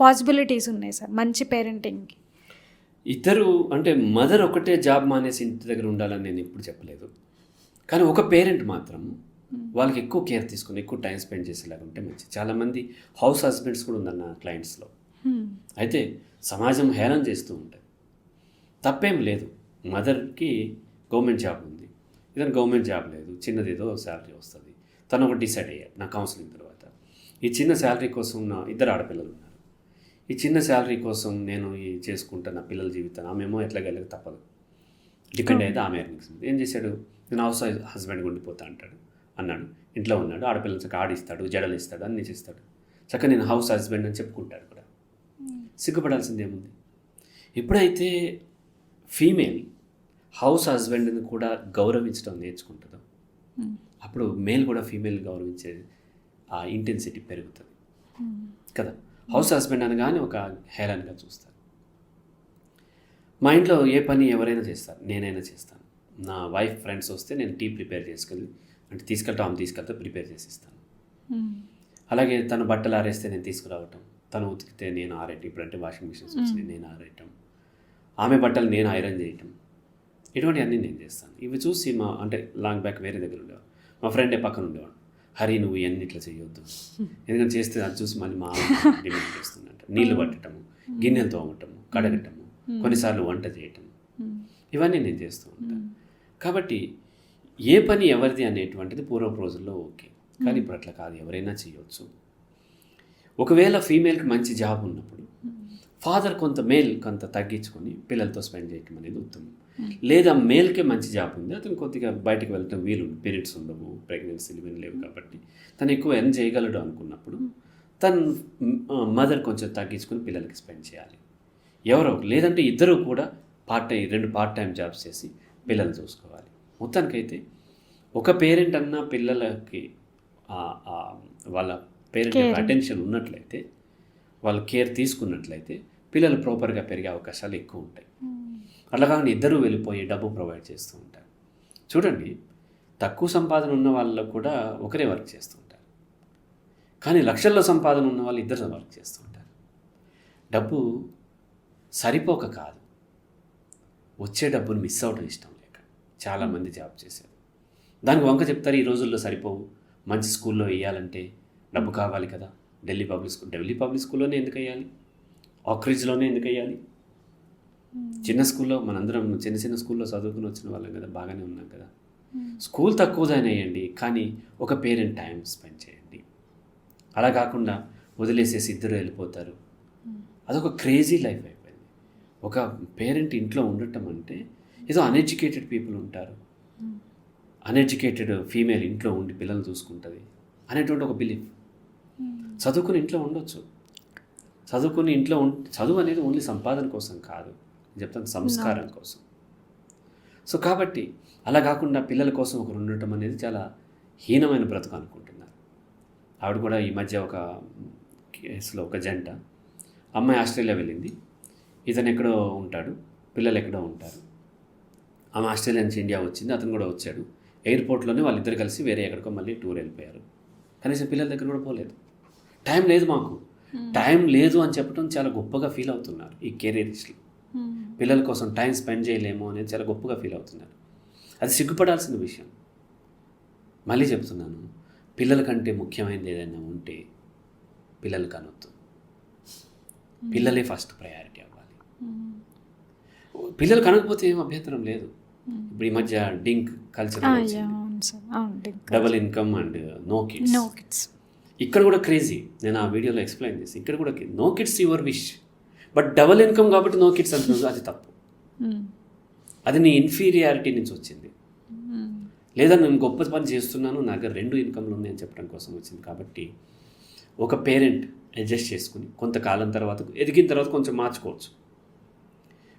పాసిబిలిటీస్ ఉన్నాయి సార్ మంచి పేరెంటింగ్కి? ఇద్దరు అంటే మదర్ ఒకటే జాబ్ మానేసి ఇంటి దగ్గర ఉండాలని నేను ఎప్పుడు చెప్పలేదు. కానీ ఒక పేరెంట్ మాత్రం వాళ్ళకి ఎక్కువ కేర్ తీసుకొని ఎక్కువ టైం స్పెండ్ చేసేలాగా ఉంటే మంచిది. చాలామంది హౌస్ హస్బెండ్స్ కూడా ఉన్నారు నా క్లయింట్స్లో. అయితే సమాజం హేళన చేస్తూ ఉంటుంది. తప్పేం లేదు, మదర్కి గవర్నమెంట్ జాబ్ ఉంది, ఇదని గవర్నమెంట్ జాబ్ లేదు, చిన్నది ఏదో శాలరీ వస్తుంది, తను ఒకటి డిసైడ్ అయ్యారు నా కౌన్సిలింగ్ తర్వాత. ఈ చిన్న శాలరీ కోసం నా ఇద్దరు ఆడపిల్లలు ఉన్నారు, ఈ చిన్న శాలరీ కోసం నేను ఈ చేసుకుంటా నా పిల్లల జీవితాన్ని, ఆమెమో ఎట్లాగెళ్ళక తప్పదు, డిపెండ్ అయితే ఆమె ఎర్నింగ్స్. ఏం చేశాడు, నేను హౌస్ హస్బెండ్గా ఉండిపోతా అన్నాడు. ఇంట్లో ఉన్నాడు, ఆడపిల్లలు చక్కగా ఆడిస్తాడు, జడలు ఇస్తాడు, అన్నీ చేస్తాడు, చక్కగా నేను హౌస్ హస్బెండ్ అని చెప్పుకుంటాడు కూడా. సిగ్గుపడాల్సింది ఏముంది? ఎప్పుడైతే ఫీమేల్ హౌస్ హస్బెండ్ని కూడా గౌరవించడం నేర్చుకుంటుందో అప్పుడు మేల్ కూడా ఫీమేల్ గౌరవించే ఆ ఇంటెన్సిటీ పెరుగుతుంది కదా. హౌస్ హస్బెండ్ అనగానే ఒక హేళనగా చూస్తారు. మా ఇంట్లో ఏ పని ఎవరైనా చేస్తారు, నేనైనా చేస్తాను. నా వైఫ్ ఫ్రెండ్స్ వస్తే నేను టీ ప్రిపేర్ చేసుకెళ్ళి అంటే తీసుకెళ్తే ప్రిపేర్ చేసి ఇస్తాను. అలాగే తను బట్టలు ఆరేస్తే నేను తీసుకురావటం, తను ఉతికితే నేను ఆరేయటం, ఇప్పుడంటే వాషింగ్ మిషన్స్ వచ్చినాయి, నేను ఆరేయటం, ఆమె బట్టలు నేను ఐరన్ చేయటం, ఇటువంటివన్నీ నేను చేస్తాను. ఇవి చూసి అంటే లాంగ్ బ్యాక్ వేరే దగ్గర ఉండేవాడు, మా ఫ్రెండే పక్కన ఉండేవాడు, హరి నువ్వు ఇవన్నీ ఇట్లా చేయొద్దు, ఎందుకంటే చేస్తే అది చూసి మళ్ళీ మా డిమాండ్ చేస్తుందంట. నీళ్లు పట్టటము, గిన్నెలు తోమటము, కడగటము, కొన్నిసార్లు వంట చేయటము, ఇవన్నీ నేను చేస్తూ ఉంటాను. కాబట్టి ఏ పని ఎవరిది అనేటువంటిది పూర్వపు రోజుల్లో ఓకే, కానీ ఇప్పుడు అట్లా కాదు, ఎవరైనా చేయవచ్చు. ఒకవేళ ఫీమేల్కి మంచి జాబ్ ఉన్నప్పుడు ఫాదర్ మేల్ కొంత తగ్గించుకొని పిల్లలతో స్పెండ్ చేయటం అనేది ఉత్తమం. లేదా మేల్కే మంచి జాబ్ ఉంది, అతను కొద్దిగా బయటకు వెళ్ళటం వీలు, పీరియడ్స్ ఉండవు, ప్రెగ్నెన్సీలు ఇవన్నీ లేవు కాబట్టి తను ఎక్కువ ఎర్న్ చేయగలడు అనుకున్నప్పుడు తను మదర్ కొంచెం తగ్గించుకొని పిల్లలకి స్పెండ్ చేయాలి. ఎవరో లేదంటే ఇద్దరు కూడా రెండు పార్ట్ టైం జాబ్స్ చేసి పిల్లలు చూసుకోవాలి. మొత్తానికైతే ఒక పేరెంట్ అన్నా పిల్లలకి వాళ్ళ పేరెంట్ యొక్క అటెన్షన్ ఉన్నట్లయితే, వాళ్ళ కేర్ తీసుకున్నట్లయితే పిల్లలు ప్రాపర్గా పెరిగే అవకాశాలు ఎక్కువ ఉంటాయి. అట్లా కాకుండా ఇద్దరూ వెళ్ళిపోయి డబ్బు ప్రొవైడ్ చేస్తూ ఉంటారు. చూడండి, తక్కువ సంపాదన ఉన్న వాళ్ళకు కూడా ఒకరే వర్క్ చేస్తూ ఉంటారు, కానీ లక్షల్లో సంపాదన ఉన్న వాళ్ళు ఇద్దరు వర్క్ చేస్తూ ఉంటారు. డబ్బు సరిపోక కాదు, వచ్చే డబ్బును మిస్ అవ్వడం ఇష్టం లేక చాలామంది జాబ్ చేశారు. దానికి వంక చెప్తారు, ఈ రోజుల్లో సరిపోవు, మంచి స్కూల్లో వేయాలంటే డబ్బు కావాలి కదా, ఢిల్లీ పబ్లిక్ స్కూల్లోనే ఎందుకు వేయాలి, ఆక్రిడ్జ్లోనే ఎందుకు వేయాలి, చిన్న స్కూల్లో మనందరం చిన్న స్కూల్లో చదువుకుని వచ్చిన వాళ్ళం కదా, బాగానే ఉన్నాం కదా, స్కూల్ తక్కువదైనా వేయండి, కానీ ఒక పేరెంట్ టైం స్పెండ్ చేయండి. అలా కాకుండా వదిలేసేసి ఇద్దరు వెళ్ళిపోతారు, అదొక క్రేజీ లైఫ్ అయిపోయింది. ఒక పేరెంట్ ఇంట్లో ఉండటం అంటే ఏదో అన్ఎడ్యుకేటెడ్ పీపుల్ ఉంటారు, అన్ఎడ్యుకేటెడ్ ఫీమేల్ ఇంట్లో ఉండి పిల్లలు చూసుకుంటుంది అనేటువంటి ఒక బిలీఫ్. చదువుకుని ఇంట్లో ఉండొచ్చు, చదువు అనేది ఓన్లీ సంపాదన కోసం కాదు, చెప్తాను సంస్కారం కోసం. సో కాబట్టి అలా కాకుండా పిల్లల కోసం ఒకరు ఉండటం అనేది చాలా హీనమైన బ్రతుకు అనుకుంటున్నారు. ఆవిడ కూడా ఈ మధ్య ఒక కేసులో ఒక జంట, అమ్మాయి ఆస్ట్రేలియా వెళ్ళింది, ఇతను ఎక్కడో ఉంటాడు, పిల్లలు ఎక్కడో ఉంటారు. ఆమె ఆస్ట్రేలియా నుంచి ఇండియా వచ్చింది, అతను కూడా వచ్చాడు. ఎయిర్పోర్ట్లోనే వాళ్ళిద్దరు కలిసి వేరే ఎక్కడికో మళ్ళీ టూర్ వెళ్ళిపోయారు. కనీసం పిల్లల దగ్గర కూడా పోలేదు. టైం లేదు, మాకు టైం లేదు అని చెప్పడం చాలా గొప్పగా ఫీల్ అవుతున్నారు ఈ కెరీర్స్లో. పిల్లల కోసం టైం స్పెండ్ చేయలేము అనేది చాలా గొప్పగా ఫీల్ అవుతున్నారు. అది సిగ్గుపడాల్సిన విషయం. మళ్ళీ చెప్తున్నాను, పిల్లల కంటే ముఖ్యమైనది ఏదైనా ఉంటే పిల్లలు కనొద్దు, పిల్లలే ఫస్ట్ ప్రయారిటీ అవ్వాలి. పిల్లలు కనకపోతే ఏం అభ్యంతరం లేదు. ఇప్పుడు ఈ మధ్య DINK culture, double income and no kids, ఇక్కడ కూడా క్రేజీ. నేను ఆ వీడియోలో ఎక్స్ప్లెయిన్ చేసి, ఇక్కడ కూడా no kids your wish, but double income కాబట్టి నో కిడ్స్ అంటున్నారు, అది తప్పు. అది నీ ఇన్ఫీరియారిటీ నుంచి వచ్చింది, లేదా నేను గొప్ప పని చేస్తున్నాను, నా దగ్గర 2 ఇన్కమ్లు ఉన్నాయని చెప్పడం కోసం వచ్చింది. కాబట్టి ఒక పేరెంట్ అడ్జస్ట్ చేసుకుని కొంతకాలం తర్వాత ఎదిగిన తర్వాత కొంచెం మార్చుకోవచ్చు.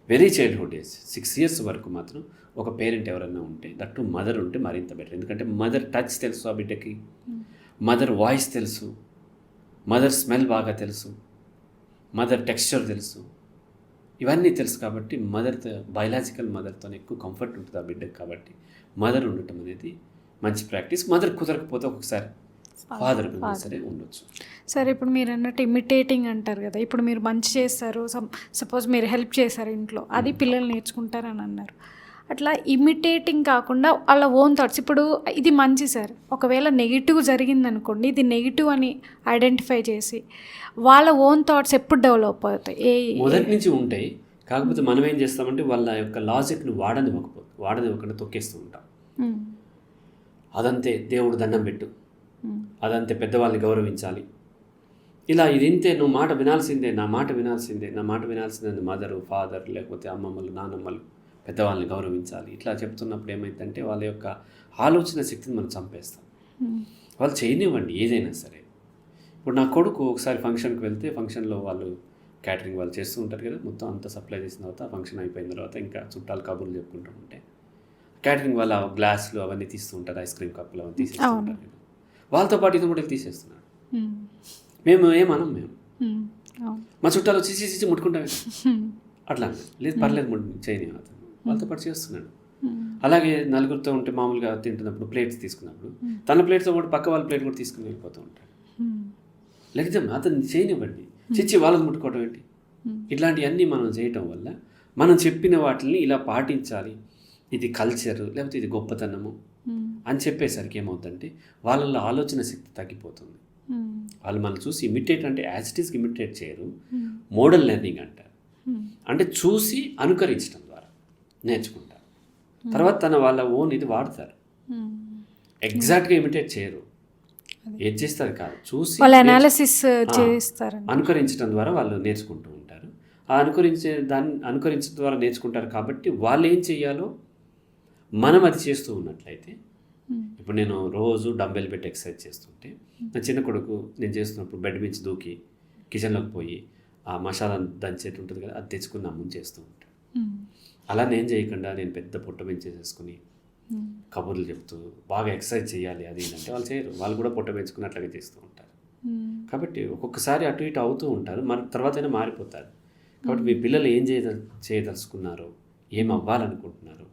వెరీ చైల్డ్హుడ్ ఏజ్ 6 years వరకు మాత్రం ఒక పేరెంట్ ఎవరైనా ఉంటే, దట్టు మదర్ ఉంటే మరింత బెటర్. ఎందుకంటే మదర్ టచ్ తెలుసు ఆ బిడ్డకి, మదర్ వాయిస్ తెలుసు, మదర్ స్మెల్ బాగా తెలుసు, మదర్ టెక్స్చర్ తెలుసు, ఇవన్నీ తెలుసు. కాబట్టి బయలాజికల్ మదర్తో ఎక్కువ కంఫర్ట్ ఉంటుంది ఆ బిడ్డకి. కాబట్టి మదర్ ఉండటం అనేది మంచి ప్రాక్టీస్. మదర్ కుదరకపోతే ఒక్కొక్కసారి ఫాదర్ సరే ఉండొచ్చు. సరే, ఇప్పుడు మీరు అన్నట్టు ఇమిటేటింగ్ అంటారు కదా, ఇప్పుడు మీరు మంచి చేస్తారు, సపోజ్ మీరు హెల్ప్ చేశారు ఇంట్లో, అది పిల్లలు నేర్చుకుంటారని అన్నారు. అట్లా ఇమిటేటింగ్ కాకుండా వాళ్ళ ఓన్ థాట్స్, ఇప్పుడు ఇది మంచి సార్, ఒకవేళ నెగిటివ్ జరిగిందనుకోండి, ఇది నెగిటివ్ అని ఐడెంటిఫై చేసి వాళ్ళ ఓన్ థాట్స్ ఎప్పుడు డెవలప్ అవుతాయి? మొదటి నుంచి ఉంటాయి. కాకపోతే మనం ఏం చేస్తామంటే వాళ్ళ యొక్క లాజిక్ను వాడనివ్వకుండా తొక్కేస్తూ ఉంటాం. అదంతే, దేవుడు దండం పెట్టు, అదంతే, పెద్దవాళ్ళని గౌరవించాలి, ఇలా ఇదింతే, నువ్వు మాట వినాల్సిందే, నా మాట వినాల్సిందే మదరు, ఫాదర్, లేకపోతే అమ్మమ్మలు, నానమ్మలు, పెద్దవాళ్ళని గౌరవించాలి. ఇట్లా చెప్తున్నప్పుడు ఏమైందంటే వాళ్ళ యొక్క ఆలోచన శక్తిని మనం చంపేస్తాం. వాళ్ళు చేయనివ్వండి ఏదైనా సరే. ఇప్పుడు నా కొడుకు ఒకసారి ఫంక్షన్కి వెళ్తే, ఫంక్షన్లో వాళ్ళు క్యాటరింగ్ వాళ్ళు చేస్తూ ఉంటారు కదా, మొత్తం అంతా సప్లై చేసిన తర్వాత ఫంక్షన్ అయిపోయిన తర్వాత ఇంకా చుట్టాలు కబుర్లు చెప్పుకుంటూ ఉంటే క్యాటరింగ్ వాళ్ళ గ్లాసులు అవన్నీ తీస్తూ ఉంటారు, ఐస్ క్రీమ్ కప్పులు అవన్నీ తీసేస్తూ ఉంటారు కదా, వాళ్ళతో పాటు ఇది కూడా తీసేస్తున్నాడు. మేము మా చుట్టాలు వచ్చి ముట్టుకుంటాం అట్లా, లేదు పర్లేదు చేయని, అతను వాళ్ళతో పాటు చేస్తున్నాడు. అలాగే నలుగురితో ఉంటే మామూలుగా తింటున్నప్పుడు ప్లేట్స్ తీసుకున్నప్పుడు తన ప్లేట్తో కూడా పక్క వాళ్ళ ప్లేట్ కూడా తీసుకుని వెళ్ళిపోతూ ఉంటాడు. లేకపోతే అతను చేయనివ్వండి, చిచ్చి వాళ్ళని ముట్టుకోవడం ఏంటి? ఇట్లాంటివన్నీ మనం చేయటం వల్ల మనం చెప్పిన వాటిని ఇలా పాటించాలి, ఇది కల్చర్, లేకపోతే ఇది గొప్పతనము అని చెప్పేసరికి ఏమవుతుందంటే వాళ్ళలో ఆలోచన శక్తి తగ్గిపోతుంది. వాళ్ళు మనం చూసి ఇమిటేట్ అంటే యాజ్ ఇట్ ఈస్కి ఇమిటేట్ చేయరు, మోడల్ లెర్నింగ్ అంటారు. అంటే చూసి అనుకరించడం ద్వారా నేర్చుకుంటారు. తర్వాత తన వాళ్ళ ఓన్ ఇది వాడతారు. ఎగ్జాక్ట్గా ఇమిటేట్ చేయరు, ఏది చేస్తారు కాదు, చూసి అనాలిసిస్ చేస్తారు. అనుకరించడం ద్వారా వాళ్ళు నేర్చుకుంటూ ఉంటారు. ఆ అనుకరించడం ద్వారా నేర్చుకుంటారు. కాబట్టి వాళ్ళు ఏం చెయ్యాలో మనం అది చేస్తూ ఉన్నట్లయితే, ఇప్పుడు నేను రోజు డంబెల్ పెట్టి ఎక్సర్సైజ్ చేస్తుంటే నా చిన్న కొడుకు నేను చేస్తున్నప్పుడు బెడ్ మించి దూకి కిచెన్లోకి పోయి ఆ మసాలా దంచేటి ఉంటుంది కదా, అది తెచ్చుకుని నా ముందు చేస్తూ ఉంటాడు. అలా నేను చేయకుండా నేను పెద్ద పొట్ట పెంచేసేసుకుని కబుర్లు చెప్తూ బాగా ఎక్సర్సైజ్ చేయాలి అది అంటే వాళ్ళు చేయరు. వాళ్ళు కూడా పొట్ట పెంచుకున్నట్లుగా చేస్తూ ఉంటారు. కాబట్టి ఒక్కొక్కసారి అటు ఇటు అవుతూ ఉంటారు, మరి తర్వాతైనా మారిపోతారు. కాబట్టి మీ పిల్లలు ఏం చేయదలుచుకున్నారో, ఏం అవ్వాలనుకుంటున్నారో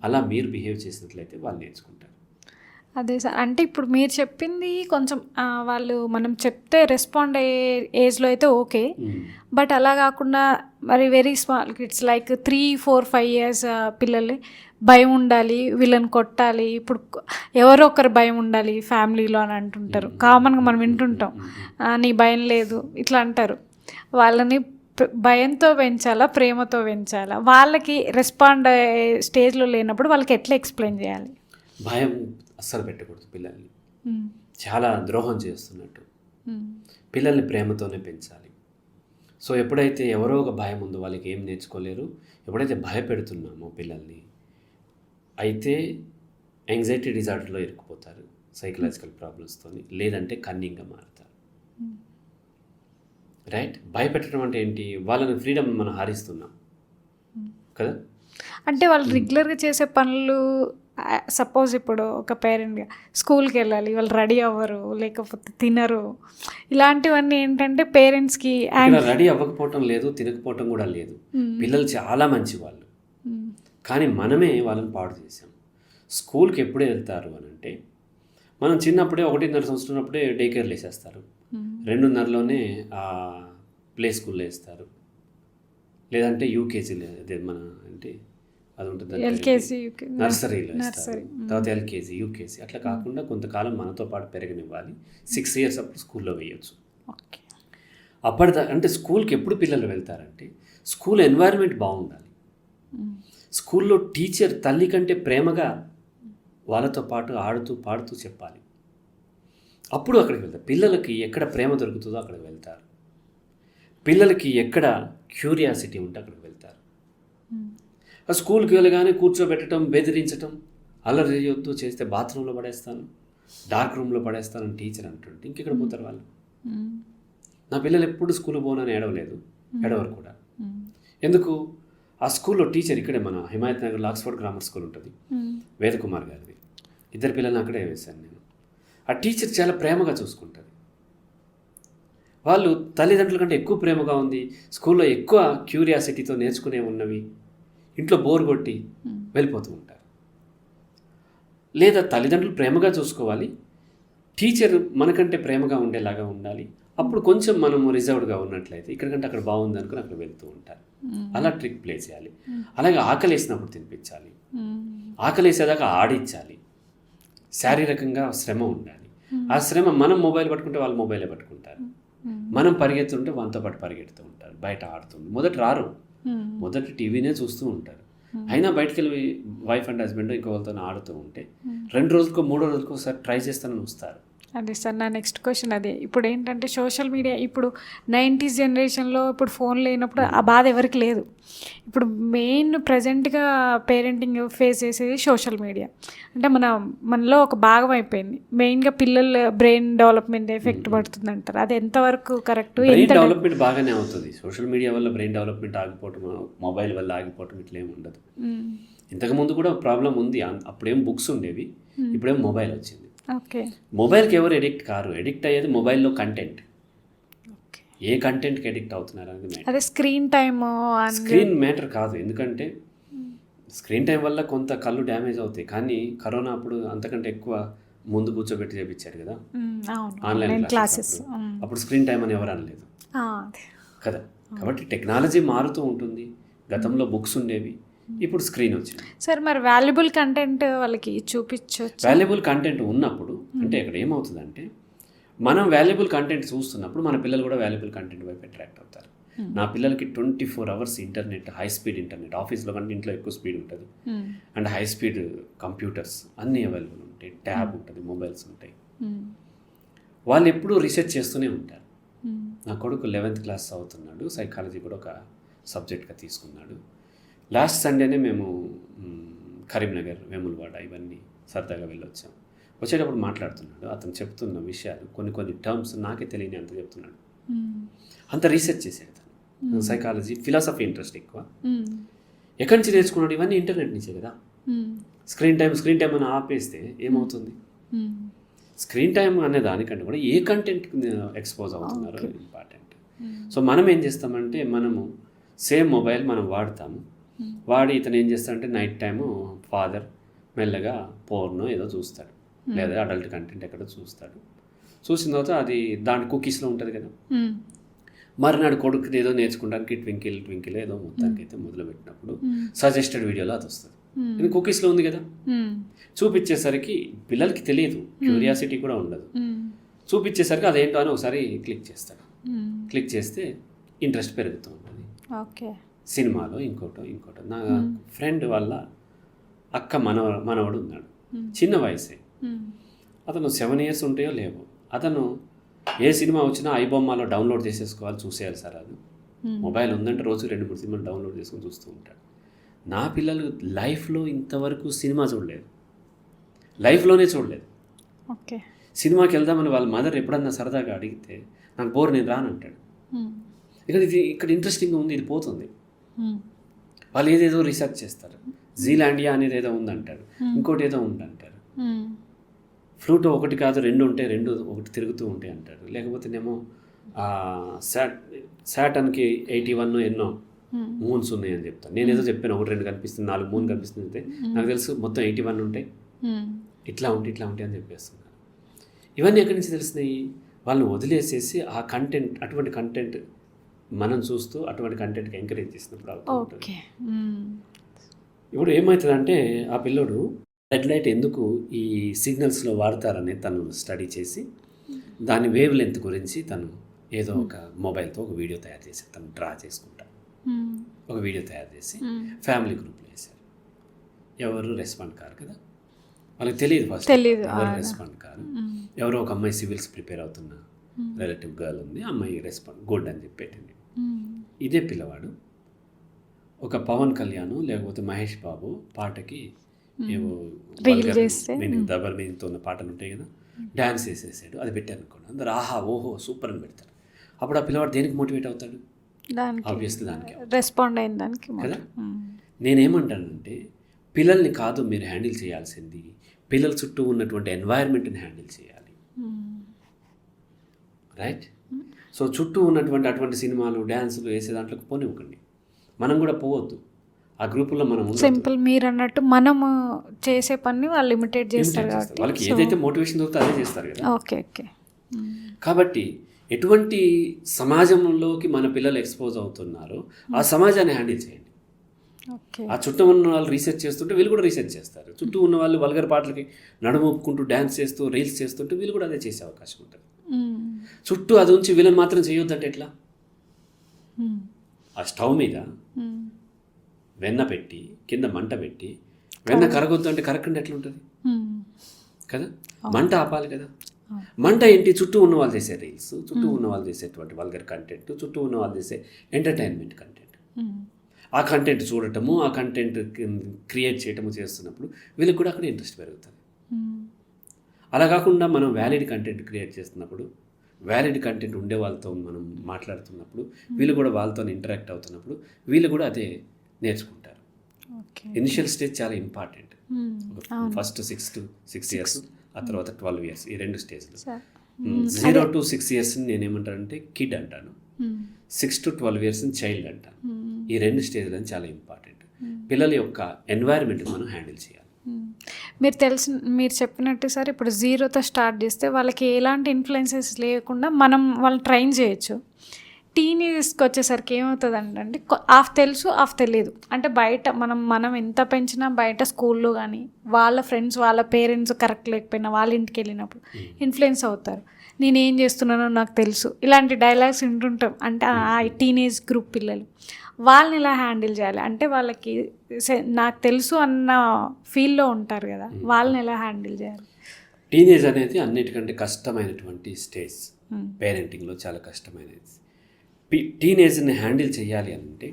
అలా మీరు బిహేవ్ చేసినట్లయితే వాళ్ళు నేర్చుకుంటారు. అదే సార్, అంటే ఇప్పుడు మీరు చెప్పింది కొంచెం వాళ్ళు మనం చెప్తే రెస్పాండ్ అయ్యే ఏజ్లో అయితే ఓకే, బట్ అలా కాకుండా మరి very small kids like 3, 4, 5 years పిల్లలు భయం ఉండాలి, వీళ్ళని కొట్టాలి, ఇప్పుడు ఎవరో ఒకరు భయం ఉండాలి ఫ్యామిలీలో అని అంటుంటారు. కామన్గా మనం వింటుంటాం, నీ భయం లేదు ఇట్లా అంటారు. వాళ్ళని భయంతో పెంచాలా, ప్రేమతో పెంచాలా? వాళ్ళకి రెస్పాండ్ అయ్యే స్టేజ్లో లేనప్పుడు వాళ్ళకి ఎట్లా ఎక్స్ప్లెయిన్ చేయాలి? భయం అస్సలు పెట్టకూడదు పిల్లల్ని, చాలా ద్రోహం చేస్తున్నట్టు. పిల్లల్ని ప్రేమతోనే పెంచాలి. సో ఎప్పుడైతే ఎవరో ఒక భయం ఉందో వాళ్ళకి ఏం నేర్చుకోలేరు. ఎప్పుడైతే భయపెడుతున్నామో పిల్లల్ని, అయితే యాంగ్జైటీ డిజార్డర్లో ఇరుక్కుపోతారు, సైకలాజికల్ ప్రాబ్లమ్స్తో, లేదంటే కన్నింగ్గా మారుతారు. రైట్? భయపెట్టడం అంటే ఏంటి? వాళ్ళని ఫ్రీడమ్ మనం హరిస్తున్నాం కదా. అంటే వాళ్ళు రెగ్యులర్గా చేసే పనులు, సపోజ్ ఇప్పుడు ఒక పేరెంట్గా స్కూల్కి వెళ్ళాలి, వాళ్ళు రెడీ అవ్వరు, లేకపోతే తినరు, ఇలాంటివన్నీ ఏంటంటే పేరెంట్స్కి రెడీ అవ్వకపోవటం లేదు, తినకపోవటం కూడా లేదు. పిల్లలు చాలా మంచి వాళ్ళు, కానీ మనమే వాళ్ళని పాడు చేసాం. స్కూల్కి ఎప్పుడే వెళ్తారు అని అంటే, మనం చిన్నప్పుడే 1.5 సంవత్సరం అప్పుడే డే కేర్లు వేసేస్తారు, 2.5లోనే ప్లే స్కూల్లో వేస్తారు, లేదంటే యూకేజీలో, అదే మన అంటే అది ఉంటుంది ఎల్కేజీ, నర్సరీలో వేస్తారు, తర్వాత ఎల్కేజీ, యూకేజీ. అట్లా కాకుండా కొంతకాలం మనతో పాటు పెరగనివ్వాలి. 6 years అప్పుడు స్కూల్లో వేయచ్చు. అప్పటిదా అంటే స్కూల్కి ఎప్పుడు పిల్లలు వెళ్తారంటే, స్కూల్ ఎన్వైరన్మెంట్ బాగుండాలి. స్కూల్లో టీచర్ తల్లి కంటే ప్రేమగా వాళ్ళతో పాటు ఆడుతూ పాడుతూ చెప్పాలి. అప్పుడు అక్కడికి వెళ్తారు. పిల్లలకి ఎక్కడ ప్రేమ దొరుకుతుందో అక్కడికి వెళ్తారు. పిల్లలకి ఎక్కడ క్యూరియాసిటీ ఉంటే అక్కడికి వెళ్తారు. ఆ స్కూల్కి వెళ్ళగానే కూర్చోబెట్టడం, బెదిరించడం, అల్లరి చేయొద్దు, చేస్తే బాత్రూంలో పడేస్తాను, డార్క్ రూమ్లో పడేస్తానని టీచర్ అంటుంటే ఇంకెక్కడ పోతారు వాళ్ళు? నా పిల్లలు ఎప్పుడు స్కూల్కి పోనని ఏడవలేదు, ఏడవరు కూడా. ఎందుకు? ఆ స్కూల్లో టీచర్ ఇక్కడే మన హిమాయత్ నగర్లో ఆక్స్ఫర్డ్ గ్రామర్ స్కూల్ ఉంటుంది, వేదకుమార్ గారిది. 2 పిల్లల్ని అక్కడే వేశాను నేను. ఆ టీచర్ చాలా ప్రేమగా చూసుకుంటుంది. వాళ్ళు తల్లిదండ్రుల కంటే ఎక్కువ ప్రేమగా ఉంది, స్కూల్లో ఎక్కువ క్యూరియాసిటీతో నేర్చుకునే ఉన్నవి, ఇంట్లో బోర్ కొట్టి వెళ్ళిపోతూ ఉంటారు. లేదా తల్లిదండ్రులు ప్రేమగా చూసుకోవాలి, టీచర్ మనకంటే ప్రేమగా ఉండేలాగా ఉండాలి. అప్పుడు కొంచెం మనము రిజర్వ్డ్గా ఉన్నట్లయితే ఇక్కడికంటే అక్కడ బాగుంది అనుకుని అక్కడ వెళ్తూ ఉంటారు. అలా ట్రిక్ ప్లే చేయాలి. అలాగే ఆకలేసినప్పుడు తినిపించాలి, ఆకలేసేదాకా ఆడించాలి. శారీరకంగా శ్రమ ఉండాలి. ఆ శ్రమ, మనం మొబైల్ పట్టుకుంటే వాళ్ళు మొబైలే పట్టుకుంటారు, మనం పరిగెత్తుంటే వాళ్ళతో పాటు పరిగెడుతూ ఉంటారు, బయట ఆడుతుంది. మొదట రారు, మొదట టీవీనే చూస్తూ ఉంటారు. అయినా బయటకు వెళ్ళి వైఫ్ అండ్ హస్బెండ్ ఇంకోళ్ళతో ఆడుతూ ఉంటే 2 రోజులకో 3 రోజులకో ఒకసారి ట్రై చేస్తానని వస్తారు. అదే సార్, నా నెక్స్ట్ క్వశ్చన్ అదే. ఇప్పుడు ఏంటంటే సోషల్ మీడియా, ఇప్పుడు 90s జనరేషన్లో ఇప్పుడు ఫోన్ లేనప్పుడు ఆ బాధ ఎవరికి లేదు. ఇప్పుడు మెయిన్ ప్రజెంట్గా పేరెంటింగ్ ఫేస్ చేసేది సోషల్ మీడియా. అంటే మనలో ఒక భాగం అయిపోయింది. మెయిన్గా పిల్లల బ్రెయిన్ డెవలప్మెంట్ ఎఫెక్ట్ పడుతుంది అంటారు, అది ఎంతవరకు కరెక్ట్? బ్రెయిన్ డెవలప్మెంట్ బాగానే అవుతుంది. సోషల్ మీడియా వల్ల బ్రెయిన్ డెవలప్మెంట్ ఆగిపోవటం, మొబైల్ వల్ల ఆగిపోవటం ఇట్లా ఏమి ఉండదు. ఇంతకుముందు కూడా ప్రాబ్లం ఉంది. అప్పుడేం బుక్స్ ఉండేవి, ఇప్పుడేం మొబైల్ వచ్చింది. ఓకే, మొబైల్కి ఎవరు ఎడిక్ట్ కారు, ఎడిక్ట్ అయ్యేది మొబైల్లో కంటెంట్. ఏ కంటెంట్కి ఎడిక్ట్ అవుతున్నారు అనేది అదే స్క్రీన్ టైమ్. స్క్రీన్ మ్యాటర్ కాదు, ఎందుకంటే స్క్రీన్ టైం వల్ల కొంత కళ్ళు డ్యామేజ్ అవుతాయి. కానీ కరోనా అప్పుడు అంతకంటే ఎక్కువ ముందు కూర్చోబెట్టి చేపించారు కదా ఆన్లైన్ క్లాసెస్. అప్పుడు స్క్రీన్ టైం అని ఎవరు అనలేదు కదా. కాబట్టి టెక్నాలజీ మారుతూ ఉంటుంది. గతంలో బుక్స్ ఉండేవి, ఇప్పుడు స్క్రీన్ వచ్చింది. సార్ మరి వాల్యుబుల్ కంటెంట్ వాళ్ళకి చూపించవచ్చు. వాల్యుబుల్ కంటెంట్ ఉన్నప్పుడు అంటే ఇక్కడ ఏమవుతుందంటే మనం వాల్యుబుల్ కంటెంట్ చూస్తున్నప్పుడు మన పిల్లలు కూడా వాల్యుబుల్ కంటెంట్ వైపు అట్రాక్ట్ అవుతారు. నా పిల్లలకి 24 hours internet, high speed internet, ఆఫీస్లో కంటే ఇంట్లో ఎక్కువ స్పీడ్ ఉంటుంది, అండ్ హై స్పీడ్ కంప్యూటర్స్ అన్నీ అవైలబుల్ ఉంటాయి, ట్యాబ్ ఉంటుంది, మొబైల్స్ ఉంటాయి. వాళ్ళు ఎప్పుడూ రీసెర్చ్ చేస్తూనే ఉంటారు. నా కొడుకు 11th class చదువుతున్నాడు, సైకాలజీ కూడా ఒక సబ్జెక్ట్గా తీసుకున్నాడు. లాస్ట్ సండేనే మేము కరీంనగర్, వేములవాడ ఇవన్నీ సరదాగా వెళ్ళొచ్చాం. వచ్చేటప్పుడు మాట్లాడుతున్నాడు, అతను చెప్తున్న విషయాలు కొన్ని టర్మ్స్ నాకే తెలియని అంత చెప్తున్నాడు. అంత రీసెర్చ్ చేసాడు అతను. సైకాలజీ, ఫిలాసఫీ ఇంట్రెస్ట్ ఎక్కువ. ఎక్కడి నుంచి నేర్చుకున్నాడు? ఇవన్నీ ఇంటర్నెట్ నుంచే కదా. స్క్రీన్ టైం అని ఆపేస్తే ఏమవుతుంది? స్క్రీన్ టైం అనే దానికంటే కూడా ఏ కంటెంట్ ఎక్స్పోజ్ అవుతున్నారో ఇంపార్టెంట్. సో మనం ఏం చేస్తామంటే మనము సేమ్ మొబైల్ మనం వాడతాము. వాడి ఇతను ఏం చేస్తాడంటే నైట్ టైము ఫాదర్ మెల్లగా పోర్నో ఏదో చూస్తాడు, లేదా అడల్ట్ కంటెంట్ ఎక్కడో చూస్తాడు. చూసిన తర్వాత అది దాని కుకీస్లో ఉంటుంది కదా. మరునాడు కొడుకు ఏదో నేర్చుకోవడానికి ట్వింకిల్ ఏదో మొత్తానికి అయితే మొదలుపెట్టినప్పుడు సజెస్టెడ్ వీడియోలో అది వస్తుంది. ఇది కుకీస్లో ఉంది కదా. చూపించేసరికి పిల్లలకి తెలియదు, క్యూరియాసిటీ కూడా ఉండదు. చూపించేసరికి అదేంటో అని ఒకసారి క్లిక్ చేస్తాడు. క్లిక్ చేస్తే ఇంట్రెస్ట్ పెరుగుతూ ఉంటుంది. సినిమాలో ఇంకోటో. నా ఫ్రెండ్ వాళ్ళ అక్క మనవడు ఉన్నాడు, చిన్న వయసే. అతను 7 years ఉంటాయో లేవో. అతను ఏ సినిమా వచ్చినా ఐబొమ్మలో డౌన్లోడ్ చేసేసుకోవాలి, చూసేయాలి సార్. అది మొబైల్ ఉందంటే రోజు 2-3 సినిమాలు డౌన్లోడ్ చేసుకొని చూస్తూ ఉంటాడు. నా పిల్లలు లైఫ్లో ఇంతవరకు సినిమా చూడలేదు, లైఫ్లోనే చూడలేదు. సినిమాకి వెళ్దామని వాళ్ళ మదర్ ఎప్పుడన్నా సరదాగా అడిగితే నాకు బోర్, నేను రానంటాడు. ఇక్కడ ఇంట్రెస్టింగ్గా ఉంది, ఇది పోతుంది. వాళ్ళు ఏదేదో రీసెర్చ్ చేస్తారు. జీలాండియా అనేది ఏదో ఉందంటారు, ఇంకోటి ఏదో ఉందంటారు. ఫ్లూటో 1 కాదు 2 ఉంటాయి, 2 ఒకటి తిరుగుతూ ఉంటాయి అంటారు. లేకపోతేనేమో సాటర్న్కి 81 ఎన్నో మూన్స్ ఉన్నాయని చెప్తాను. నేను ఏదో చెప్పాను, 1-2 కనిపిస్తుంది, 4 మూన్ కనిపిస్తుంది అంటే నాకు తెలుసు మొత్తం 81 ఉంటాయి, ఇట్లా ఉంటాయి అని చెప్పేస్తున్నాను. ఇవన్నీ ఎక్కడి నుంచి తెలిసినాయి? వాళ్ళని వదిలేసేసి ఆ కంటెంట్, అటువంటి కంటెంట్ మనం చూస్తూ అటువంటి కంటెంట్కి ఎంకరేజ్ చేసినప్పుడు అవుతుంది. ఇప్పుడు ఏమవుతుందంటే ఆ పిల్లోడు రెడ్ లైట్ ఎందుకు ఈ సిగ్నల్స్లో వాడతారని తను స్టడీ చేసి దాని వేవ్ లెంత్ గురించి తను ఏదో ఒక మొబైల్తో ఒక వీడియో తయారు చేసి తను డ్రా చేసుకుంటాడు. ఒక వీడియో తయారు చేసి ఫ్యామిలీ గ్రూప్లో వేశారు. ఎవరు రెస్పాండ్ కారు కదా, వాళ్ళకి తెలియదు ఫస్ట్ ఎవరు రెస్పాండ్ కారు. ఎవరో ఒక అమ్మాయి సివిల్స్ ప్రిపేర్ అవుతున్న రిలేటివ్ గర్ల్ ఉంది, అమ్మాయి రెస్పాండ్ గుడ్ అని చెప్పి పెట్టింది. ఇదే పిల్లవాడు ఒక పవన్ కళ్యాణ్ లేకపోతే మహేష్ బాబు పాటకి ఏవో దబర్ మీనింగ్తో ఉన్న పాటలు ఉంటాయి కదా, డ్యాన్స్ వేసేసాడు, అది పెట్టారు అనుకోండి. అందరు ఆహా ఓహో సూపర్ అని పెడతారు. అప్పుడు ఆ పిల్లవాడు దేనికి మోటివేట్ అవుతాడు? ఆబ్వియస్లీ దానికి రెస్పాండ్ అయిన దానికి కదా. నేనేమంటానంటే పిల్లల్ని కాదు మీరు హ్యాండిల్ చేయాల్సింది, పిల్లల చుట్టూ ఉన్నటువంటి ఎన్వైర్న్మెంట్ని హ్యాండిల్ చేయాలి. రైట్? సో చుట్టూ ఉన్నటువంటి అటువంటి సినిమాలు, డ్యాన్సులు వేసే దాంట్లోకి పోనివ్వకండి. మనం కూడా పోవద్దు ఆ గ్రూపుల్లో. మనం సింపుల్ మీరు అన్నట్టు మనము చేసే పని వాళ్ళు ఇమిటేట్ చేస్తారు కాబట్టి వాళ్ళకి ఏదైతే మోటివేషన్ దొరుకుతుందో అదే చేస్తారు కదా. ఓకే. కాబట్టి ఎటువంటి సమాజంలోకి మన పిల్లలు ఎక్స్పోజ్ అవుతున్నారో ఆ సమాజాన్ని హ్యాండిల్ చేయండి. ఆ చుట్టూ ఉన్న వాళ్ళు రీసెర్చ్ చేస్తుంటే వీళ్ళు కూడా రీసెర్చ్ చేస్తారు. చుట్టూ ఉన్న వాళ్ళు వల్గర్ పాటలకి నడుమొప్పుకుంటూ డ్యాన్స్ చేస్తూ రీల్స్ చేస్తుంటే వీళ్ళు కూడా అదే చేసే అవకాశం ఉంటుంది. చుట్టూ అది ఉంచి వీళ్ళని మాత్రం చేయొద్దంటే ఎట్లా? ఆ స్టవ్ మీద వెన్న పెట్టి కింద మంట పెట్టి వెన్న కరగొద్దు అంటే కరగకుండా ఎట్లా ఉంటుంది కదా. మంట ఆపాలి కదా. మంట ఏంటి? చుట్టూ ఉన్న వాళ్ళు చేసే రీల్స్, చుట్టూ ఉన్న వాళ్ళు చేసేటువంటి వల్గర్ కంటెంట్, చుట్టూ ఉన్న వాళ్ళు చేసే ఎంటర్టైన్మెంట్ కంటెంట్, ఆ కంటెంట్ చూడటము, ఆ కంటెంట్ క్రియేట్ చేయటము చేస్తున్నప్పుడు వీళ్ళకి కూడా అక్కడ ఇంట్రెస్ట్ పెరుగుతుంది. అలా కాకుండా మనం వ్యాలిడ్ కంటెంట్ క్రియేట్ చేస్తున్నప్పుడు, వ్యాలిడ్ కంటెంట్ ఉండే వాళ్ళతో మనం మాట్లాడుతున్నప్పుడు, వీళ్ళు కూడా వాళ్ళతో ఇంటరాక్ట్ అవుతున్నప్పుడు వీళ్ళు కూడా అదే నేర్చుకుంటారు. ఇనిషియల్ స్టేజ్ చాలా ఇంపార్టెంట్. ఫస్ట్ 6 years, ఆ తర్వాత 12 years, ఈ 2 స్టేజ్లు. 0 to 6 years నేనేమంటానంటే కిడ్ అంటాను, 6 to 12 years చైల్డ్ అంటాను. ఈ 2 స్టేజ్లు చాలా ఇంపార్టెంట్. పిల్లల యొక్క ఎన్వైర్న్మెంట్ మనం హ్యాండిల్ చేయాలి. మీరు చెప్పినట్టు సార్, ఇప్పుడు 0తో స్టార్ట్ చేస్తే వాళ్ళకి ఎలాంటి ఇన్ఫ్లుయెన్సెస్ లేకుండా మనం వాళ్ళు ట్రైన్ చేయొచ్చు. టీనేజ్కి వచ్చేసరికి ఏమవుతుంది అంటే హాఫ్ తెలుసు హాఫ్ తెలియదు. అంటే బయట మనం ఎంత పెంచినా బయట స్కూల్లో కానీ వాళ్ళ ఫ్రెండ్స్ వాళ్ళ పేరెంట్స్ కరెక్ట్ లేకపోయినా వాళ్ళ ఇంటికి వెళ్ళినప్పుడు ఇన్ఫ్లుయెన్స్ అవుతారు. నేనేం చేస్తున్నానో నాకు తెలుసు, ఇలాంటి డైలాగ్స్ వింటుంటాం. అంటే ఆ టీనేజ్ గ్రూప్ పిల్లలు వాళ్ళని ఎలా హ్యాండిల్ చేయాలి అంటే వాళ్ళకి నాకు తెలుసు అన్న ఫీల్లో ఉంటారు కదా, వాళ్ళని ఎలా హ్యాండిల్ చేయాలి? టీనేజ్ అనేది అన్నిటికంటే కష్టమైనటువంటి స్టేజ్, పేరెంటింగ్లో చాలా కష్టమైనది. టీనేజ్ని హ్యాండిల్ చేయాలి అంటే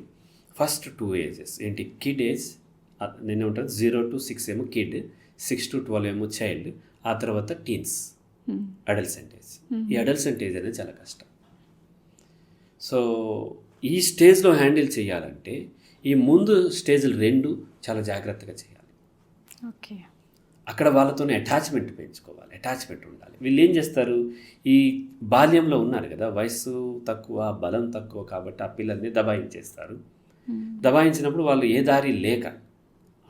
ఫస్ట్ 2 ఏజెస్ ఏంటి, కిడ్ ఏజ్ నేను ఉంటుంది 0 to 6 ఏమో కిడ్, 6 to 12 ఏమో చైల్డ్, ఆ తర్వాత టీన్స్, అడల్సెంట్ ఏజ్. ఈ అడల్సెంట్ ఏజ్ అనేది చాలా కష్టం. సో ఈ స్టేజ్లో హ్యాండిల్ చేయాలంటే ఈ ముందు స్టేజ్లు 2 చాలా జాగ్రత్తగా చేయాలి. ఓకే, అక్కడ వాళ్ళతోనే అటాచ్మెంట్ పెంచుకోవాలి, అటాచ్మెంట్ ఉండాలి. వీళ్ళు ఏం చేస్తారు, ఈ బాల్యంలో ఉన్నారు కదా, వయసు తక్కువ బలం తక్కువ కాబట్టి ఆ పిల్లల్ని దబాయించేస్తారు. దబాయించినప్పుడు వాళ్ళు ఏ దారి లేక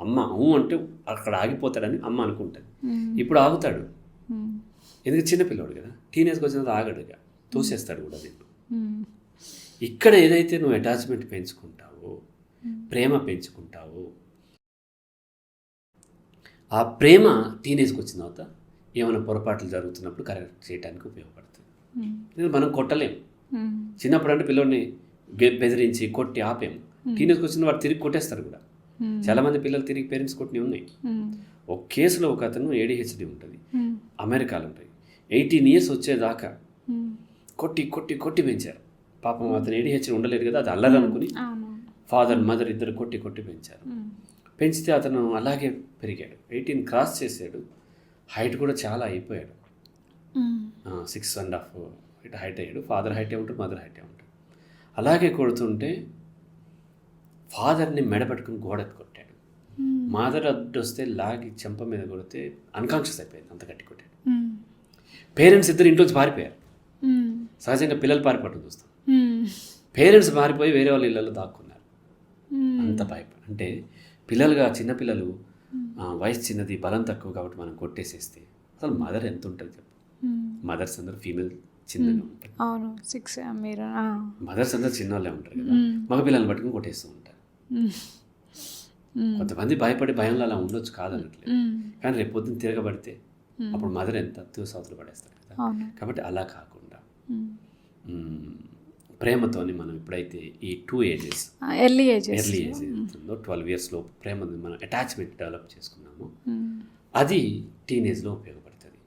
అమ్మ అంటే అక్కడ ఆగిపోతాడని అమ్మ అనుకుంటుంది. ఇప్పుడు ఆగుతాడు, ఎందుకు చిన్నపిల్లవాడు కదా, టీనేజ్కి వచ్చినంత ఆగడుగా తోసేస్తాడు కూడా నిన్ను. ఇక్కడ ఏదైతే నువ్వు అటాచ్మెంట్ పెంచుకుంటావో, ప్రేమ పెంచుకుంటావో, ఆ ప్రేమ టీనేజ్కి వచ్చిన తర్వాత ఏమైనా పొరపాట్లు జరుగుతున్నప్పుడు కరెక్ట్ చేయడానికి ఉపయోగపడుతుంది. మనం కొట్టలేము. చిన్నప్పుడు అంటే పిల్లల్ని బెదిరించి కొట్టి ఆపేము. టీనేజ్కి వచ్చిన వాడు తిరిగి కొట్టేస్తారు కూడా. చాలామంది పిల్లలు తిరిగి పేరెంట్స్ కొట్టినవి ఉన్నాయి. ఒక కేసులో ఒక అతను ADHD ఉంటుంది, అమెరికాలో ఉంటుంది, 18 years వచ్చేదాకా కొట్టి కొట్టి కొట్టి పెంచారు. పాపం అతను ADHD ఉండలేదు కదా, అది అల్లరనుకుని ఫాదర్ మదర్ ఇద్దరు కొట్టి కొట్టి పెంచారు. పెంచితే అతను అలాగే పెరిగాడు, 18 క్రాస్ చేసాడు, హైట్ కూడా చాలా అయిపోయాడు, 6.5 ఫీట్ హైట్ అయ్యాడు. ఫాదర్ హైటే ఉంటాడు, మదర్ హైటే ఉంటాడు. అలాగే కొడుతుంటే ఫాదర్ని మెడపట్టుకుని గోడకు కొట్టాడు. మదర్ అడ్డు వస్తే లాగి చెంప మీద కొడితే అన్కాన్షియస్ అయిపోయింది, అంత గట్టి కొట్టాడు. పేరెంట్స్ ఇద్దరు ఇంట్లోంచి పారిపోయారు. సహజంగా పిల్లలు పారిపోవడం చూస్తాం, పేరెంట్స్ పారిపోయి వేరే వాళ్ళ ఇళ్ళలో దాక్కున్నారు. అంత భయపడి అంటే పిల్లలుగా చిన్నపిల్లలు వయసు చిన్నది బలం తక్కువ కాబట్టి మనం కొట్టేసేస్తే అసలు మదర్ ఎంత ఉంటుంది చెప్పు. మదర్స్ అందరూ ఫీమేల్ చిన్నగా ఉంటారు. అవును, 6 మీరు మదర్స్ అందరూ చిన్న వాళ్ళే ఉంటారు కదా, మగ పిల్లల్ని పట్టుకుని కొట్టేస్తూ ఉంటారు. కొంతమంది భయపడి భయంలో అలా ఉండొచ్చు కాదనట్లేదు, కానీ రేపు పొద్దున్న తిరగబడితే అప్పుడు మదర్ ఎంత తూసవతలు పడేస్తారు కదా. కాబట్టి అలా కాకుండా ప్రేమతోని మనం ఎప్పుడైతే ఈ 2 ఏజెస్ ఎర్లీ ఏజ్ ఉంటుందో 12 years లోపు ప్రేమ మనం అటాచ్మెంట్ డెవలప్ చేసుకున్నాము, అది టీనేజ్లో ఉపయోగపడుతుంది.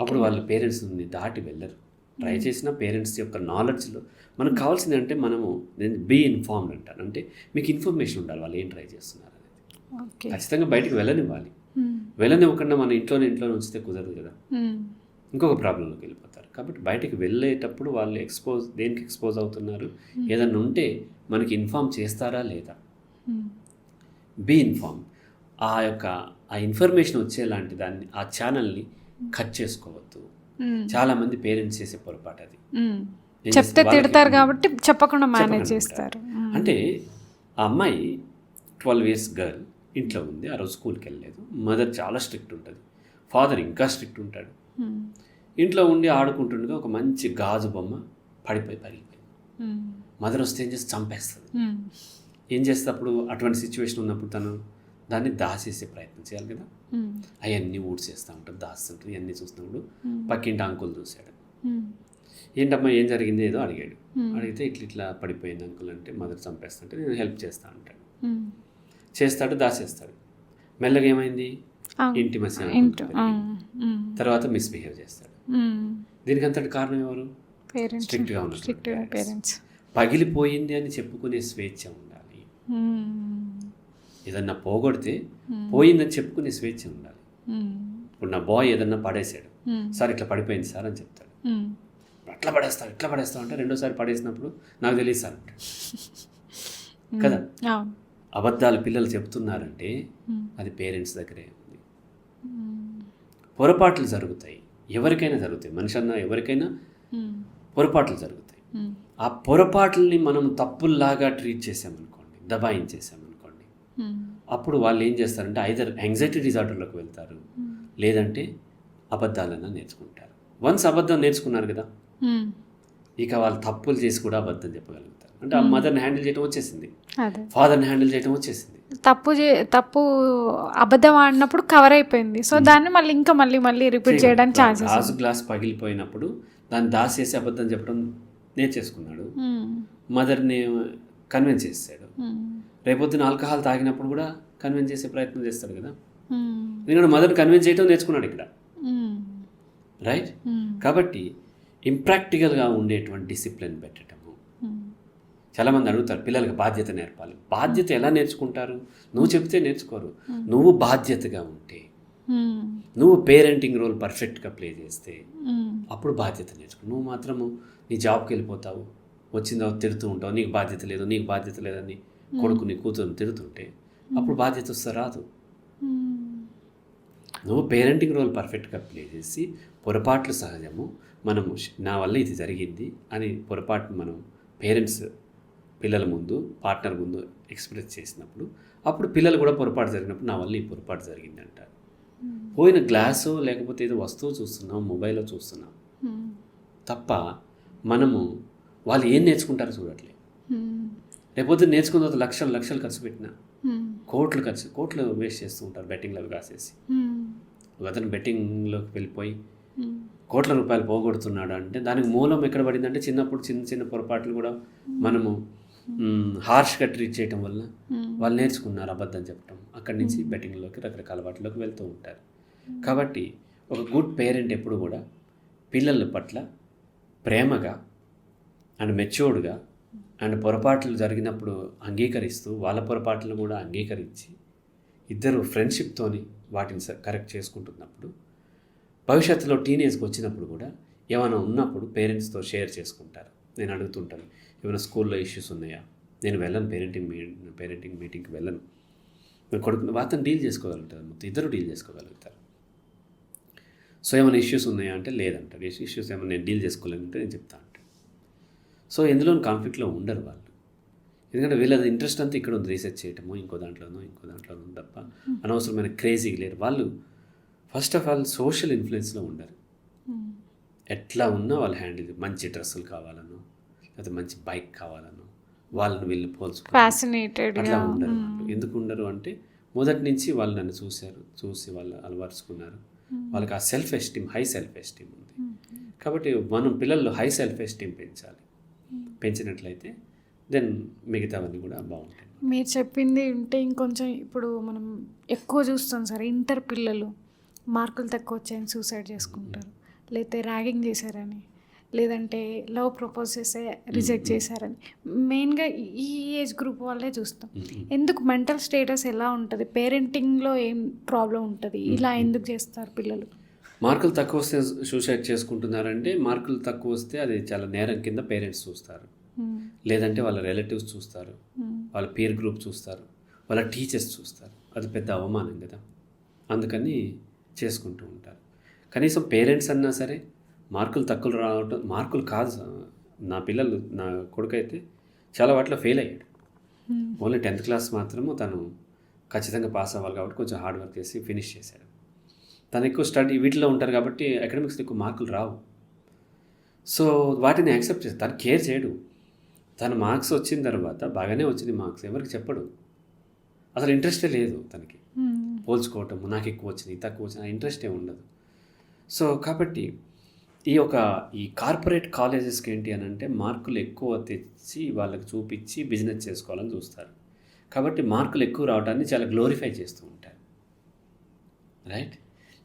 అప్పుడు వాళ్ళ పేరెంట్స్ని దాటి వెళ్ళరు. ట్రై చేసిన పేరెంట్స్ యొక్క నాలెడ్జ్లో మనకు కావాల్సింది అంటే మనము బీ ఇన్ఫార్మ్డ్ అంటాను, అంటే మీకు ఇన్ఫర్మేషన్ ఉండాలి వాళ్ళు ఏం ట్రై చేస్తున్నారు అనేది. ఖచ్చితంగా బయటికి వెళ్ళనివ్వాలి. వెళ్ళనివ్వకుండా మన ఇంట్లోనే ఉంచితే కుదరదు కదా, ఇంకొక ప్రాబ్లంలోకి వెళ్ళిపోతారు. కాబట్టి బయటికి వెళ్ళేటప్పుడు వాళ్ళు దేనికి ఎక్స్పోజ్ అవుతున్నారు, ఏదన్నా ఉంటే మనకి ఇన్ఫార్మ్ చేస్తారా లేదా, బీ ఇన్ఫార్మ్. ఆ ఇన్ఫర్మేషన్ వచ్చేలాంటి దాన్ని ఆ ఛానల్ని కట్ చేసుకోవద్దు. చాలామంది పేరెంట్స్ చేసే పొరపాటు అది. చెప్తే తిడతారు కాబట్టి చెప్పకుండా మేనేజ్ చేస్తారు. అంటే ఆ అమ్మాయి 12 years గర్ల్ ఇంట్లో ఉంది, ఆ రోజు స్కూల్కి వెళ్ళలేదు. మదర్ చాలా స్ట్రిక్ట్ ఉంటుంది, ఫాదర్ ఇంకా స్ట్రిక్ట్ ఉంటాడు. ఇంట్లో ఉండి ఆడుకుంటుండగా ఒక మంచి గాజు బొమ్మ పగిలిపోయింది. మదర్ వస్తే ఏం చేస్తే చంపేస్తుంది. ఏం చేస్తే అప్పుడు అటువంటి సిచ్యువేషన్ ఉన్నప్పుడు తను దాన్ని దాచేసే ప్రయత్నం చేయాలి కదా, అవన్నీ ఊడ్చేస్తూ ఉంటుంది, దాస్తుంటుంది. ఇవన్నీ చూస్తున్నప్పుడు పక్కింటి అంకుల్ చూశాడు. ఏంటమ్మా ఏం జరిగింది ఏదో అడిగాడు. అడిగితే ఇట్లా పడిపోయింది అంకుల్ అంటే మదర్ చంపేస్తుంటే నేను హెల్ప్ చేస్తా అంటాడు. చేస్తాడు, దాచేస్తాడు. మెల్లగా ఏమైంది, ఇంటిమసీ తర్వాత మిస్బిహేవ్ చేస్తాడు. దీనికి అంతటి కారణం ఎవరు, స్ట్రిక్ట్గా ఉన్నారు పేరెంట్స్. పగిలిపోయింది అని చెప్పుకునే స్వేచ్ఛ ఉండాలి. ఏదన్నా పోగొడితే పోయిందని చెప్పుకునే స్వేచ్ఛ ఉండాలి. ఇప్పుడు నా బాయ్ ఏదన్నా పడేసాడు, సార్ ఇట్లా పడిపోయింది సార్ అని చెప్తాడు. అట్లా పడేస్తావు అంటే రెండోసారి పడేసినప్పుడు నాకు తెలియదు సార్ అంటే కదా. అబద్ధాలు పిల్లలు చెప్తున్నారంటే అది పేరెంట్స్ దగ్గరే ఉంది. పొరపాట్లు జరుగుతాయి, ఎవరికైనా జరుగుతాయి, మనిషి అన్న ఎవరికైనా పొరపాట్లు జరుగుతాయి. ఆ పొరపాట్లని మనం తప్పుల్లాగా ట్రీట్ చేసామనుకోండి, దబాయించేసామనుకోండి, అప్పుడు వాళ్ళు ఏం చేస్తారంటే ఐదర్ యాంగ్జైటీ డిజార్డర్లోకి వెళ్తారు, లేదంటే అబద్ధాలన్నా నేర్చుకుంటారు. వన్స్ అబద్ధం నేర్చుకున్నారు కదా, ఇక వాళ్ళు తప్పులు చేసి కూడా అబద్ధం చెప్పగలుగుతారు. అంటే ఆ మదర్ని హ్యాండిల్ చేయడం వచ్చేసింది, అదే ఫాదర్ని హ్యాండిల్ చేయడం వచ్చేసింది. తప్పు అబద్ధం ఆడినప్పుడు కవర్ అయిపోయింది. సో దాన్ని మళ్ళీ ఇంకా మళ్ళీ రిపీట్ చేయడానికి ఛాన్సెస్. గాజు గ్లాస్ పగిలిపోయినప్పుడు దాన్ని దాచేసి అబద్ధం చెప్పడం నేర్చేసుకున్నాడు, మదర్ని కన్విన్స్ చేస్తాడు. రేపొద్దున ఆల్కహాల్ తాగినప్పుడు కూడా కన్విన్స్ చేసే ప్రయత్నం చేస్తాడు కదా. ఎందుకంటే మదర్ని కన్విన్స్ చేయడం నేర్చుకున్నాడు ఇక్కడ, రైట్. కాబట్టి ఇంప్రాక్టికల్గా ఉండేటువంటి డిసిప్లిన్ పెట్టడము. చాలామంది అడుగుతారు పిల్లలకి బాధ్యత నేర్పాలి. బాధ్యత ఎలా నేర్చుకుంటారు? నువ్వు చెప్తే నేర్చుకోరు. నువ్వు బాధ్యతగా ఉంటే, నువ్వు పేరెంటింగ్ రోల్ పర్ఫెక్ట్గా ప్లే చేస్తే అప్పుడు బాధ్యత నేర్చుకో. నువ్వు మాత్రము నీ జాబ్కి వెళ్ళిపోతావు, వచ్చిందో తిడుతూ ఉంటావు, నీకు బాధ్యత లేదు, నీకు బాధ్యత లేదని కొడుకుని కూతురుని తిడుతుంటే అప్పుడు బాధ్యత వస్తే రాదు. నువ్వు పేరెంటింగ్ రోల్ పర్ఫెక్ట్గా ప్లే చేసి పొరపాట్లు సహజము, మనము నా వల్ల ఇది జరిగింది అని పొరపాటు మనం పేరెంట్స్ పిల్లల ముందు, పార్ట్నర్ ముందు ఎక్స్ప్రెస్ చేసినప్పుడు అప్పుడు పిల్లలు కూడా పొరపాటు జరిగినప్పుడు నా వల్ల ఈ పొరపాటు జరిగింది అంటారు. పోయిన గ్లాసు లేకపోతే ఏదో వస్తువు చూస్తున్నాం, మొబైల్లో చూస్తున్నాం తప్ప మనము వాళ్ళు ఏం నేర్చుకుంటారో చూడట్లేదు. లేకపోతే నేర్చుకున్న తర్వాత లక్షలు ఖర్చు పెట్టినా కోట్లు వేస్ట్ చేస్తూ ఉంటారు బెట్టింగ్లో అవి కాసేసి. అతను బెట్టింగ్లోకి వెళ్ళిపోయి కోట్ల రూపాయలు పోగొడుతున్నాడు అంటే దానికి మూలం ఎక్కడ పడిందంటే చిన్నప్పుడు చిన్న పొరపాట్లు కూడా మనము హార్ష్గా ట్రీట్ చేయటం వల్ల వాళ్ళు నేర్చుకున్నారు అబద్ధం చెప్పడం. అక్కడి నుంచి బెట్టింగ్లోకి రకరకాల వాటిలోకి వెళ్తూ ఉంటారు. కాబట్టి ఒక గుడ్ పేరెంట్ ఎప్పుడు కూడా పిల్లల పట్ల ప్రేమగా అండ్ మెచ్యూర్డ్గా అండ్ పొరపాట్లు జరిగినప్పుడు అంగీకరిస్తూ వాళ్ళ పొరపాట్లను కూడా అంగీకరించి ఇద్దరు ఫ్రెండ్షిప్తోని వాటిని కరెక్ట్ చేసుకుంటున్నప్పుడు భవిష్యత్తులో టీనేజ్కి వచ్చినప్పుడు కూడా ఏమైనా ఉన్నప్పుడు పేరెంట్స్తో షేర్ చేసుకుంటారు. నేను అడుగుతుంటాను, ఏమైనా స్కూల్లో ఇష్యూస్ ఉన్నాయా? నేను వెళ్ళను, పేరెంటింగ్ మీటింగ్కి వెళ్ళను. నేను కొడుకుని వాటిని డీల్ చేసుకోగలుగుతారు, మొత్తం ఇద్దరు డీల్ చేసుకోగలుగుతారు. సో ఏమైనా ఇష్యూస్ ఉన్నాయా అంటే లేదంటారు. ఇష్యూస్ ఏమైనా నేను డీల్ చేసుకోలేనంటే నేను చెప్తా అంటాను. సో ఎందులోనూ కాన్ఫ్లిక్ట్లో ఉండరు వాళ్ళు. ఎందుకంటే వీళ్ళది ఇంట్రెస్ట్ అంతా ఇక్కడ ఉంది, రీసెర్చ్ చేయటమో ఇంకో దాంట్లోనో తప్ప అనవసరమైన క్రేజీగా లేరు వాళ్ళు. ఫస్ట్ ఆఫ్ ఆల్ సోషల్ ఇన్ఫ్లుయెన్స్లో ఉండరు. ఎట్లా ఉన్నా వాళ్ళు హ్యాండిల్, మంచి డ్రెస్సులు కావాలనో లేకపోతే మంచి బైక్ కావాలనో వాళ్ళని వీళ్ళు ఫ్యాసినేటెడ్ అట్లా ఉండరు వాళ్ళు. ఎందుకు ఉండరు అంటే మొదటి నుంచి వాళ్ళు నన్ను చూసి వాళ్ళు అలవరుచుకున్నారు. వాళ్ళకి ఆ హై సెల్ఫ్ ఎస్టీమ్ ఉంది. కాబట్టి మనం పిల్లల్లో హై సెల్ఫ్ ఎస్టీమ్ పెంచాలి. పెంచినట్లయితే దెన్ మిగతావన్నీ కూడా బాగుంటాయి. మీరు చెప్పింది ఉంటే ఇంకొంచెం ఇప్పుడు మనం ఎక్కువ చూస్తాం సార్, ఇంటర్ పిల్లలు మార్కులు తక్కువ వచ్చాయని సూసైడ్ చేసుకుంటారు, లేకపోతే ర్యాగింగ్ చేశారని, లేదంటే లవ్ ప్రపోజ్ చేస్తే రిజెక్ట్ చేశారని. మెయిన్గా ఈ ఏజ్ గ్రూప్ వాళ్ళే చూస్తాం. ఎందుకు మెంటల్ స్టేటస్ ఎలా ఉంటుంది, పేరెంటింగ్లో ఏం ప్రాబ్లం ఉంటుంది, ఇలా ఎందుకు చేస్తారు పిల్లలు? మార్కులు తక్కువ వస్తే సూసైడ్ చేసుకుంటున్నారంటే మార్కులు తక్కువ వస్తే అది చాలా నేరం కింద పేరెంట్స్ చూస్తారు, లేదంటే వాళ్ళ రిలేటివ్స్ చూస్తారు, వాళ్ళ పీర్ గ్రూప్ చూస్తారు, వాళ్ళ టీచర్స్ చూస్తారు. అది పెద్ద అవమానం కదా, అందుకని చేసుకుంటూ ఉంటారు. కనీసం పేరెంట్స్ అన్నా సరే మార్కులు తక్కువ రావటం, మార్కులు కాదు. నా కొడుకు అయితే చాలా వాటిలో ఫెయిల్ అయ్యాడు. ఓన్లీ 10th క్లాస్ మాత్రము తను ఖచ్చితంగా పాస్ అవ్వాలి కాబట్టి కొంచెం హార్డ్ వర్క్ చేసి ఫినిష్ చేశాడు. తను ఎక్కువ స్టడీ వీటిలో ఉంటారు కాబట్టి అకాడమిక్స్లో ఎక్కువ మార్కులు రావు. సో వాటిని యాక్సెప్ట్ చేస్తాడు, తను కేర్ చేయడు. తన మార్క్స్ వచ్చిన తర్వాత బాగానే వచ్చింది మార్క్స్, ఎవరికి చెప్పడు. అసలు ఇంట్రెస్టే లేదు తనకి, పోల్చుకోవటము, నాకు ఎక్కువ వచ్చినాయి తక్కువ వచ్చినాయి ఇంట్రెస్టే ఉండదు. సో కాబట్టి ఈ కార్పొరేట్ కాలేజెస్కి ఏంటి అని అంటే మార్కులు ఎక్కువ తెచ్చి వాళ్ళకి చూపించి బిజినెస్ చేసుకోవాలని చూస్తారు. కాబట్టి మార్కులు ఎక్కువ రావడాన్ని చాలా గ్లోరిఫై చేస్తూ ఉంటారు, రైట్.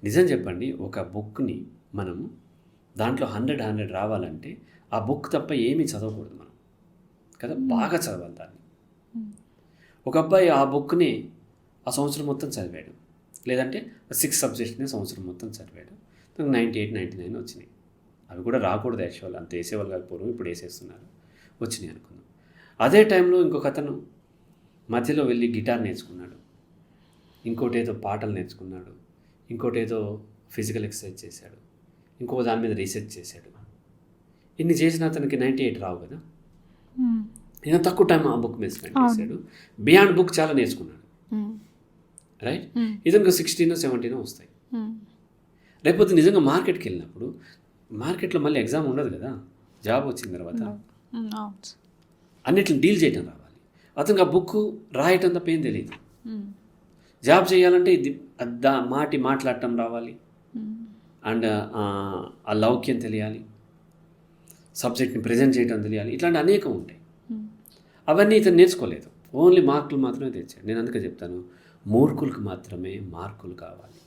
నిజం చెప్పండి, ఒక బుక్ని మనము దాంట్లో 100 రావాలంటే ఆ బుక్ తప్ప ఏమీ చదవకూడదు మనం కదా, బాగా చదవాలి దాన్ని. ఒక అబ్బాయి ఆ బుక్ని ఆ సంవత్సరం మొత్తం చదివాడు, లేదంటే 6 సబ్జెక్ట్ని సంవత్సరం మొత్తం చదివాడు, నాకు 98, 99 వచ్చినాయి. అవి కూడా రాకూడదు యాక్చువల్, అంత వేసేవాళ్ళు కాదు పూర్వం, ఇప్పుడు వేసేస్తున్నారు, వచ్చినాయి అనుకుందాం. అదే టైంలో ఇంకొక అతను మధ్యలో వెళ్ళి గిటార్ నేర్చుకున్నాడు, ఇంకోటి ఏదో పాటలు నేర్చుకున్నాడు, ఇంకోటి ఏదో ఫిజికల్ ఎక్సర్సైజ్ చేశాడు, ఇంకో దాని మీద రీసెర్చ్ చేశాడు. ఇన్ని చేసిన అతనికి 98 రావు కదా. ఇంకా తక్కువ టైం ఆ బుక్ మీద స్పెండ్ చేశాడు, బియాండ్ బుక్ చాలా నేర్చుకున్నాడు, రైట్. ఇతనికి 16, 17 వస్తాయి. లేకపోతే నిజంగా మార్కెట్కి వెళ్ళినప్పుడు మార్కెట్లో మళ్ళీ ఎగ్జామ్ ఉండదు కదా, జాబ్ వచ్చిన తర్వాత అవును సార్. అన్నిటిని డీల్ చేయడం రావాలి. అతనికి ఆ బుక్ రాయటం తప్ప ఏం తెలియదు. జాబ్ చేయాలంటే ఇది మాట్లాడటం రావాలి, అండ్ ఆ లౌక్యం తెలియాలి, సబ్జెక్ట్ని ప్రజెంట్ చేయడం తెలియాలి. ఇట్లాంటి అనేకం ఉంటాయి. అవన్నీ ఇతను నేర్చుకోలేదు, ఓన్లీ మార్కులు మాత్రమే తెచ్చాడు. నేను అందుకే చెప్తాను, మూర్ఖులకు మాత్రమే మార్కులు కావాలి,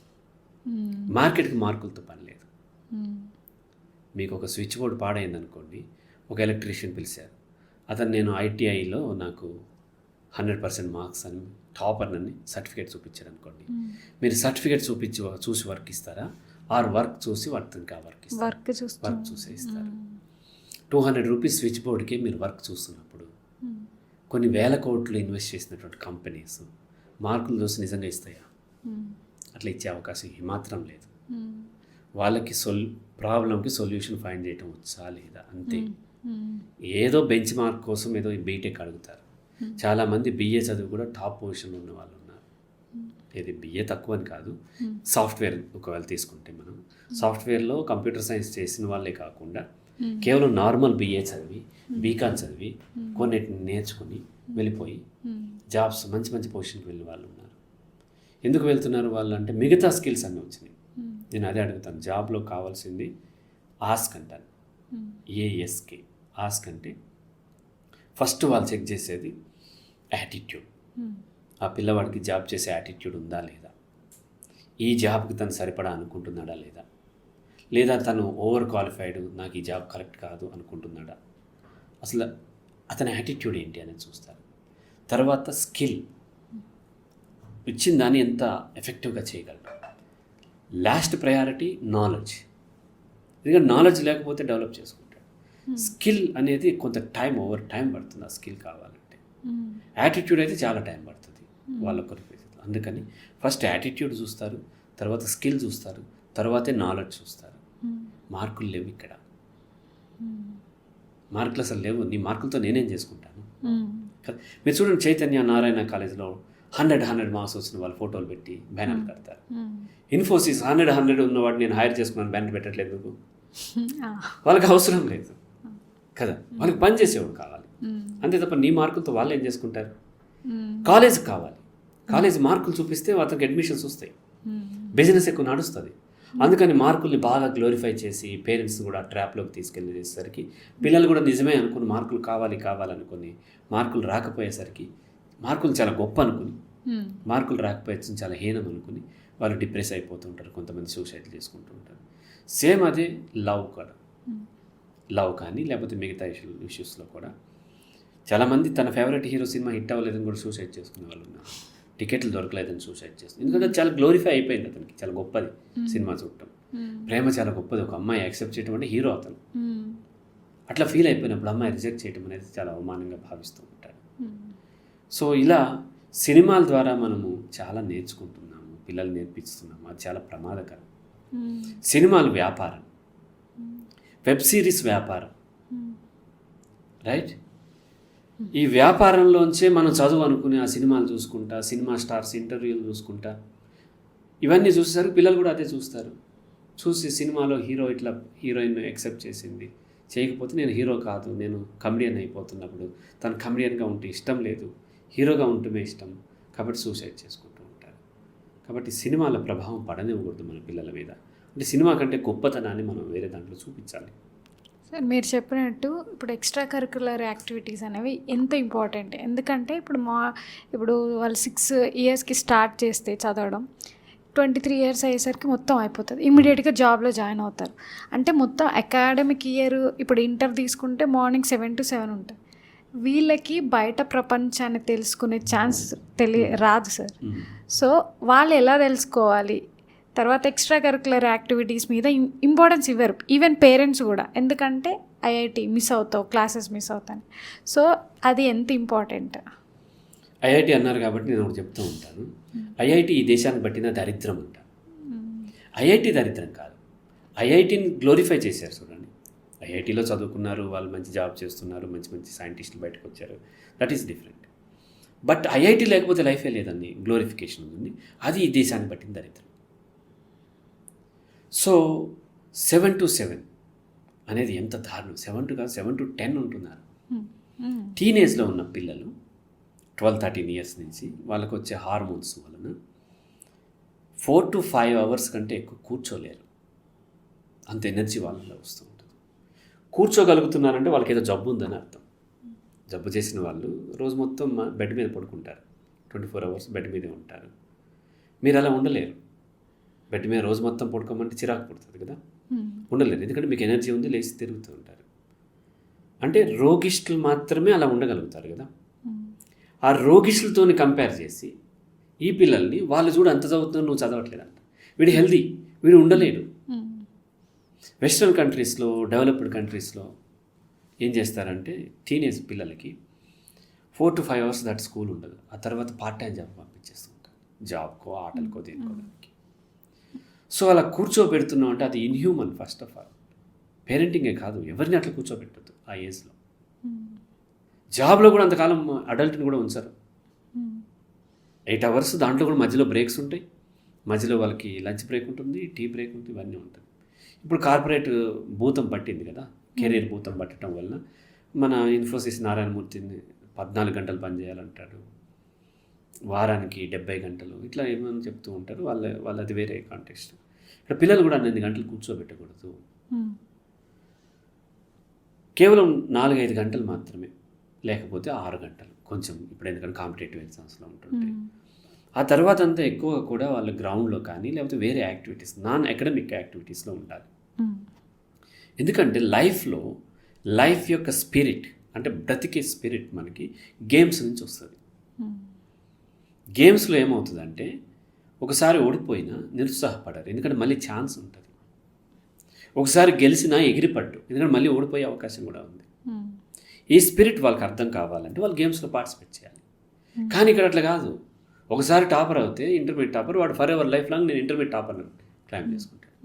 మార్కెట్కి మార్కులతో పని లేదు. మీకు ఒక స్విచ్ బోర్డ్ పాడైంది అనుకోండి, ఒక ఎలక్ట్రీషియన్ పిలిచారు, అతను నేను ఐటీఐలో నాకు 100% మార్క్స్ అని టాపర్ అని సర్టిఫికేట్ చూపించాడు అనుకోండి, మీరు సర్టిఫికేట్ చూసి వర్క్ ఇస్తారా, ఆర్ వర్క్ చూసి ఇంకా వర్క్ ఇస్తారు? వర్క్ చూసే ఇస్తారు. 200 రూపీస్ స్విచ్ బోర్డ్కి మీరు వర్క్ చూస్తున్నప్పుడు కొన్ని వేల కోట్లు ఇన్వెస్ట్ చేసినటువంటి కంపెనీస్ మార్కులు చూసి నిజంగా ఇస్తాయా? అట్లా ఇచ్చే అవకాశం ఏమాత్రం లేదు. వాళ్ళకి ప్రాబ్లంకి సొల్యూషన్ ఫైండ్ చేయటం వచ్చా లేదా అంతే. ఏదో బెంచ్ మార్క్ కోసం ఏదో బీటెక్ అడుగుతారు. చాలామంది బిఏ చదువు కూడా టాప్ పొజిషన్లో ఉన్న వాళ్ళు ఉన్నారు. ఇది బిఏ తక్కువ అని కాదు, సాఫ్ట్వేర్ ఒకవేళ తీసుకుంటే మనం సాఫ్ట్వేర్లో కంప్యూటర్ సైన్స్ చేసిన వాళ్ళే కాకుండా కేవలం నార్మల్ బిఏ చదివి బీకాన్ చదివి కొన్నిటిని నేర్చుకుని వెళ్ళిపోయి జాబ్స్ మంచి మంచి పొజిషన్కి వెళ్ళిన వాళ్ళు ఉన్నారు. ఎందుకు వెళ్తున్నారు వాళ్ళు అంటే మిగతా స్కిల్స్ అన్నీ వచ్చినాయి. నేను అదే అడుగుతాను, జాబ్లో కావాల్సింది ఆస్క్ అంటాను, ఏఎస్కే. ఆస్క్ అంటే ఫస్ట్ వాళ్ళు చెక్ చేసేది యాటిట్యూడ్. ఆ పిల్లవాడికి జాబ్ చేసే యాటిట్యూడ్ ఉందా లేదా, ఈ జాబ్కి తను సరిపడా అనుకుంటున్నాడా లేదా, లేదా తను ఓవర్ క్వాలిఫైడ్, నాకు ఈ జాబ్ కరెక్ట్ కాదు అనుకుంటున్నాడా, అసలు అతని యాటిట్యూడ్ ఏంటి అనేది చూస్తారు. తర్వాత స్కిల్, ఇచ్చిన దాన్ని ఎంత ఎఫెక్టివ్గా చేయగలరు. Last priority knowledge. ఎందుకంటే నాలెడ్జ్ లేకపోతే డెవలప్ చేసుకుంటాడు. స్కిల్ అనేది కొంత ఓవర్ టైం పడుతుంది ఆ స్కిల్ కావాలంటే. యాటిట్యూడ్ అయితే చాలా టైం పడుతుంది వాళ్ళ పరిస్థితి. అందుకని ఫస్ట్ యాటిట్యూడ్ చూస్తారు, తర్వాత స్కిల్ చూస్తారు, తర్వాతే నాలెడ్జ్ చూస్తారు. మార్కులు లేవు ఇక్కడ, మార్కులు అసలు లేవు. నీ మార్కులతో నేనేం చేసుకుంటాను? మీరు చూడండి, చైతన్య నారాయణ కాలేజ్లో 100 మార్క్స్ వచ్చిన వాళ్ళు ఫోటోలు పెట్టి బ్యానర్లు కడతారు. ఇన్ఫోసిస్ 100 ఉన్నవాడు నేను హైర్ చేసుకున్నాను బ్యానర్ పెట్టట్లేదు. వాళ్ళకి అవసరం లేదు కదా, వాళ్ళకి పని చేసేవాడు కావాలి అంతే తప్ప నీ మార్కులతో వాళ్ళు ఏం చేసుకుంటారు? కాలేజ్ కావాలి, కాలేజ్ మార్కులు చూపిస్తే అతనికి అడ్మిషన్స్ వస్తాయి, బిజినెస్ ఎక్కువ నడుస్తుంది. అందుకని మార్కుల్ని బాగా గ్లోరిఫై చేసి పేరెంట్స్ కూడా ట్రాప్లోకి తీసుకెళ్ళేసరికి పిల్లలు కూడా నిజమే అనుకుని మార్కులు కావాలనుకుని మార్కులు రాకపోయేసరికి మార్కులు చాలా గొప్ప అనుకుని మార్కులు రాకపోయేసి చాలా హీనం అనుకుని వాళ్ళు డిప్రెస్ అయిపోతుంటారు. కొంతమంది సూసైడ్ చేసుకుంటూ ఉంటారు. సేమ్ అదే లవ్ కానీ లేకపోతే మిగతా ఇష్యూస్లో కూడా చాలామంది తన ఫేవరెట్ హీరో సినిమా హిట్ అవ్వలేదని కూడా సూసైడ్ చేసుకునే వాళ్ళు ఉన్నారు. టికెట్లు దొరకలేదని సూసైడ్ చేస్తుంది. ఎందుకంటే చాలా గ్లోరిఫై అయిపోయింది, అతనికి చాలా గొప్పది సినిమా చూడటం, ప్రేమ చాలా గొప్పది, ఒక అమ్మాయి యాక్సెప్ట్ చేయడం అంటే హీరో అతను. అట్లా ఫీల్ అయిపోయినప్పుడు అమ్మాయి రిజెక్ట్ చేయడం అనేది చాలా అవమానంగా భావిస్తూ ఉంటాడు. సో ఇలా సినిమాల ద్వారా మనము చాలా నేర్చుకుంటున్నాము, పిల్లలు నేర్పిస్తున్నాము, అది చాలా ప్రమాదకరం. సినిమాలు వ్యాపారం, వెబ్ సిరీస్ వ్యాపారం, రైట్? ఈ వ్యాపారంలోంచే మనం చదువు అనుకుని ఆ సినిమాలు చూసుకుంటా, సినిమా స్టార్స్ ఇంటర్వ్యూలు చూసుకుంటా, ఇవన్నీ చూసేసరికి పిల్లలు కూడా అదే చూస్తారు. చూసి సినిమాలో హీరోయిన్ యాక్సెప్ట్ చేసింది, చేయకపోతే నేను హీరో కాదు, నేను కమెడియన్ అయిపోతున్నప్పుడు తను కమెడియన్గా ఉంటే ఇష్టం లేదు, హీరోగా ఉంటమే ఇష్టం, కాబట్టి సూసైడ్ చేసుకుంటూ ఉంటారు. కాబట్టి సినిమాల ప్రభావం పడనివ్వకూడదు మన పిల్లల మీద. అంటే సినిమా కంటే గొప్పతనాన్ని మనం వేరే దాంట్లో చూపించాలి. సార్ మీరు చెప్పినట్టు ఇప్పుడు ఎక్స్ట్రా కరిక్యులర్ యాక్టివిటీస్ అనేవి ఎంత ఇంపార్టెంట్. ఎందుకంటే ఇప్పుడు వాళ్ళు 6 ఇయర్స్కి స్టార్ట్ చేస్తే చదవడం 23 ఇయర్స్ అయ్యేసరికి మొత్తం అయిపోతుంది, ఇమీడియట్గా జాబ్లో జాయిన్ అవుతారు. అంటే మొత్తం అకాడమిక్ ఇయర్ ఇప్పుడు ఇంటర్ తీసుకుంటే మార్నింగ్ 7 to 7 ఉంటుంది. వీళ్ళకి బయట ప్రపంచాన్ని తెలుసుకునే ఛాన్స్ రాదు సార్. సో వాళ్ళు ఎలా తెలుసుకోవాలి? తర్వాత ఎక్స్ట్రా కరిక్యులర్ యాక్టివిటీస్ మీద ఇంపార్టెన్స్ ఇవ్వరు, ఈవెన్ పేరెంట్స్ కూడా. ఎందుకంటే ఐఐటి మిస్ అవుతావు, క్లాసెస్ మిస్ అవుతాను. సో అది ఎంత ఇంపార్టెంట్? ఐఐటి అన్నారు కాబట్టి నేను ఒకటి చెప్తూ ఉంటాను. ఐఐటి ఈ దేశాన్ని పట్టిన దరిద్రం అంట. ఐఐటి దరిద్రం కాదు, ఐఐటిని గ్లోరిఫై చేశారు. చూడండి, ఐఐటిలో చదువుకున్నారు, వాళ్ళు మంచి జాబ్ చేస్తున్నారు, మంచి మంచి సైంటిస్టులు బయటకు వచ్చారు, that is different. But IIT లేకపోతే లైఫే లేదండి, గ్లోరిఫికేషన్ ఉంది, అది ఈ దేశాన్ని పట్టిన దరిద్రం. సో 7 to 7 అనేది ఎంత దారుణం. 7 to 10 ఉంటున్నారు. టీనేజ్లో ఉన్న పిల్లలు 12-13 ఇయర్స్ నుంచి వాళ్ళకు వచ్చే హార్మోన్స్ వలన 4 to 5 అవర్స్ కంటే ఎక్కువ కూర్చోలేరు. అంత ఎనర్జీ వాళ్ళలో వస్తూ ఉంటుంది. కూర్చోగలుగుతున్నారంటే వాళ్ళకి ఏదో జబ్బు ఉందని అర్థం. జబ్బు చేసిన వాళ్ళు రోజు మొత్తం బెడ్ మీద పడుకుంటారు, 24 అవర్స్ బెడ్ మీదే ఉంటారు. మీరు అలా ఉండలేరు. బెడ్ మీద రోజు మొత్తం పడుకోమంటే చిరాకు పుడుతుంది కదా, ఉండలేరు. ఎందుకంటే మీకు ఎనర్జీ ఉంది, లేచి తిరుగుతూ ఉంటారు. అంటే రోగిష్ఠులు మాత్రమే అలా ఉండగలుగుతారు కదా. ఆ రోగిష్ఠులతో కంపేర్ చేసి ఈ పిల్లల్ని వాళ్ళు చూడు అంత చదువుతున్నావు, నువ్వు చదవట్లేదంట, వీడు హెల్దీ, వీడు ఉండలేడు. వెస్ట్రన్ కంట్రీస్లో, డెవలప్డ్ కంట్రీస్లో ఏం చేస్తారంటే టీనేజ్ పిల్లలకి 4 to 5 అవర్స్ దాటి స్కూల్ ఉండదు. ఆ తర్వాత పార్ట్ టైం జాబ్ పంపించేస్తుంటారు, జాబ్కో, ఆటలకో, దేనికోదానికి. సో అలా కూర్చోబెడుతున్నాం అంటే అది ఇన్హ్యూమన్. ఫస్ట్ ఆఫ్ ఆల్ పేరెంటింగే కాదు, ఎవరిని అట్లా కూర్చోబెట్టద్దు ఆ ఏజ్లో. జాబ్లో కూడా అంతకాలం అడల్ట్ని కూడా ఉంచారు. 8 అవర్స్, దాంట్లో కూడా మధ్యలో బ్రేక్స్ ఉంటాయి. మధ్యలో వాళ్ళకి లంచ్ బ్రేక్ ఉంటుంది, టీ బ్రేక్ ఉంటుంది, ఇవన్నీ ఉంటుంది. ఇప్పుడు కార్పొరేట్ భూతం పట్టింది కదా, కెరీర్ భూతం పట్టడం వలన మన ఇన్ఫోసిస్ నారాయణమూర్తిని 14 గంటలు పనిచేయాలంటాడు, వారానికి 70 గంటలు, ఇట్లా ఏమని చెప్తూ ఉంటారు. వాళ్ళది వేరే కాంటెక్స్ట్. ఇక్కడ పిల్లలు కూడా 12 గంటలు కూర్చోబెట్టకూడదు, కేవలం 4-5 గంటలు మాత్రమే, లేకపోతే 6 గంటలు కొంచెం. ఇప్పుడు ఎందుకంటే కాంపిటేటివ్ ఎగ్జామ్స్లో ఉంటుంటే ఆ తర్వాత అంతా ఎక్కువగా కూడా వాళ్ళు గ్రౌండ్లో కానీ లేకపోతే వేరే యాక్టివిటీస్, నాన్ అకాడమిక్ యాక్టివిటీస్లో ఉండాలి. ఎందుకంటే లైఫ్ యొక్క స్పిరిట్, అంటే బ్రతికే స్పిరిట్ మనకి గేమ్స్ నుంచి వస్తుంది. గేమ్స్లో ఏమవుతుందంటే ఒకసారి ఓడిపోయినా నిరుత్సాహపడరు, ఎందుకంటే మళ్ళీ ఛాన్స్ ఉంటుంది. ఒకసారి గెలిచినా ఎగిరిపట్టు, ఎందుకంటే మళ్ళీ ఓడిపోయే అవకాశం కూడా ఉంది. ఈ స్పిరిట్ వాళ్ళకి అర్థం కావాలంటే వాళ్ళు గేమ్స్లో పార్టిసిపేట్ చేయాలి. కానీ ఇక్కడ అట్లా కాదు. ఒకసారి టాపర్ అవుతే ఇంటర్మీడియట్ టాపర్, వాడు ఫర్ ఎవర్ లైఫ్ లాంగ్ నేను ఇంటర్మీడియట్ టాపర్ క్లైమ్ చేసుకుంటాను.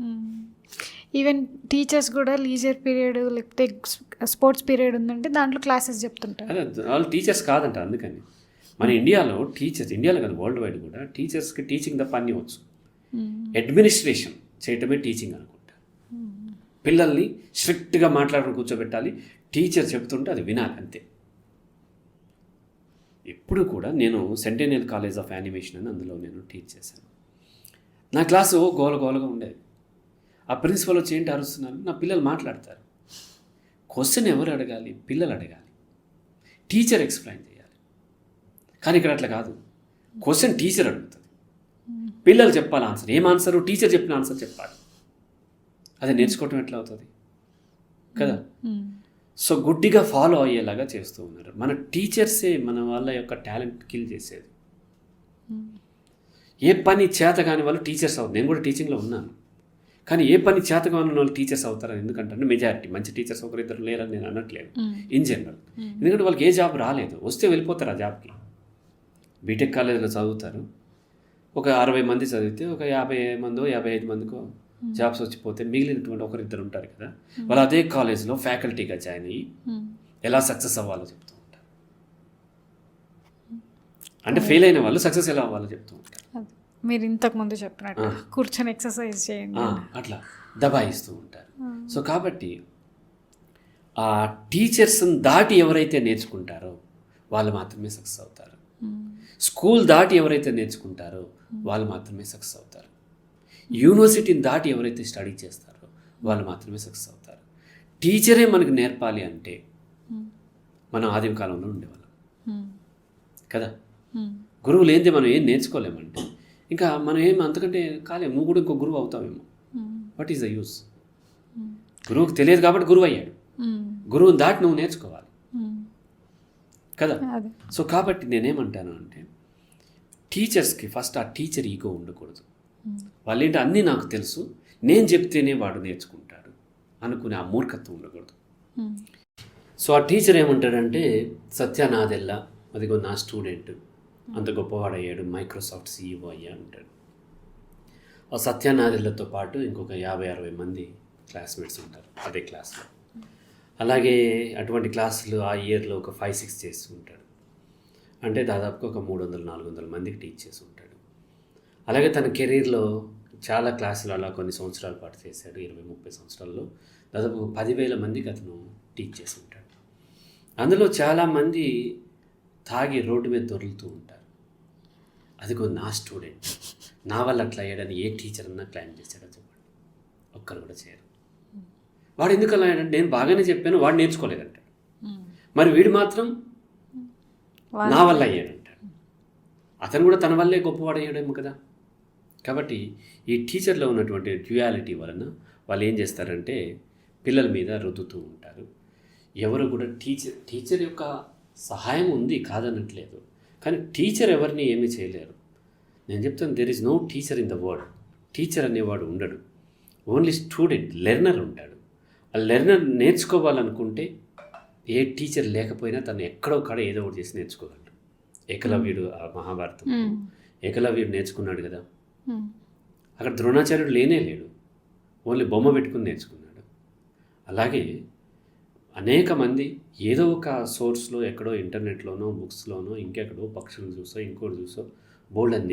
ఈవెన్ టీచర్స్ కూడా లీజర్ పీరియడ్ లేకపోతే స్పోర్ట్స్ పీరియడ్ ఉందంటే దాంట్లో క్లాసెస్ చెప్తుంటారు. అదే వాళ్ళు టీచర్స్ కాదంట. అందుకని మన ఇండియాలో కాదు, వరల్డ్ వైడ్ కూడా టీచర్స్కి టీచింగ్ తప్ప అన్నీ వచ్చు. అడ్మినిస్ట్రేషన్ చేయటమే టీచింగ్ అనుకుంటా. పిల్లల్ని స్ట్రిక్ట్గా మాట్లాడుకుని కూర్చోబెట్టాలి, టీచర్ చెప్తుంటే అది వినాలి, అంతే. ఎప్పుడు కూడా నేను సెంటెనియల్ కాలేజ్ ఆఫ్ యానిమేషన్ అని అందులో నేను టీచ్ చేశాను. నా క్లాసు గోలగోలగా ఉండేది. ఆ ప్రిన్సిపల్ వచ్చి ఏంటి అరుస్తున్నారు, నా పిల్లలు మాట్లాడతారు. క్వశ్చన్ ఎవరు అడగాలి? పిల్లలు అడగాలి, టీచర్ ఎక్స్ప్లెయిన్ చేయాలి. కానీ ఇక్కడ అట్లా కాదు. క్వశ్చన్ టీచర్ అడుగుతుంది, పిల్లలు చెప్పాలి ఆన్సర్. ఏం ఆన్సరు? టీచర్ చెప్పిన ఆన్సర్ చెప్పాలి. అది నేర్చుకోవటం ఎట్లా అవుతుంది కదా. సో గుడ్డిగా ఫాలో అయ్యేలాగా చేస్తూ ఉన్నారు. మన టీచర్సే మన వాళ్ళ యొక్క టాలెంట్ కిల్ చేసేది. ఏ పని చేత కాని వాళ్ళు టీచర్స్ అవుతారు. నేను కూడా టీచింగ్లో ఉన్నాను. కానీ ఏ పని చేత కాని వాళ్ళు టీచర్స్ అవుతారని ఎందుకంటే మెజారిటీ మంచి టీచర్స్ ఒకరిద్దరు లేరని నేను అనట్లేదు, ఇన్ జనరల్. ఎందుకంటే వాళ్ళకి ఏ జాబ్ రాలేదు, వస్తే వెళ్ళిపోతారు ఆ జాబ్కి. బీటెక్ కాలేజీలో చదువుతారు, ఒక 60 మంది చదివితే ఒక 50 మందో 55 మందికో జాబ్స్ వచ్చిపోతే మిగిలినటువంటి ఒకరిద్దరు ఉంటారు కదా, వాళ్ళు అదే కాలేజ్లో ఫ్యాకల్టీగా జాయిన్ అయ్యి ఎలా సక్సెస్ అవ్వాలో చెప్తూ ఉంటారు. అంటే ఫెయిల్ అయిన వాళ్ళు సక్సెస్ ఎలా అవ్వాలో చెప్తూ ఉంటారు. మీరు ఇంతకుముందు చెప్పినట్టు కూర్చొని ఎక్సర్సైజ్ చేయండి, అట్లా దబాయిస్తూ ఉంటారు. సో కాబట్టి ఆ టీచర్స్ని దాటి ఎవరైతే నేర్చుకుంటారో వాళ్ళు మాత్రమే సక్సెస్ అవుతారు. స్కూల్ దాటి ఎవరైతే నేర్చుకుంటారో వాళ్ళు మాత్రమే సక్సెస్ అవుతారు. యూనివర్సిటీని దాటి ఎవరైతే స్టడీ చేస్తారో వాళ్ళు మాత్రమే సక్సెస్ అవుతారు. టీచరే మనకు నేర్పాలి అంటే మనం ఆదిమ కాలంలో ఉండేవాళ్ళం కదా. గురువు లేనిదే మనం ఏం నేర్చుకోలేమంటే ఇంకా మనం ఏం అంతకంటే కాలేము. నువ్వు కూడా ఇంకో గురువు అవుతావేమో. What is the use? గురువుకు తెలియదు కాబట్టి గురువు అయ్యాడు. గురువుని దాటి నువ్వు నేర్చుకోవాలి కదా. సో కాబట్టి నేనేమంటాను అంటే టీచర్స్కి ఫస్ట్ ఆ టీచర్ ఈగో ఉండకూడదు. వాళ్ళేంటి అన్నీ నాకు తెలుసు, నేను చెప్తేనే వాడు నేర్చుకుంటాడు అనుకునే ఆ మూర్ఖత్వం ఉండకూడదు. సో ఆ టీచర్ ఏమంటాడంటే సత్యానాదెల్లా అదిగో నా స్టూడెంట్ అంత గొప్పవాడయ్యాడు, మైక్రోసాఫ్ట్ CEO అయ్యాడు అంటాడు. ఆ సత్యానాదెల్లతో పాటు ఇంకొక 50-60 మంది క్లాస్మేట్స్ ఉంటారు అదే క్లాస్లో. అలాగే అటువంటి క్లాసులు ఆ ఇయర్లో ఒక 5-6 చేస్తూ ఉంటాడు. అంటే దాదాపుగా ఒక 300-400 మందికి టీచ్ చేసి ఉంటాడు. అలాగే తన కెరీర్లో చాలా క్లాసులు అలా కొన్ని సంవత్సరాల పాటు చేశాడు. 20-30 సంవత్సరాల్లో దాదాపు 10,000 మందికి అతను టీచ్ చేసి ఉంటాడు. అందులో చాలామంది తాగి రోడ్డు మీద దొరులుతూ ఉంటారు. అదిగో నా స్టూడెంట్, నా వల్ల అట్లా అయ్యాడని ఏ టీచర్ అన్నా క్లైమ్ చేశాడో చెప్పండి. ఒక్కరు కూడా చేయరు. వాడు ఎందుకు అలా అయ్యాడంటే నేను బాగానే చెప్పాను, వాడు నేర్చుకోలేదంటాడు. మరి వీడు మాత్రం నా వల్ల అయ్యాడంటాడు. అతను కూడా తన వల్లే గొప్పవాడు అయ్యాడేమో కదా. కాబట్టి ఈ టీచర్లో ఉన్నటువంటి డ్యూయాలిటీ వలన వాళ్ళు ఏం చేస్తారంటే పిల్లల మీద రుద్దుతూ ఉంటారు. ఎవరు కూడా టీచర్ యొక్క సహాయం ఉంది కాదనట్లేదు, కానీ టీచర్ ఎవరిని ఏమీ చేయలేరు. నేను చెప్తాను, there is no teacher in the world. Teacher అనేవాడు ఉండడు, ఓన్లీ స్టూడెంట్, లెర్నర్ ఉంటాడు. ఆ లెర్నర్ నేర్చుకోవాలనుకుంటే ఏ టీచర్ లేకపోయినా తను ఎక్కడో కాడ ఏదో ఒకటి చేసి నేర్చుకోగలడు. ఏకలవ్యుడు ఆ మహాభారతం ఏకలవ్యుడు నేర్చుకున్నాడు కదా. అక్కడ ద్రోణాచార్యుడు లేనే లేడు, ఓన్లీ బొమ్మ పెట్టుకుని నేర్చుకున్నాడు. అలాగే అనేక మంది ఏదో ఒక సోర్స్లో ఎక్కడో ఇంటర్నెట్లోనో బుక్స్లోనో ఇంకెక్కడో పక్షులను చూసో ఇంకోటి చూసో బోల్డ్ అని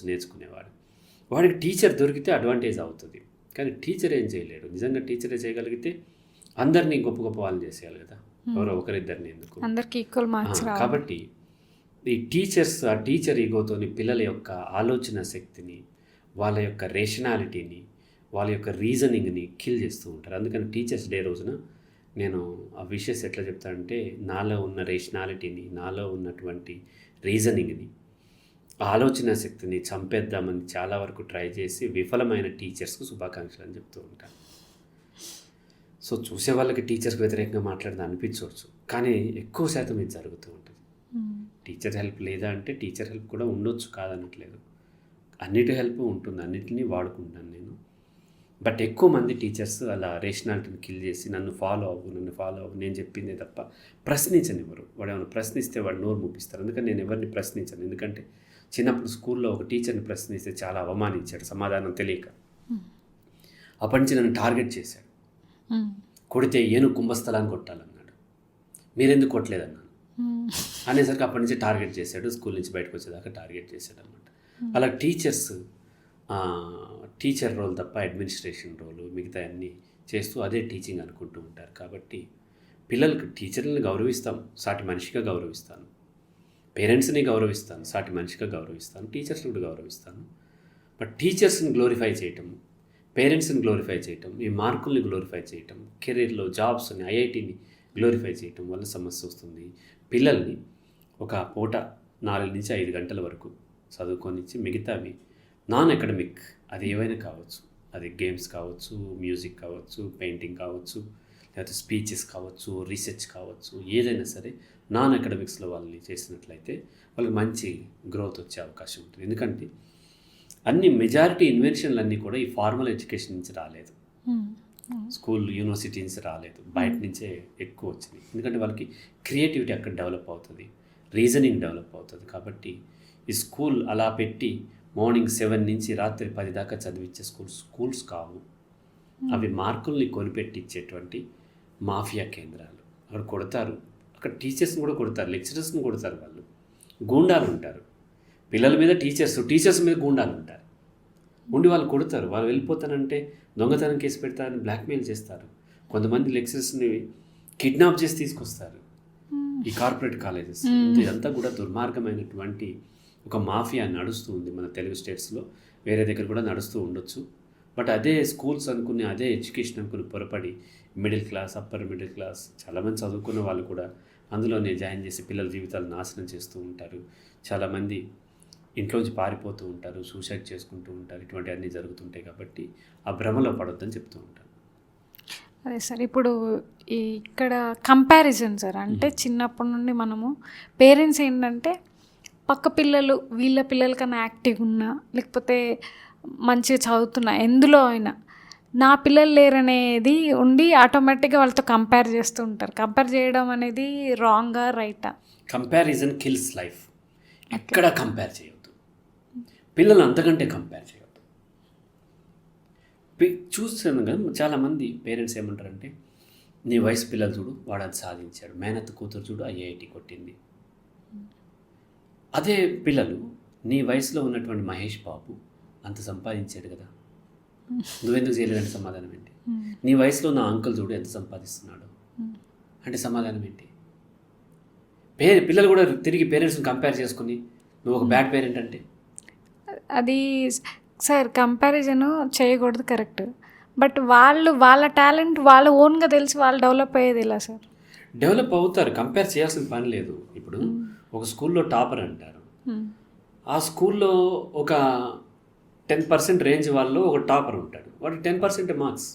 నేర్చుకునేవాడు. వాడికి టీచర్ దొరికితే అడ్వాంటేజ్ అవుతుంది, కానీ టీచర్ ఏం చేయలేడు. నిజంగా టీచరే చేయగలిగితే అందరినీ గొప్ప గొప్ప వాళ్ళని చేసేయాలి కదా, ఎవరో ఒకరిద్దరిని ఎందుకు, అందరికీ ఈక్వల్ మార్క్స్. కాబట్టి ఈ టీచర్స్ ఆ టీచర్ ఈగోతోని పిల్లల యొక్క ఆలోచన శక్తిని, వాళ్ళ యొక్క రేషనాలిటీని, వాళ్ళ యొక్క రీజనింగ్ని కిల్ చేస్తూ ఉంటారు. అందుకని టీచర్స్ డే రోజున నేను ఆ విషయస్ ఎట్లా చెప్తానంటే, నాలో ఉన్న రేషనాలిటీని, నాలో ఉన్నటువంటి రీజనింగ్ని, ఆలోచన శక్తిని చంపేద్దామని చాలా వరకు ట్రై చేసి విఫలమైన టీచర్స్కు శుభాకాంక్షలు అని చెప్తూ ఉంటాను. సో చూసే వాళ్ళకి టీచర్స్కి వ్యతిరేకంగా మాట్లాడదా అనిపించవచ్చు, కానీ ఎక్కువ శాతం ఇది జరుగుతూ ఉంటుంది. టీచర్ హెల్ప్ లేదా అంటే టీచర్ హెల్ప్ కూడా ఉండొచ్చు, కాదనట్లేదు. అన్నిటి హెల్ప్ ఉంటుంది, అన్నిటినీ వాడుకుంటాను నేను. బట్ ఎక్కువ మంది టీచర్స్ అలా రేషనాలిటీని కిల్ చేసి నన్ను ఫాలో అవ్వు, నేను చెప్పిందే తప్ప ప్రశ్నించనివ్వరు. వాడు ఏమైనా ప్రశ్నిస్తే వాడు నోరు ముప్పిస్తారు. అందుకని నేను ఎవరిని ప్రశ్నించను. ఎందుకంటే చిన్నప్పుడు స్కూల్లో ఒక టీచర్ని ప్రశ్నిస్తే చాలా అవమానించాడు సమాధానం తెలియక. అప్పటి నుంచి నన్ను టార్గెట్ చేశాడు. కొడితే ఏనుగు కుంభస్థలాన్ని కొట్టాలన్నాడు, మీరెందుకు కొట్టలేదన్నాను అనేసరికి అప్పటి నుంచి టార్గెట్ చేశాడు. స్కూల్ నుంచి బయటకు వచ్చేదాకా టార్గెట్ చేశాడు అనమాట. అలా టీచర్ రోల్ తప్ప అడ్మినిస్ట్రేషన్ రోలు మిగతా అన్నీ చేస్తూ అదే టీచింగ్ అనుకుంటూ ఉంటారు. కాబట్టి పిల్లలకు టీచర్లని గౌరవిస్తాం, సాటి మనిషిగా గౌరవిస్తాను. పేరెంట్స్ని గౌరవిస్తాను, సాటి మనిషిగా గౌరవిస్తాను. టీచర్స్ని కూడా గౌరవిస్తాను. బట్ టీచర్స్ని గ్లోరిఫై చేయటం, పేరెంట్స్ని గ్లోరిఫై చేయటం, ఈ మార్కుల్ని గ్లోరిఫై చేయటం, కెరీర్లో జాబ్స్ని, ఐఐటీని గ్లోరిఫై చేయటం వల్ల సమస్య వస్తుంది. పిల్లల్ని ఒక పూట 4 నుంచి 5 గంటల వరకు చదువుకొనిచ్చి మిగతావి నాన్ అకాడమిక్, అది ఏవైనా కావచ్చు, అది గేమ్స్ కావచ్చు, మ్యూజిక్ కావచ్చు, పెయింటింగ్ కావచ్చు, లేకపోతే స్పీచెస్ కావచ్చు, రీసెర్చ్ కావచ్చు, ఏదైనా సరే నాన్ అకాడమిక్స్లో వాళ్ళని చేసినట్లయితే వాళ్ళకి మంచి గ్రోత్ వచ్చే అవకాశం ఉంటుంది. ఎందుకంటే అన్ని మెజారిటీ ఇన్వెన్షన్లు అన్నీ కూడా ఈ ఫార్మల్ ఎడ్యుకేషన్ నుంచి రాలేదు, స్కూల్ యూనివర్సిటీ నుంచి రాలేదు, బయట నుంచే ఎక్కువ వచ్చినాయి. ఎందుకంటే వాళ్ళకి క్రియేటివిటీ అక్కడ డెవలప్ అవుతుంది, రీజనింగ్ డెవలప్ అవుతుంది. కాబట్టి ఈ స్కూల్ అలా పెట్టి మార్నింగ్ 7 నుంచి రాత్రి 10 దాకా చదివించే స్కూల్స్ కావు. అవి మార్కుల్ని కొనిపెట్టించేటువంటి మాఫియా కేంద్రాలు. అక్కడ కొడతారు, అక్కడ టీచర్స్ని కూడా కొడతారు, లెక్చరర్స్ని కొడతారు. వాళ్ళు గూండాలు ఉంటారు పిల్లల మీద, టీచర్స్ మీద గూండాలు ఉంటారు. ఉండి వాళ్ళు కొడతారు. వాళ్ళు వెళ్ళిపోతానంటే దొంగతనం కేసు పెడతారని బ్లాక్మెయిల్ చేస్తారు. కొంతమంది లెక్చరర్స్ని కిడ్నాప్ చేసి తీసుకొస్తారు ఈ కార్పొరేట్ కాలేజెస్. ఇదంతా కూడా దుర్మార్గమైనటువంటి ఒక మాఫియా నడుస్తూ ఉంది మన తెలుగు స్టేట్స్లో. వేరే దగ్గర కూడా నడుస్తూ ఉండొచ్చు. బట్ అదే స్కూల్స్ అనుకుని, అదే ఎడ్యుకేషన్ అనుకుని పొరపడి middle class, upper middle class చాలామంది చదువుకున్న వాళ్ళు కూడా అందులోనే జాయిన్ చేసి పిల్లల జీవితాలు నాశనం చేస్తూ ఉంటారు. చాలామంది ఇంట్లోంచి పారిపోతూ ఉంటారు, సూసైడ్ చేసుకుంటూ ఉంటారు. ఇటువంటివన్నీ జరుగుతుంటాయి. కాబట్టి ఆ భ్రమలో పడొద్దని చెప్తూ ఉంటాను. అదే సార్, ఇప్పుడు ఇక్కడ కంపారిజన్ సార్, అంటే చిన్నప్పటి నుండి మనము పేరెంట్స్ ఏంటంటే పక్క పిల్లలు వీళ్ళ పిల్లల కన్నా యాక్టివ్ ఉన్నా, లేకపోతే మంచిగా చదువుతున్నా, ఎందులో అయినా నా పిల్లలు లేరనేది ఉండి ఆటోమేటిక్గా వాళ్ళతో కంపేర్ చేస్తూ ఉంటారు. కంపేర్ చేయడం అనేది రాంగా రైటా? Comparison kills life. ఎక్కడ కంపేర్ చేయొద్దు, పిల్లలు అంతకంటే కంపేర్ చేయొద్దు. చూస్తాను కదా చాలామంది పేరెంట్స్ ఏమంటారంటే, నీ వయసు పిల్లలు చూడు, వాడు అది సాధించాడు, మేనత్త కూతురు చూడు ఐఐటి కొట్టింది. అదే పిల్లలు నీ వయసులో ఉన్నటువంటి మహేష్ బాబు అంత సంపాదించాడు కదా, నువ్వెందుకు చేయలేదని సమాధానం ఏంటి? నీ వయసులో నా అంకుల్ చూడు ఎంత సంపాదిస్తున్నాడు అంటే సమాధానం ఏంటి? పిల్లలు కూడా తిరిగి పేరెంట్స్ని కంపేర్ చేసుకుని నువ్వు ఒక బ్యాడ్ పేరెంట్ అంటే అది సార్ కంపారిజన్ చేయకూడదు, కరెక్ట్. బట్ వాళ్ళ టాలెంట్ వాళ్ళ ఓన్గా తెలిసి వాళ్ళు డెవలప్ అయ్యేది ఇలా సార్. డెవలప్ అవుతారు, కంపేర్ చేయాల్సిన పని లేదు. ఇప్పుడు ఒక స్కూల్లో టాపర్ అంటారు, ఆ స్కూల్లో ఒక 10% రేంజ్ వాళ్ళు ఒక టాపర్ ఉంటాడు, వాడు 10% మార్క్స్.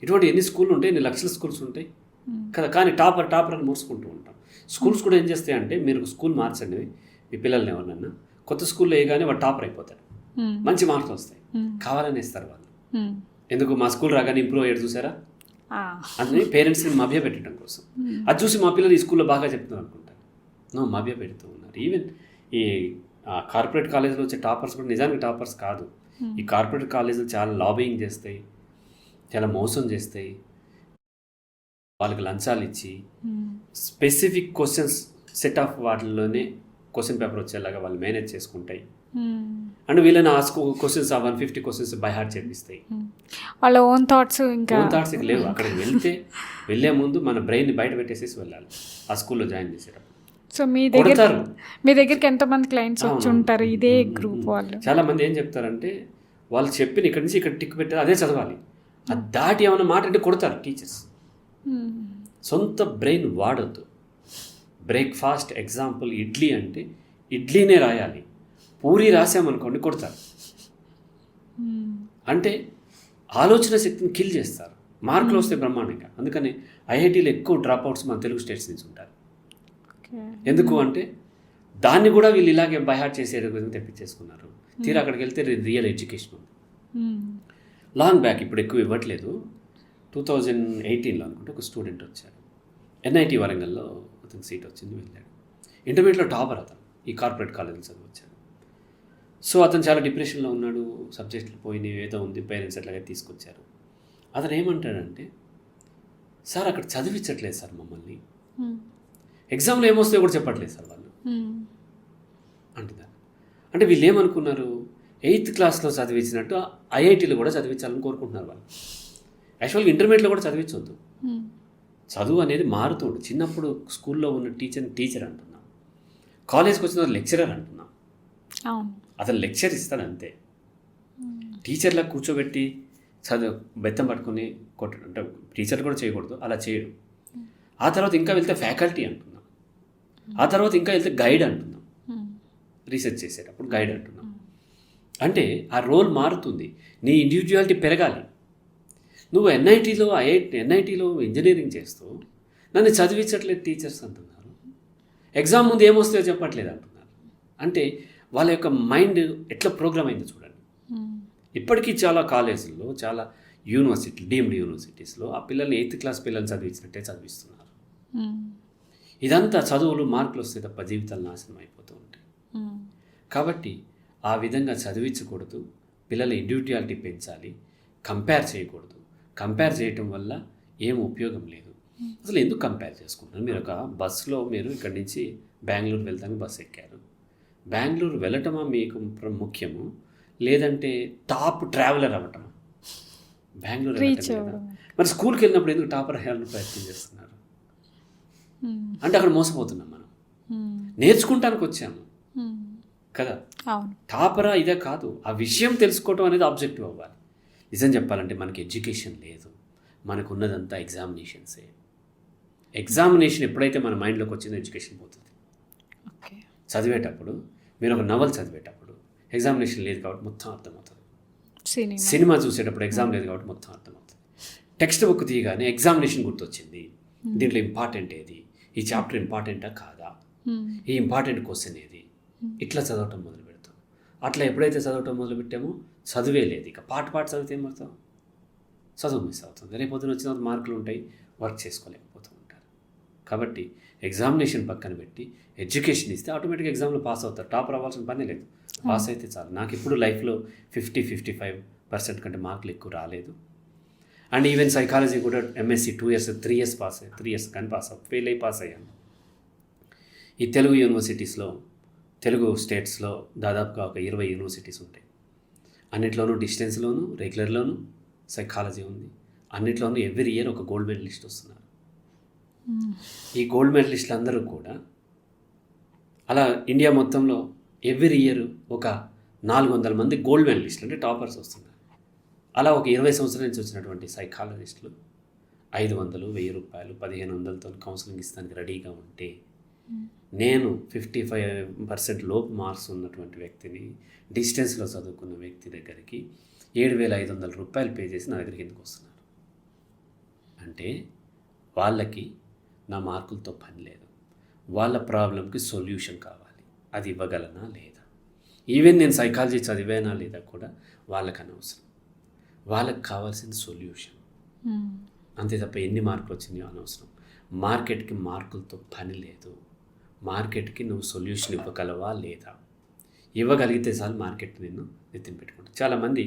ఇటువంటి ఎన్ని స్కూళ్ళు ఉంటాయి, ఎన్ని లక్షల స్కూల్స్ ఉంటాయి కదా. కానీ టాపర్ అని మోసుకుంటూ ఉంటాం. స్కూల్స్ కూడా ఏం చేస్తాయి అంటే, మీరు స్కూల్ మార్చండి మీ పిల్లల్ని ఎవరినన్నా, కొత్త స్కూల్లో వేయగానే వాడు టాపర్ అయిపోతాడు, మంచి మార్క్స్ వస్తాయి, కావాలని ఇస్తారు వాళ్ళు. ఎందుకు మా స్కూల్ రాగానే ఇంప్రూవ్ అయ్యాడు చూసారా, అందుకని పేరెంట్స్ని మభ్య పెట్టడం కోసం. అది చూసి మా పిల్లలు ఈ స్కూల్లో బాగా చెప్తున్నారు అనుకుంటారు. మభ్య పెడుతూ ఉన్నారు. ఈవెన్ ఈ కార్పొరేట్ కాలేజీలో వచ్చే టాపర్స్ కూడా నిజానికి టాపర్స్ కాదు. ఈ కార్పొరేట్ కాలేజీలు చాలా లాబింగ్ చేస్తాయి, చాలా మోసం చేస్తాయి, వాళ్ళకి లంచాలు ఇచ్చి స్పెసిఫిక్ క్వశ్చన్స్ సెట్ ఆఫ్ వాటిల్లోనే క్వశ్చన్ పేపర్ వచ్చేలాగా వాళ్ళు మేనేజ్ చేసుకుంటాయి. అండ్ వీళ్ళని ఆ క్వశ్చన్స్ 150 క్వశ్చన్స్ బై హార్ట్ చేపిస్తాయి. వాళ్ళ ఓన్ థాట్స్ లేవు. అక్కడికి వెళ్ళే ముందు మన బ్రెయిన్ని బయట పెట్టేసేసి వెళ్ళాలి ఆ స్కూల్లో జాయిన్ చేసేటప్పుడు. సో మీ దగ్గరికి ఎంతమంది క్లయింట్స్ వచ్చి ఉంటారు ఇదే గ్రూప్ వాళ్ళు? చాలా మంది ఏం చెప్తారంటే, వాళ్ళు చెప్పిన ఇక్కడి నుంచి ఇక్కడ టిక్ పెట్టారు అదే చదవాలి, అది దాటి ఏమైనా మాట అంటే కొడతారు టీచర్స్. సొంత బ్రెయిన్ వాడద్దు. బ్రేక్ఫాస్ట్ ఎగ్జాంపుల్ ఇడ్లీ అంటే ఇడ్లీనే రాయాలి, పూరి రాసామనుకోండి కొడతారు. అంటే ఆలోచన శక్తిని కిల్ చేస్తారు. మార్కులు వస్తే బ్రహ్మాండంగా. అందుకని ఐఐటీలో ఎక్కువ డ్రాప్ అవుట్స్ మన తెలుగు స్టేట్స్ నుంచి ఉంటారు. ఎందుకు అంటే దాన్ని కూడా వీళ్ళు ఇలాగే బైహార్ట్ చేసే విధంగా తెప్పించేసుకున్నారు. తీరా అక్కడికి వెళ్తే రియల్ ఎడ్యుకేషన్ ఉంది. లాంగ్ బ్యాక్, ఇప్పుడు ఎక్కువ ఇవ్వట్లేదు. 2018లో అనుకుంటే ఒక స్టూడెంట్ వచ్చాడు, ఎన్ఐటి వరంగల్లో అతనికి సీట్ వచ్చింది, వెళ్ళాడు. ఇంటర్మీడియట్లో టాపర్ అతను, ఈ కార్పొరేట్ కాలేజీలో చదివచ్చాడు. సో అతను చాలా డిప్రెషన్లో ఉన్నాడు, సబ్జెక్టులు పోయినాయి, ఏదో ఉంది, పేరెంట్స్ ఎట్లాగే తీసుకొచ్చారు. అతను ఏమంటాడంటే, సార్ అక్కడ చదివించట్లేదు సార్ మమ్మల్ని, ఎగ్జామ్లో ఏమొస్తాయో కూడా చెప్పట్లేదు సార్ వాళ్ళు అంటున్నారు. అంటే వీళ్ళు ఏమనుకున్నారు, 8th క్లాస్లో చదివించినట్టు ఐఐటీలో కూడా చదివించాలని కోరుకుంటున్నారు వాళ్ళు. యాక్చువల్గా ఇంటర్మీడియట్లో కూడా చదివించవద్దు. చదువు అనేది మారుతుంది. చిన్నప్పుడు స్కూల్లో ఉన్న టీచర్ అంటున్నాం, కాలేజ్కి వచ్చిన లెక్చరర్ అంటున్నాం. అతను లెక్చర్ ఇస్తాడు అంతే. టీచర్లకు కూర్చోబెట్టి చదువు బెత్తం పట్టుకుని కొట్టడం అంటే టీచర్ కూడా చేయకూడదు, అలా చేయడు. ఆ తర్వాత ఇంకా వెళ్తే ఫ్యాకల్టీ అంటున్నాం, ఆ తర్వాత ఇంకా వెళ్తే గైడ్ అంటున్నాం, రీసెర్చ్ చేసేటప్పుడు గైడ్ అంటున్నాం. అంటే ఆ రోల్ మారుతుంది, నీ ఇండివిజువాలిటీ పెరగాలి. నువ్వు ఎన్ఐటీలో ఇంజనీరింగ్ చేస్తూ నన్ను చదివించట్లేదు టీచర్స్ అంటున్నారు, ఎగ్జామ్ ముందు ఏమొస్తాయో చెప్పట్లేదు అంటున్నారు. అంటే వాళ్ళ యొక్క మైండ్ ఎట్లా ప్రోగ్రామ్ అయిందో చూడండి. ఇప్పటికీ చాలా కాలేజీల్లో, చాలా డీమ్డ్ యూనివర్సిటీస్లో ఆ పిల్లల్ని 8th క్లాస్ పిల్లల్ని చదివించినట్టే చదివిస్తున్నారు. ఇదంతా చదువులు మార్కులు వస్తే తప్ప జీవితాలు నాశనం అయిపోతూ ఉంటాయి. కాబట్టి ఆ విధంగా చదివించకూడదు, పిల్లల ఇండివిజువాలిటీ పెంచాలి, కంపేర్ చేయకూడదు. కంపేర్ చేయటం వల్ల ఏం ఉపయోగం లేదు. అసలు ఎందుకు కంపేర్ చేసుకుంటున్నారు? మీరు ఒక బస్సులో మీరు ఇక్కడి నుంచి బెంగళూరు వెళ్తానికి బస్సు ఎక్కారు. బెంగళూరు వెళ్ళటమా మీకు ముఖ్యము, లేదంటే టాప్ ట్రావెలర్ అవ్వటమా? బెంగళూరు వెళ్ళటం కదా. మరి స్కూల్కి వెళ్ళినప్పుడు ఎందుకు టాపర్ అయ్యాలని ప్రయత్నం చేస్తున్నారు? అంటే అక్కడ మోసపోతున్నాం మనం. నేర్చుకుంటానికి వచ్చాము కదా. టాపరా ఇదే కాదు, ఆ విషయం తెలుసుకోవటం అనేది ఆబ్జెక్టివ్ అవ్వాలి. నిజం చెప్పాలంటే మనకి ఎడ్యుకేషన్ లేదు, మనకు ఉన్నదంతా ఎగ్జామినేషన్సే. ఎగ్జామినేషన్ ఎప్పుడైతే మన మైండ్లోకి వచ్చిందో ఎడ్యుకేషన్ పోతుంది. చదివేటప్పుడు మీరు ఒక నవల్ చదివేటప్పుడు ఎగ్జామినేషన్ లేదు కాబట్టి మొత్తం అర్థమవుతుంది. సినిమా చూసేటప్పుడు ఎగ్జామ్ లేదు కాబట్టి మొత్తం అర్థమవుతుంది. టెక్స్ట్ బుక్ తీయగానే ఎగ్జామినేషన్ గుర్తొచ్చింది, దీంట్లో ఇంపార్టెంట్ ఏది, ఈ చాప్టర్ ఇంపార్టెంటా కాదా, ఈ ఇంపార్టెంట్ క్వశ్చన్ ఏది, ఇట్లా చదవటం మొదలు పెడతాం. అట్లా ఎప్పుడైతే చదవటం మొదలు పెట్టామో చదువే లేదు. ఇక పాట చదివితే ఏమవుతాం, చదువు మిస్ అవుతుంది. రేపు పొద్దున వచ్చిన మార్కులు ఉంటాయి, వర్క్ చేసుకోలేకపోతూ ఉంటారు. కాబట్టి ఎగ్జామినేషన్ పక్కన పెట్టి ఎడ్యుకేషన్ ఇస్తే ఆటోమేటిక్గా ఎగ్జామ్లో పాస్ అవుతారు. టాపర్ అవ్వాల్సిన పని లేదు, పాస్ అయితే చాలు. నాకు ఇప్పుడు లైఫ్లో 50-55% కంటే మార్కులు ఎక్కువ రాలేదు. అండ్ ఈవెన్ సైకాలజీ కూడా ఎంఎస్సి 2 years 3 years పాస్ అయ్యాను, 3 years కానీ ఫెయిల్ అయ్యి పాస్ అయ్యాను. ఈ తెలుగు యూనివర్సిటీస్లో, తెలుగు స్టేట్స్లో దాదాపుగా ఒక 20 యూనివర్సిటీస్ ఉంటాయి. అన్నిట్లోనూ డిస్టెన్స్లోను, రెగ్యులర్లోను, సైకాలజీ ఉంది, అన్నిట్లోనూ ఎవ్రీ ఇయర్ ఒక గోల్డ్ మెడలిస్ట్ వస్తున్నారు. ఈ గోల్డ్ మెడలిస్టులు అందరూ కూడా అలా ఇండియా మొత్తంలో ఎవ్రీ ఇయర్ ఒక 400 మంది గోల్డ్ మెడలిస్టులు అంటే టాపర్స్ వస్తున్నారు. అలా ఒక 20 సంవత్సరాల నుంచి వచ్చినటువంటి సైకాలజిస్టులు 500, 1000 రూపాయలు, 1500తో కౌన్సిలింగ్ ఇస్తానికి రెడీగా ఉంటే, నేను 55% లోపు మార్క్స్ ఉన్నటువంటి వ్యక్తిని, డిస్టెన్స్లో చదువుకున్న వ్యక్తి దగ్గరికి 7500 రూపాయలు పే చేసి నా దగ్గరికి ఎందుకు వస్తున్నారు అంటే, వాళ్ళకి నా మార్కులతో పని లేదు, వాళ్ళ ప్రాబ్లంకి సొల్యూషన్ కావాలి. అది ఇవ్వగలనా లేదా, ఈవెన్ నేను సైకాలజీ చదివానా లేదా కూడా వాళ్ళకి అనవసరం. వాళ్ళకి కావాల్సిన సొల్యూషన్ అంతే తప్ప ఎన్ని మార్కులు వచ్చినాయో అనవసరం. మార్కెట్కి మార్కులతో పని లేదు. మార్కెట్కి నువ్వు సొల్యూషన్ ఇవ్వగలవా లేదా, ఇవ్వగలిగితే చాలు మార్కెట్ నిన్ను నెత్తిన పెట్టుకుంటాను. చాలామంది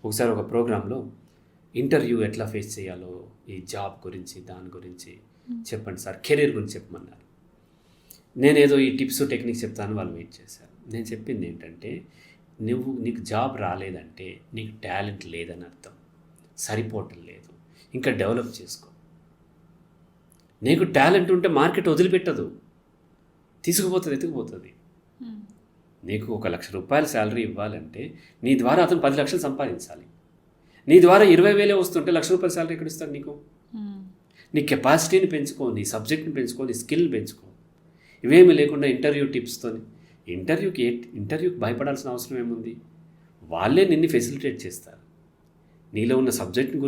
ఒకసారి ఒక ప్రోగ్రాంలో ఇంటర్వ్యూ ఎట్లా ఫేస్ చేయాలో, ఈ జాబ్ గురించి దాని గురించి చెప్పండి సార్, కెరీర్ గురించి చెప్పమన్నారు. నేనేదో ఈ టిప్స్ టెక్నిక్స్ చెప్తాను, వాళ్ళు వెయిట్ చేశారు. నేను చెప్పింది ఏంటంటే, నీకు జాబ్ రాలేదంటే నీకు టాలెంట్ లేదని అర్థం, సరిపోవటం లేదు, ఇంకా డెవలప్ చేసుకో. నీకు టాలెంట్ ఉంటే మార్కెట్ వదిలిపెట్టదు, తీసుకుపోతుంది, ఎత్తుకుపోతుంది. నీకు 1 లక్ష రూపాయల శాలరీ ఇవ్వాలంటే నీ ద్వారా అతను 10 లక్షలు సంపాదించాలి. నీ ద్వారా 20,000 వస్తుంటే 1 లక్ష రూపాయల శాలరీ ఎక్కడ ఇస్తాడు నీకు? నీ కెపాసిటీని పెంచుకో, నీ సబ్జెక్ట్ని పెంచుకో, నీ స్కిల్ పెంచుకో. ఇవేమీ లేకుండా ఇంటర్వ్యూ టిప్స్తో ఇంటర్వ్యూకి భయపడాల్సిన అవసరం ఏముంది? వాళ్ళే నిన్ను ఫెసిలిటేట్ చేస్తారు. నీలో ఉన్న సబ్జెక్ట్ని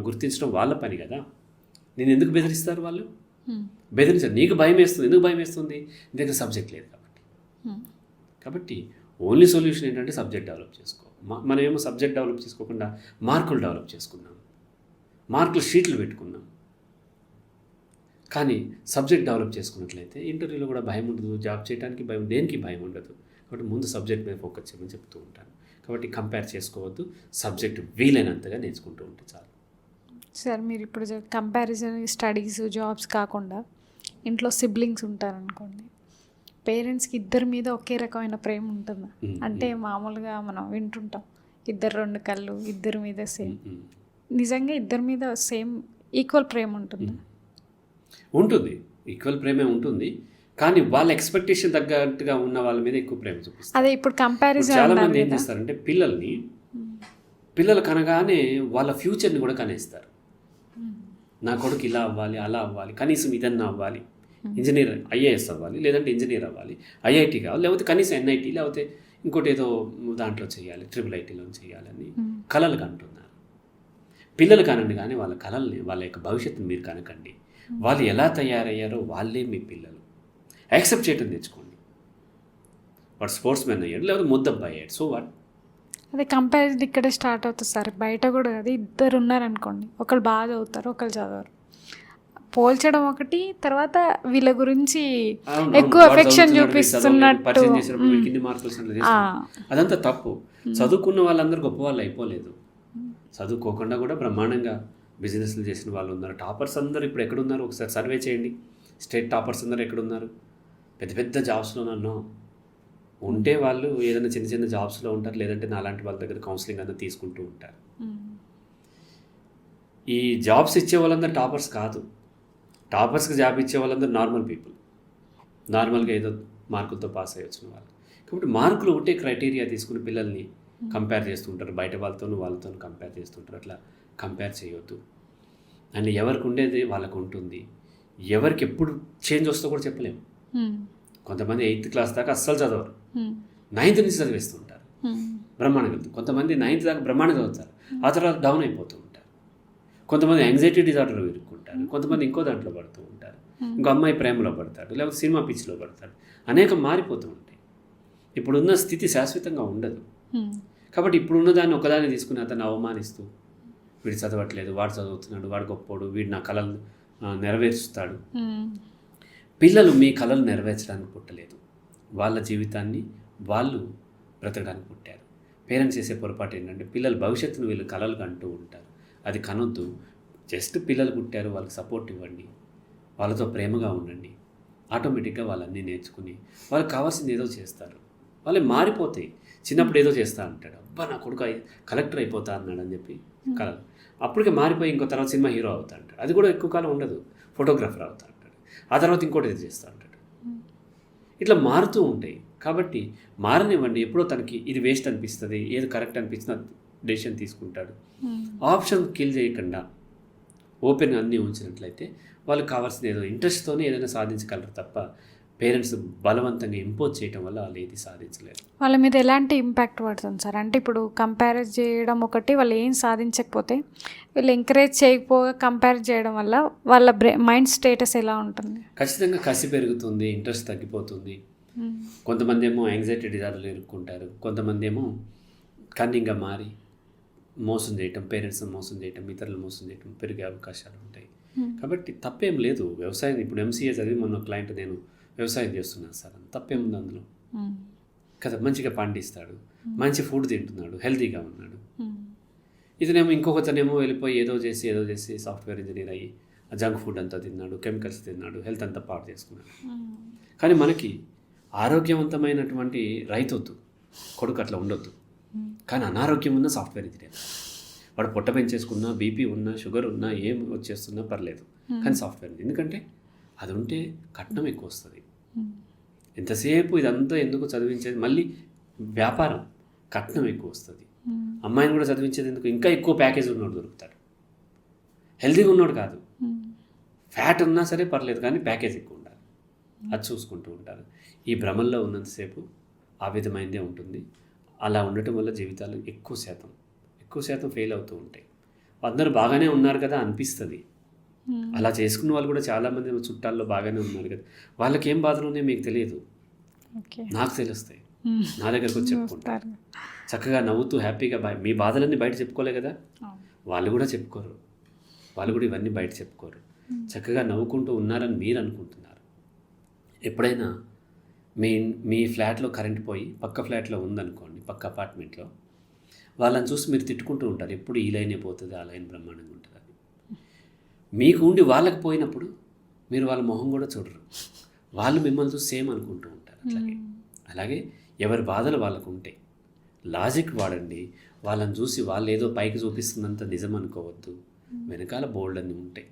గుర్తించడం వాళ్ళ పని కదా. నేను ఎందుకు బెదిరిస్తారు వాళ్ళు? బెదిరించారు. నీకు భయం వేస్తుంది. ఎందుకు భయం వేస్తుంది? నీ దగ్గర సబ్జెక్ట్ లేదు కాబట్టి ఓన్లీ సొల్యూషన్ ఏంటంటే సబ్జెక్ట్ డెవలప్ చేసుకో. మనమేమో సబ్జెక్ట్ డెవలప్ చేసుకోకుండా మార్కులు డెవలప్ చేసుకున్నాం, మార్కులు షీట్లు పెట్టుకున్నాం. కానీ సబ్జెక్ట్ డెవలప్ చేసుకున్నట్లయితే ఇంటర్వ్యూలో కూడా భయం ఉండదు, జాబ్ చేయడానికి భయం, దేనికి భయం ఉండదు. కాబట్టి ముందు సబ్జెక్ట్ మీద ఫోకస్ చేయమని చెప్తూ ఉంటాను. కాబట్టి కంపేర్ చేసుకోవద్దు, సబ్జెక్ట్ వీలైనంతగా నేర్చుకుంటూ ఉంటే చాలు. సార్, మీరు ఇప్పుడు కంపారిజన్ స్టడీస్ జాబ్స్ కాకుండా ఇంట్లో సిబ్లింగ్స్ ఉంటారనుకోండి, పేరెంట్స్కి ఇద్దరి మీద ఒకే రకమైన ప్రేమ ఉంటుందా? అంటే మామూలుగా మనం వింటుంటాం, 2 కళ్ళు, ఇద్దరి మీద సేమ్. నిజంగా ఇద్దరి మీద సేమ్ ఈక్వల్ ప్రేమ ఉంటుందా? ఉంటుంది, ఈక్వల్ ప్రేమే ఉంటుంది. కానీ వాళ్ళ ఎక్స్పెక్టేషన్ తగ్గట్టుగా ఉన్న వాళ్ళ మీద ఎక్కువ ప్రేమ చూపిస్తారు. అదే ఇప్పుడు కంపారిజన్ చాలా మంది ఏం చేస్తారంటే, పిల్లలు కనగానే వాళ్ళ ఫ్యూచర్ని కూడా కనేస్తారు. నా కొడుకు ఇలా అవ్వాలి, అలా అవ్వాలి, కనీసం ఇదన్నా అవ్వాలి, ఇంజనీర్ ఐఏఎస్ అవ్వాలి, లేదంటే ఇంజనీర్ అవ్వాలి, ఐఐటి కావాలి, లేకపోతే కనీసం ఎన్ఐటి, లేకపోతే ఇంకోటి ఏదో దాంట్లో చేయాలి, IIITలో చేయాలని కలలు కంటున్నారు. పిల్లలు కానండి, కానీ వాళ్ళ కళల్ని, వాళ్ళ యొక్క భవిష్యత్తుని మీరు కనకండి. వాళ్ళు ఎలా తయారయ్యారో వాళ్ళే మీ పిల్లలు. యాక్సెప్ట్ చేయడం తెచ్చుకోండి. వాడు స్పోర్ట్స్ మ్యాన్ అయ్యాడు, లేకపోతే ముద్దబ్బాయి అయ్యాడు, సో వాట్. అదే కంపారిజన్ ఇక్కడే స్టార్ట్ అవుతుంది సార్. బయట కూడా అది ఇద్దరు ఉన్నారనుకోండి, ఒకళ్ళు బాగా చదువుతారు, ఒకళ్ళు చదవరు. పోల్చడం ఒకటి, తర్వాత వీళ్ళ గురించి ఎక్కువ ఎఫెక్షన్ చూపిస్తున్నట్టు అదంతా తప్పు. చదువుకున్న వాళ్ళందరూ గొప్ప వాళ్ళు అయిపోలేదు. చదువుకోకుండా కూడా బ్రహ్మాండంగా బిజినెస్లు చేసిన వాళ్ళు ఉన్నారు. టాపర్స్ అందరూ ఇప్పుడు ఎక్కడున్నారు? ఒకసారి సర్వే చేయండి. స్టేట్ టాపర్స్ అందరూ ఎక్కడున్నారు? పెద్ద పెద్ద జాబ్స్లోనన్నా ఉంటే వాళ్ళు ఏదైనా చిన్న చిన్న జాబ్స్లో ఉంటారు, లేదంటే నాలాంటి వాళ్ళ దగ్గర కౌన్సిలింగ్ అన్న తీసుకుంటూ ఉంటారు. ఈ జాబ్స్ ఇచ్చే వాళ్ళందరూ టాపర్స్ కాదు. టాపర్స్కి జాబ్ ఇచ్చే వాళ్ళందరూ నార్మల్ పీపుల్, నార్మల్గా ఏదో మార్కులతో పాస్ అయ్యి వచ్చిన వాళ్ళు. కాబట్టి మార్కులు ఒకటే క్రైటీరియా తీసుకుని పిల్లల్ని కంపేర్ చేస్తుంటారు, బయట వాళ్ళతో కంపేర్ చేస్తుంటారు. అట్లా కంపేర్ చేయొద్దు. అండ్ ఎవరికి ఉండేది వాళ్ళకు ఉంటుంది. ఎవరికి ఎప్పుడు చేంజ్ వస్తుందో కూడా చెప్పలేము. కొంతమంది 8th క్లాస్ దాకా అస్సలు చదవరు, 9th నుంచి చదివేస్తుంటారు, బ్రహ్మాండంగా వెళ్తుంది. కొంతమంది 9th దాకా బ్రహ్మాండంగా చదువుతారు, ఆ తర్వాత డౌన్ అయిపోతూ ఉంటారు. కొంతమంది యాంగ్జైటీ డిజార్డర్లో ఇరుక్కుంటారు, కొంతమంది ఇంకో దాంట్లో పడుతూ ఉంటారు, ఇంకో అమ్మాయి ప్రేమలో పడతాడు, లేకపోతే సినిమా పిచ్చిలో పడతాడు. అనేకం మారిపోతూ ఉంటాయి. ఇప్పుడున్న స్థితి శాశ్వతంగా ఉండదు. కాబట్టి ఇప్పుడున్న దాన్ని ఒకదాన్ని తీసుకుని అతను అవమానిస్తూ, వీడు చదవట్లేదు, వాడు చదువుతున్నాడు, వాడు గొప్పోడు, వీడు నా కళలు నెరవేర్చుతాడు. పిల్లలు మీ కళలు నెరవేర్చడానికి పుట్టలేదు, వాళ్ళ జీవితాన్ని వాళ్ళు బ్రతకడానికి పుట్టారు. పేరెంట్స్ చేసే పొరపాటు ఏంటంటే, పిల్లల భవిష్యత్తును వీళ్ళు కళలు కంటూ ఉంటారు. అది కనొద్దు. జస్ట్ పిల్లలు పుట్టారు, వాళ్ళకి సపోర్ట్ ఇవ్వండి, వాళ్ళతో ప్రేమగా ఉండండి. ఆటోమేటిక్గా వాళ్ళన్నీ నేర్చుకుని వాళ్ళకి కావాల్సింది ఏదో చేస్తారు. వాళ్ళు మారిపోతాయి. చిన్నప్పుడు ఏదో చేస్తా అంటాడు, అబ్బా నా కొడుకు కలెక్టర్ అయిపోతా అన్నాడు అని చెప్పి కలలు. అప్పటికే మారిపోయి ఇంకో తర్వాత సినిమా హీరో అవుతా అంటాడు. అది కూడా ఎక్కువ కాలం ఉండదు, ఫోటోగ్రాఫర్ అవుతా అంటాడు. ఆ తర్వాత ఇంకోటి ఇది చేస్తూ ఉంటాడు. ఇట్లా మారుతూ ఉంటాయి. కాబట్టి మారనివ్వండి, ఎప్పుడో తనకి ఇది వేస్ట్ అనిపిస్తుంది, ఏది కరెక్ట్ అనిపించిన డెసిషన్ తీసుకుంటాడు. ఆప్షన్ కిల్ చేయకుండా ఓపెన్గా అన్నీ ఉంచినట్లయితే వాళ్ళకి కావాల్సిన ఏదో ఇంట్రెస్ట్తోనే ఏదైనా సాధించగలరు తప్ప పేరెంట్స్ బలవంతంగా ఇంపోజ్ చేయడం వల్ల వాళ్ళు ఏది సాధించలేరు. వాళ్ళ మీద ఎలాంటి ఇంపాక్ట్ పడుతుంది సార్? అంటే ఇప్పుడు కంపేర్ చేయడం ఒకటి, వాళ్ళు ఏం సాధించకపోతే వీళ్ళు ఎంకరేజ్ చేయకపోగా కంపేర్ చేయడం వల్ల వాళ్ళ మైండ్ స్టేటస్ ఎలా ఉంటుంది? ఖచ్చితంగా కసి పెరుగుతుంది, ఇంట్రెస్ట్ తగ్గిపోతుంది. కొంతమంది ఏమో యాంగ్జైటీ డిజార్డర్లు ఎదుర్కొంటారు, కొంతమంది ఏమో కన్నింగ్గా మారి మోసం చేయటం, పేరెంట్స్ని మోసం చేయటం, ఇతరులు మోసం చేయటం పెరిగే అవకాశాలు ఉంటాయి. కాబట్టి తప్పేం లేదు. వ్యవసాయం ఇప్పుడు ఎంసీఏ చదివి మొన్న క్లయింట్ నేను వ్యవసాయం చేస్తున్నాను సార్ అని తప్పేముంది అందులో కదా. మంచిగా పండిస్తాడు, మంచి ఫుడ్ తింటున్నాడు, హెల్తీగా ఉన్నాడు. ఇతనేమో ఇంకొకతనేమో వెళ్ళిపోయి ఏదో చేసి సాఫ్ట్వేర్ ఇంజనీర్ అయ్యి జంక్ ఫుడ్ అంతా తిన్నాడు, కెమికల్స్ తిన్నాడు, హెల్త్ అంతా పాడు చేసుకున్నాడు. కానీ మనకి ఆరోగ్యవంతమైనటువంటి రైతొద్దు, కొడుకు అట్లా ఉండొద్దు. కానీ అనారోగ్యం ఉన్న సాఫ్ట్వేర్ ఇంజనీర్, వాడు పొట్ట పెంచేసుకున్నా, బీపీ ఉన్నా, షుగర్ ఉన్నా, ఏం వచ్చేస్తున్నా పర్లేదు, కానీ సాఫ్ట్వేర్. ఎందుకంటే అది ఉంటే కట్నం ఎక్కువ వస్తుంది. ఎంతసేపు ఇదంతా ఎందుకు చదివించేది, మళ్ళీ వ్యాపారం, కట్నం ఎక్కువ వస్తుంది. అమ్మాయిని కూడా చదివించేది ఎందుకు, ఇంకా ఎక్కువ ప్యాకేజ్ ఉన్నోడు దొరుకుతాడు. హెల్తీగా ఉన్నాడు కాదు, ఫ్యాట్ ఉన్నా సరే పర్లేదు, కానీ ప్యాకేజ్ ఎక్కువ ఉండాలి. అది చూసుకుంటూ ఉంటారు. ఈ భ్రమల్లో ఉన్నంతసేపు ఆ విధమైనదే ఉంటుంది. అలా ఉండటం వల్ల జీవితాలు ఎక్కువ శాతం ఫెయిల్ అవుతూ ఉంటాయి. అందరూ బాగానే ఉన్నారు కదా అనిపిస్తుంది. అలా చేసుకున్న వాళ్ళు కూడా చాలామంది చుట్టాల్లో బాగానే ఉన్నారు కదా, వాళ్ళకి ఏం బాధలు ఉన్నాయో మీకు తెలియదు, నాకు తెలుస్తాయి. నా దగ్గరకు వచ్చి చెప్పుకుంటారు, చక్కగా నవ్వుతూ హ్యాపీగా. మీ బాధలన్నీ బయట చెప్పుకోలే కదా, వాళ్ళు కూడా చెప్పుకోరు, వాళ్ళు కూడా ఇవన్నీ బయట చెప్పుకోరు. చక్కగా నవ్వుకుంటూ ఉన్నారని మీరు అనుకుంటున్నారు. ఎప్పుడైనా మీ ఫ్లాట్లో కరెంట్ పోయి పక్క ఫ్లాట్లో ఉందనుకోండి, పక్క అపార్ట్మెంట్లో, వాళ్ళని చూసి మీరు తిట్టుకుంటూ ఉంటారు, ఎప్పుడు ఈ లైనే పోతుంది, ఆ లైన్ బ్రహ్మాండంగా ఉంటుంది అని. మీకు ఉండి వాళ్ళకి పోయినప్పుడు మీరు వాళ్ళ మొహం కూడా చూడరు, వాళ్ళు మిమ్మల్ని చూసి సేమ్ అనుకుంటూ ఉంటారు. అలాగే ఎవరి బాధలు వాళ్ళకు ఉంటాయి. లాజిక్ వాడండి. వాళ్ళని చూసి వాళ్ళు ఏదో పైకి చూపిస్తున్నంత నిజం అనుకోవద్దు, వెనకాల బోల్డ్ అన్నీ ఉంటాయి.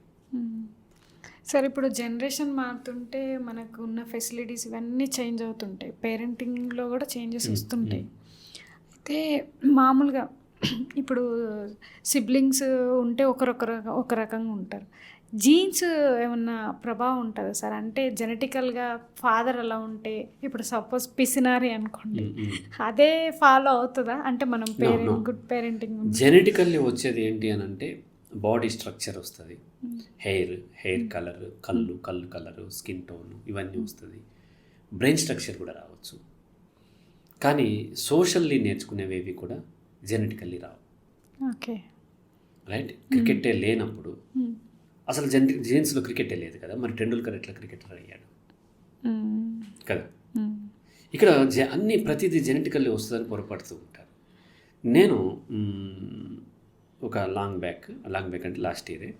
సార్, ఇప్పుడు జనరేషన్ మారుతుంటే మనకు ఉన్న ఫెసిలిటీస్ ఇవన్నీ చేంజ్ అవుతుంటాయి, పేరెంటింగ్లో కూడా చేంజెస్ వస్తుంటాయి. అయితే మామూలుగా ఇప్పుడు సిబ్లింగ్స్ ఉంటే ఒక రకంగా ఉంటారు. జీన్స్ ఏమన్నా ప్రభావం ఉంటుందా సార్? అంటే జెనెటికల్గా ఫాదర్ అలా ఉంటే, ఇప్పుడు సపోజ్ పిసినారి అనుకోండి, అదే ఫాలో అవుతుందా? అంటే మనం గుడ్ పేరెంటింగ్ జెనెటికల్లీ వచ్చేది ఏంటి అని అంటే బాడీ స్ట్రక్చర్ వస్తుంది, హెయిర్ కలర్, కళ్ళు కలరు, స్కిన్ టోన్, ఇవన్నీ వస్తుంది. బ్రెయిన్ స్ట్రక్చర్ కూడా రావచ్చు. కానీ సోషల్లీ నేర్చుకునేవేవి కూడా జెనెటికల్లీ రావు. Okay, right. క్రికెటే లేనప్పుడు అసలు జీన్స్లో క్రికెటే లేదు కదా, మరి టెండూల్కర్ ఎట్లా క్రికెటర్ అయ్యాడు కదా. ఇక్కడ ప్రతిదీ జెనెటికల్లీ వస్తుందని పొరపడుతూ ఉంటారు. నేను ఒక లాంగ్ బ్యాక్ అంటే లాస్ట్ ఇయరే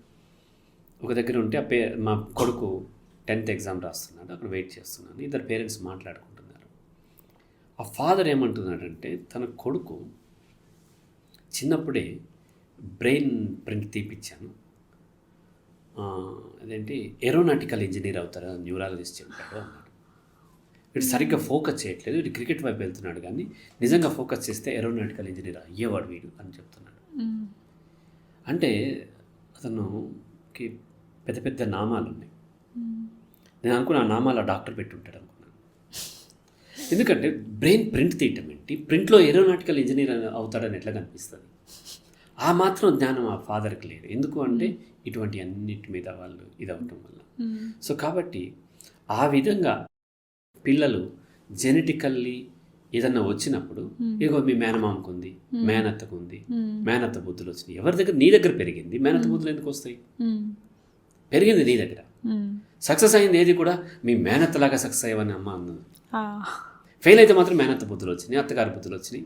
ఒక దగ్గర ఉంటే మా కొడుకు 10th ఎగ్జామ్ రాస్తున్నాడు, అక్కడ వెయిట్ చేస్తున్నాను. ఇద్దరు పేరెంట్స్ మాట్లాడుకుంటున్నారు. ఆ ఫాదర్ ఏమంటున్నాడంటే, తన కొడుకు చిన్నప్పుడే బ్రెయిన్ ప్రింట్ తీపిచ్చాను, అదేంటి ఏరోనాటికల్ ఇంజనీర్ అవుతారా, న్యూరాలజిస్ట్ చెప్పాడు అన్నాడు. వీడు సరిగ్గా ఫోకస్ చేయట్లేదు, వీడు క్రికెట్ వైపు వెళ్తున్నాడు, కానీ నిజంగా ఫోకస్ చేస్తే ఏరోనాటికల్ ఇంజనీర్ అయ్యేవాడు వీడు అని చెప్తున్నాడు. అంటే అతనుకి పెద్ద పెద్ద నామాలు ఉన్నాయి. నేను అనుకున్న ఆ నామాలు ఆ డాక్టర్ పెట్టి ఉంటాడు అనుకున్నాను. ఎందుకంటే బ్రెయిన్ ప్రింట్ తీయటం ఏంటి, ప్రింట్లో ఏరోనాటికల్ ఇంజనీర్ అవుతాడని ఎట్లా కనిపిస్తుంది? ఆ మాత్రం జ్ఞానం ఆ ఫాదర్కి లేదు. ఎందుకు అంటే ఇటువంటి అన్నిటి మీద వాళ్ళు ఇదవటం వల్ల. సో కాబట్టి ఆ విధంగా పిల్లలు జెనెటికల్లీ ఏదన్నా వచ్చినప్పుడు, ఇదిగో మీ మేనమామకు ఉంది, మేనత్తకు ఉంది, మేనత్త బుద్ధులు వచ్చినాయి. ఎవరి దగ్గర? నీ దగ్గర పెరిగింది. మేనత్త బుద్ధులు ఎందుకు వస్తాయి? పెరిగింది నీ దగ్గర. సక్సెస్ అయింది ఏది కూడా మీ మేనత్తలాగా సక్సెస్ అయ్యవని అమ్మ అన్నది. ఫెయిల్ అయితే మాత్రం మేనత్త బుద్ధులు వచ్చినాయి, అత్తగారి బుద్ధులు వచ్చినాయి,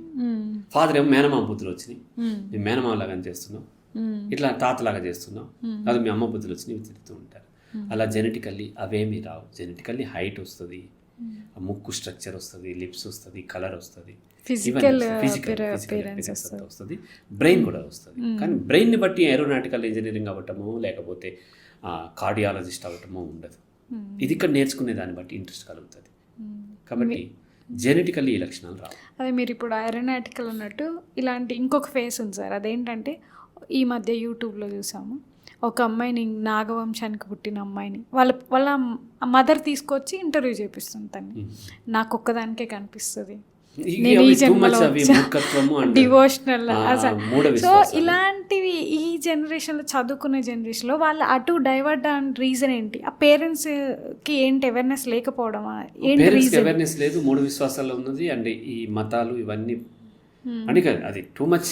ఫాదర్ ఏమో మేనమామ బుద్ధులు వచ్చినాయి, మీ మేనమామలాగా చేస్తున్నావు, ఇట్లా తాతలాగా చేస్తున్నావు, అది మీ అమ్మ బుద్ధులు వచ్చినాయి, తిరుగుతూ ఉంటారు. అలా జెనెటికల్లీ అవేమీ రావు. జెనెటికల్లీ హైట్ వస్తుంది, ముక్కు స్ట్రక్చర్ వస్తుంది, లిప్స్ వస్తుంది, కలర్ వస్తుంది, ఫిజికల్ అపియరెన్స్ వస్తుంది, బ్రెయిన్ కూడా వస్తుంది. కానీ బ్రెయిన్ని బట్టి ఏరోనాటికల్ ఇంజనీరింగ్ అవ్వటమో లేకపోతే కార్డియాలజిస్ట్ అవ్వటమో ఉండదు. ఇది ఇక్కడ నేర్చుకునే దాన్ని బట్టి ఇంట్రెస్ట్ కలుగుతుంది. కాబట్టి జెనెటికల్లీ ఈ లక్షణాలు రావు. అదే మీరు ఇప్పుడు ఏరోనాటికల్ అన్నట్టు ఇలాంటి ఇంకొక ఫేస్ ఉంది సార్. అదేంటంటే ఈ మధ్య యూట్యూబ్లో చూసాము, ఒక అమ్మాయిని, నాగవంశానికి పుట్టిన అమ్మాయిని వాళ్ళ మదర్ తీసుకొచ్చి ఇంటర్వ్యూ చేపిస్తుంది. తను నాకు ఒక్కదానికే కనిపిస్తుంది, నేను ఈ జన్మలో డివోషనల్. సో ఇలాంటివి ఈ జనరేషన్లో, చదువుకునే జనరేషన్లో వాళ్ళు అటు డైవర్ట్ అనే రీజన్ ఏంటి? ఆ పేరెంట్స్కి ఏంటి అవేర్నెస్ లేకపోవడమా? ఏంటి రీజన్? అవేర్నెస్ లేదు, మూడు విశ్వాసాల్లో ఉన్నది. అండ్ ఈ మతాలు ఇవన్నీ అని కాదు, అది టూ మచ్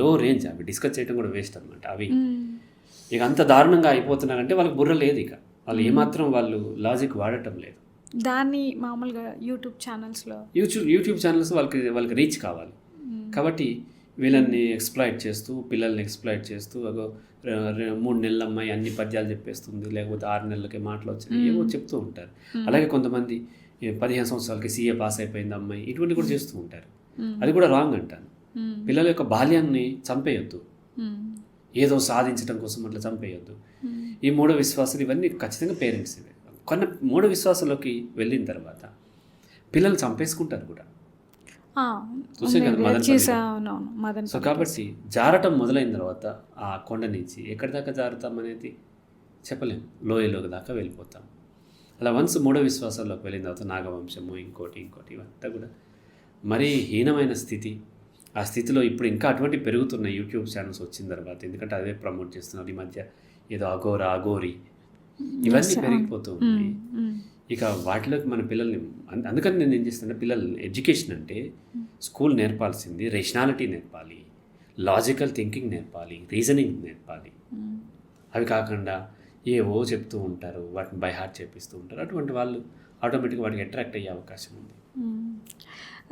లో రేంజ్. అవి డిస్కస్ చేయడం కూడా వేస్ట్ అనమాట. అవి ఇక అంత దారుణంగా అయిపోతున్నారంటే వాళ్ళకి బుర్ర లేదు. ఇక వాళ్ళు ఏమాత్రం వాళ్ళు లాజిక్ వాడటం లేదు. దాన్ని మామూలుగా యూట్యూబ్ ఛానల్స్లో వాళ్ళకి రీచ్ కావాలి. కాబట్టి వీళ్ళని ఎక్స్ప్లాయిట్ చేస్తూ, పిల్లల్ని ఎక్స్ప్లాయిట్ చేస్తూ, అగో 3 నెలల అమ్మాయి అన్ని పద్యాలు చెప్పేస్తుంది, లేకపోతే 6 నెలలకి మాటలు వచ్చినాయి, ఏవో చెప్తూ ఉంటారు. అలాగే కొంతమంది 15 సంవత్సరాలకి CA పాస్ అయిపోయింది అమ్మాయి, ఇటువంటి కూడా చేస్తూ ఉంటారు. అది కూడా రాంగ్ అంటాను. పిల్లల యొక్క బాల్యాన్ని చంపేయొద్దు, ఏదో సాధించడం కోసం అట్లా చంపేయొద్దు. ఈ మూఢ విశ్వాసాలు ఇవన్నీ ఖచ్చితంగా పేరెంట్స్ ఇవే. కొన్ని మూఢ విశ్వాసాల్లోకి వెళ్ళిన తర్వాత పిల్లలు చంపేసుకుంటారు కూడా. సో కాబట్టి జారటం మొదలైన తర్వాత ఆ కొండ నుంచి ఎక్కడి దాకా జారుతాం అనేది చెప్పలేము, లోయలోకి దాకా వెళ్ళిపోతాం. అలా వన్స్ మూఢ విశ్వాసాల్లోకి వెళ్ళిన తర్వాత నాగవంశము, ఇంకోటి ఇవంతా కూడా మరీ హీనమైన స్థితి. ఆ స్థితిలో ఇప్పుడు ఇంకా అటువంటి పెరుగుతున్న యూట్యూబ్ ఛానల్స్ వచ్చిన తర్వాత, ఎందుకంటే అదే ప్రమోట్ చేస్తున్నారు ఈ మధ్య, ఏదో అఘోరి ఇవన్నీ పెరిగిపోతూ ఉన్నాయి. ఇక వాటిలోకి మన పిల్లల్ని, అందుకని నేను ఏం చేస్తానంటే, పిల్లల్ని ఎడ్యుకేషన్ అంటే స్కూల్ నేర్పాల్సింది రేషనాలిటీ నేర్పాలి, లాజికల్ థింకింగ్ నేర్పాలి, రీజనింగ్ నేర్పాలి. అవి కాకుండా ఏవో చెప్తూ ఉంటారు, వాటిని బై హార్ట్ చేపిస్తూ ఉంటారు. అటువంటి వాళ్ళు ఆటోమేటిక్గా వాటికి అట్రాక్ట్ అయ్యే అవకాశం ఉంది.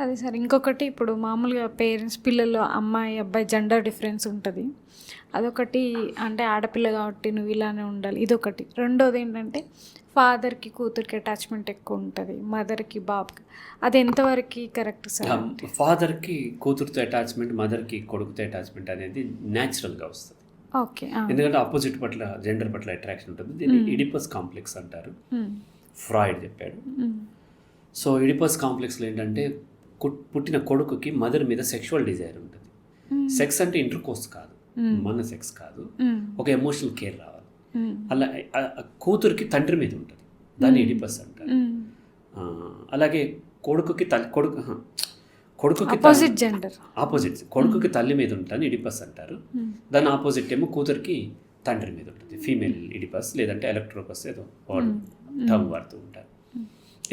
అదే సార్, ఇంకొకటి ఇప్పుడు మామూలుగా పేరెంట్స్, పిల్లల్లో అమ్మాయి అబ్బాయి జెండర్ డిఫరెన్స్ ఉంటుంది. అదొకటి, అంటే ఆడపిల్ల కాబట్టి నువ్వు ఇలానే ఉండాలి, ఇదొకటి. రెండోది ఏంటంటే ఫాదర్కి కూతురికి అటాచ్మెంట్ ఎక్కువ ఉంటుంది, మదర్కి బాబుకి. అది ఎంతవరకు కరెక్ట్ సార్? ఫాదర్కి కూతురుతో అటాచ్మెంట్, మదర్కి కొడుకుతో అటాచ్మెంట్ అనేది న్యాచురల్గా వస్తుంది. ఓకే. ఎందుకంటే ఆపోజిట్ పట్ల, జెండర్ పట్ల అట్రాక్షన్ ఉంటుంది. దీన్ని ఇడిపస్ కాంప్లెక్స్ అంటారు, ఫ్రాయిడ్ చెప్పాడు. సో ఇడిపస్ కాంప్లెక్స్లో ఏంటంటే పుట్టిన కొడుకుకి మదర్ మీద సెక్షువల్ డిజైర్ ఉంటుంది. సెక్స్ అంటే ఇంటర్కోర్స్ కాదు, మన సెక్స్ కాదు, ఒక ఎమోషనల్ కేర్ రావాలి. అలా కూతురికి తండ్రి మీద ఉంటుంది, దాన్ని ఇడిపస్ అంటారు. అలాగే కొడుకుకి ఆపోజిట్ కొడుకుకి తల్లి మీద ఉంటుంది, ఇడిపస్ అంటారు. దాని ఆపోజిట్ ఏమో కూతురికి తండ్రి మీద ఉంటుంది, ఫీమేల్ ఇడిపస్, లేదంటే ఎలక్ట్రోపస్, ఏదో టర్మ్ వాడుతూ ఉంటారు.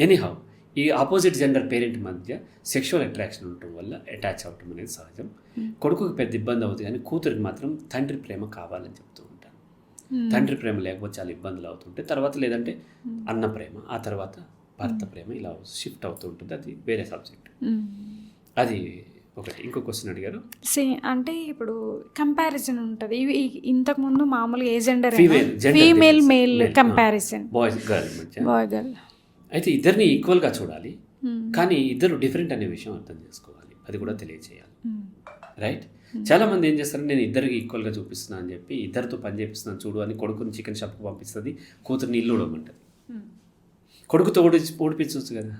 ఎనీహౌ, ఈ ఆపోజిట్ జెండర్ పేరెంట్ మధ్య సెక్షువల్ అట్రాక్షన్ ఉండటం వల్ల అటాచ్ అవ్వటం అనేది సహజం. కొడుకుకి పెద్ద ఇబ్బంది అవుతుంది, కానీ కూతురికి మాత్రం తండ్రి ప్రేమ కావాలని చెప్తూ ఉంటాను. తండ్రి ప్రేమ లేకపోతే చాలా ఇబ్బందులు అవుతుంటాయి. తర్వాత లేదంటే అన్న ప్రేమ, ఆ తర్వాత భర్త ప్రేమ, ఇలా షిఫ్ట్ అవుతూ ఉంటుంది. అది వేరే సబ్జెక్ట్. అది ఒకటి. ఇంకో క్వశ్చన్ అడిగారు, అంటే ఇప్పుడు కంపారిజన్ ఉంటుంది. ఇంతకుముందు మామూలుగా ఏ gender, female male comparison, boy girl. అయితే ఇద్దరిని ఈక్వల్గా చూడాలి, కానీ ఇద్దరు డిఫరెంట్ అనే విషయం అర్థం చేసుకోవాలి, అది కూడా తెలియజేయాలి. రైట్? చాలామంది ఏం చేస్తారు, నేను ఇద్దరికి ఈక్వల్గా చూపిస్తున్నాను అని చెప్పి ఇద్దరితో పని చేపిస్తున్నాను చూడు అని కొడుకుని చికెన్ షాప్కి పంపిస్తుంది, కూతుర్ని ఇల్లు ఉడమంటుంది. కొడుకుతో ఓడిపించవచ్చు కదా.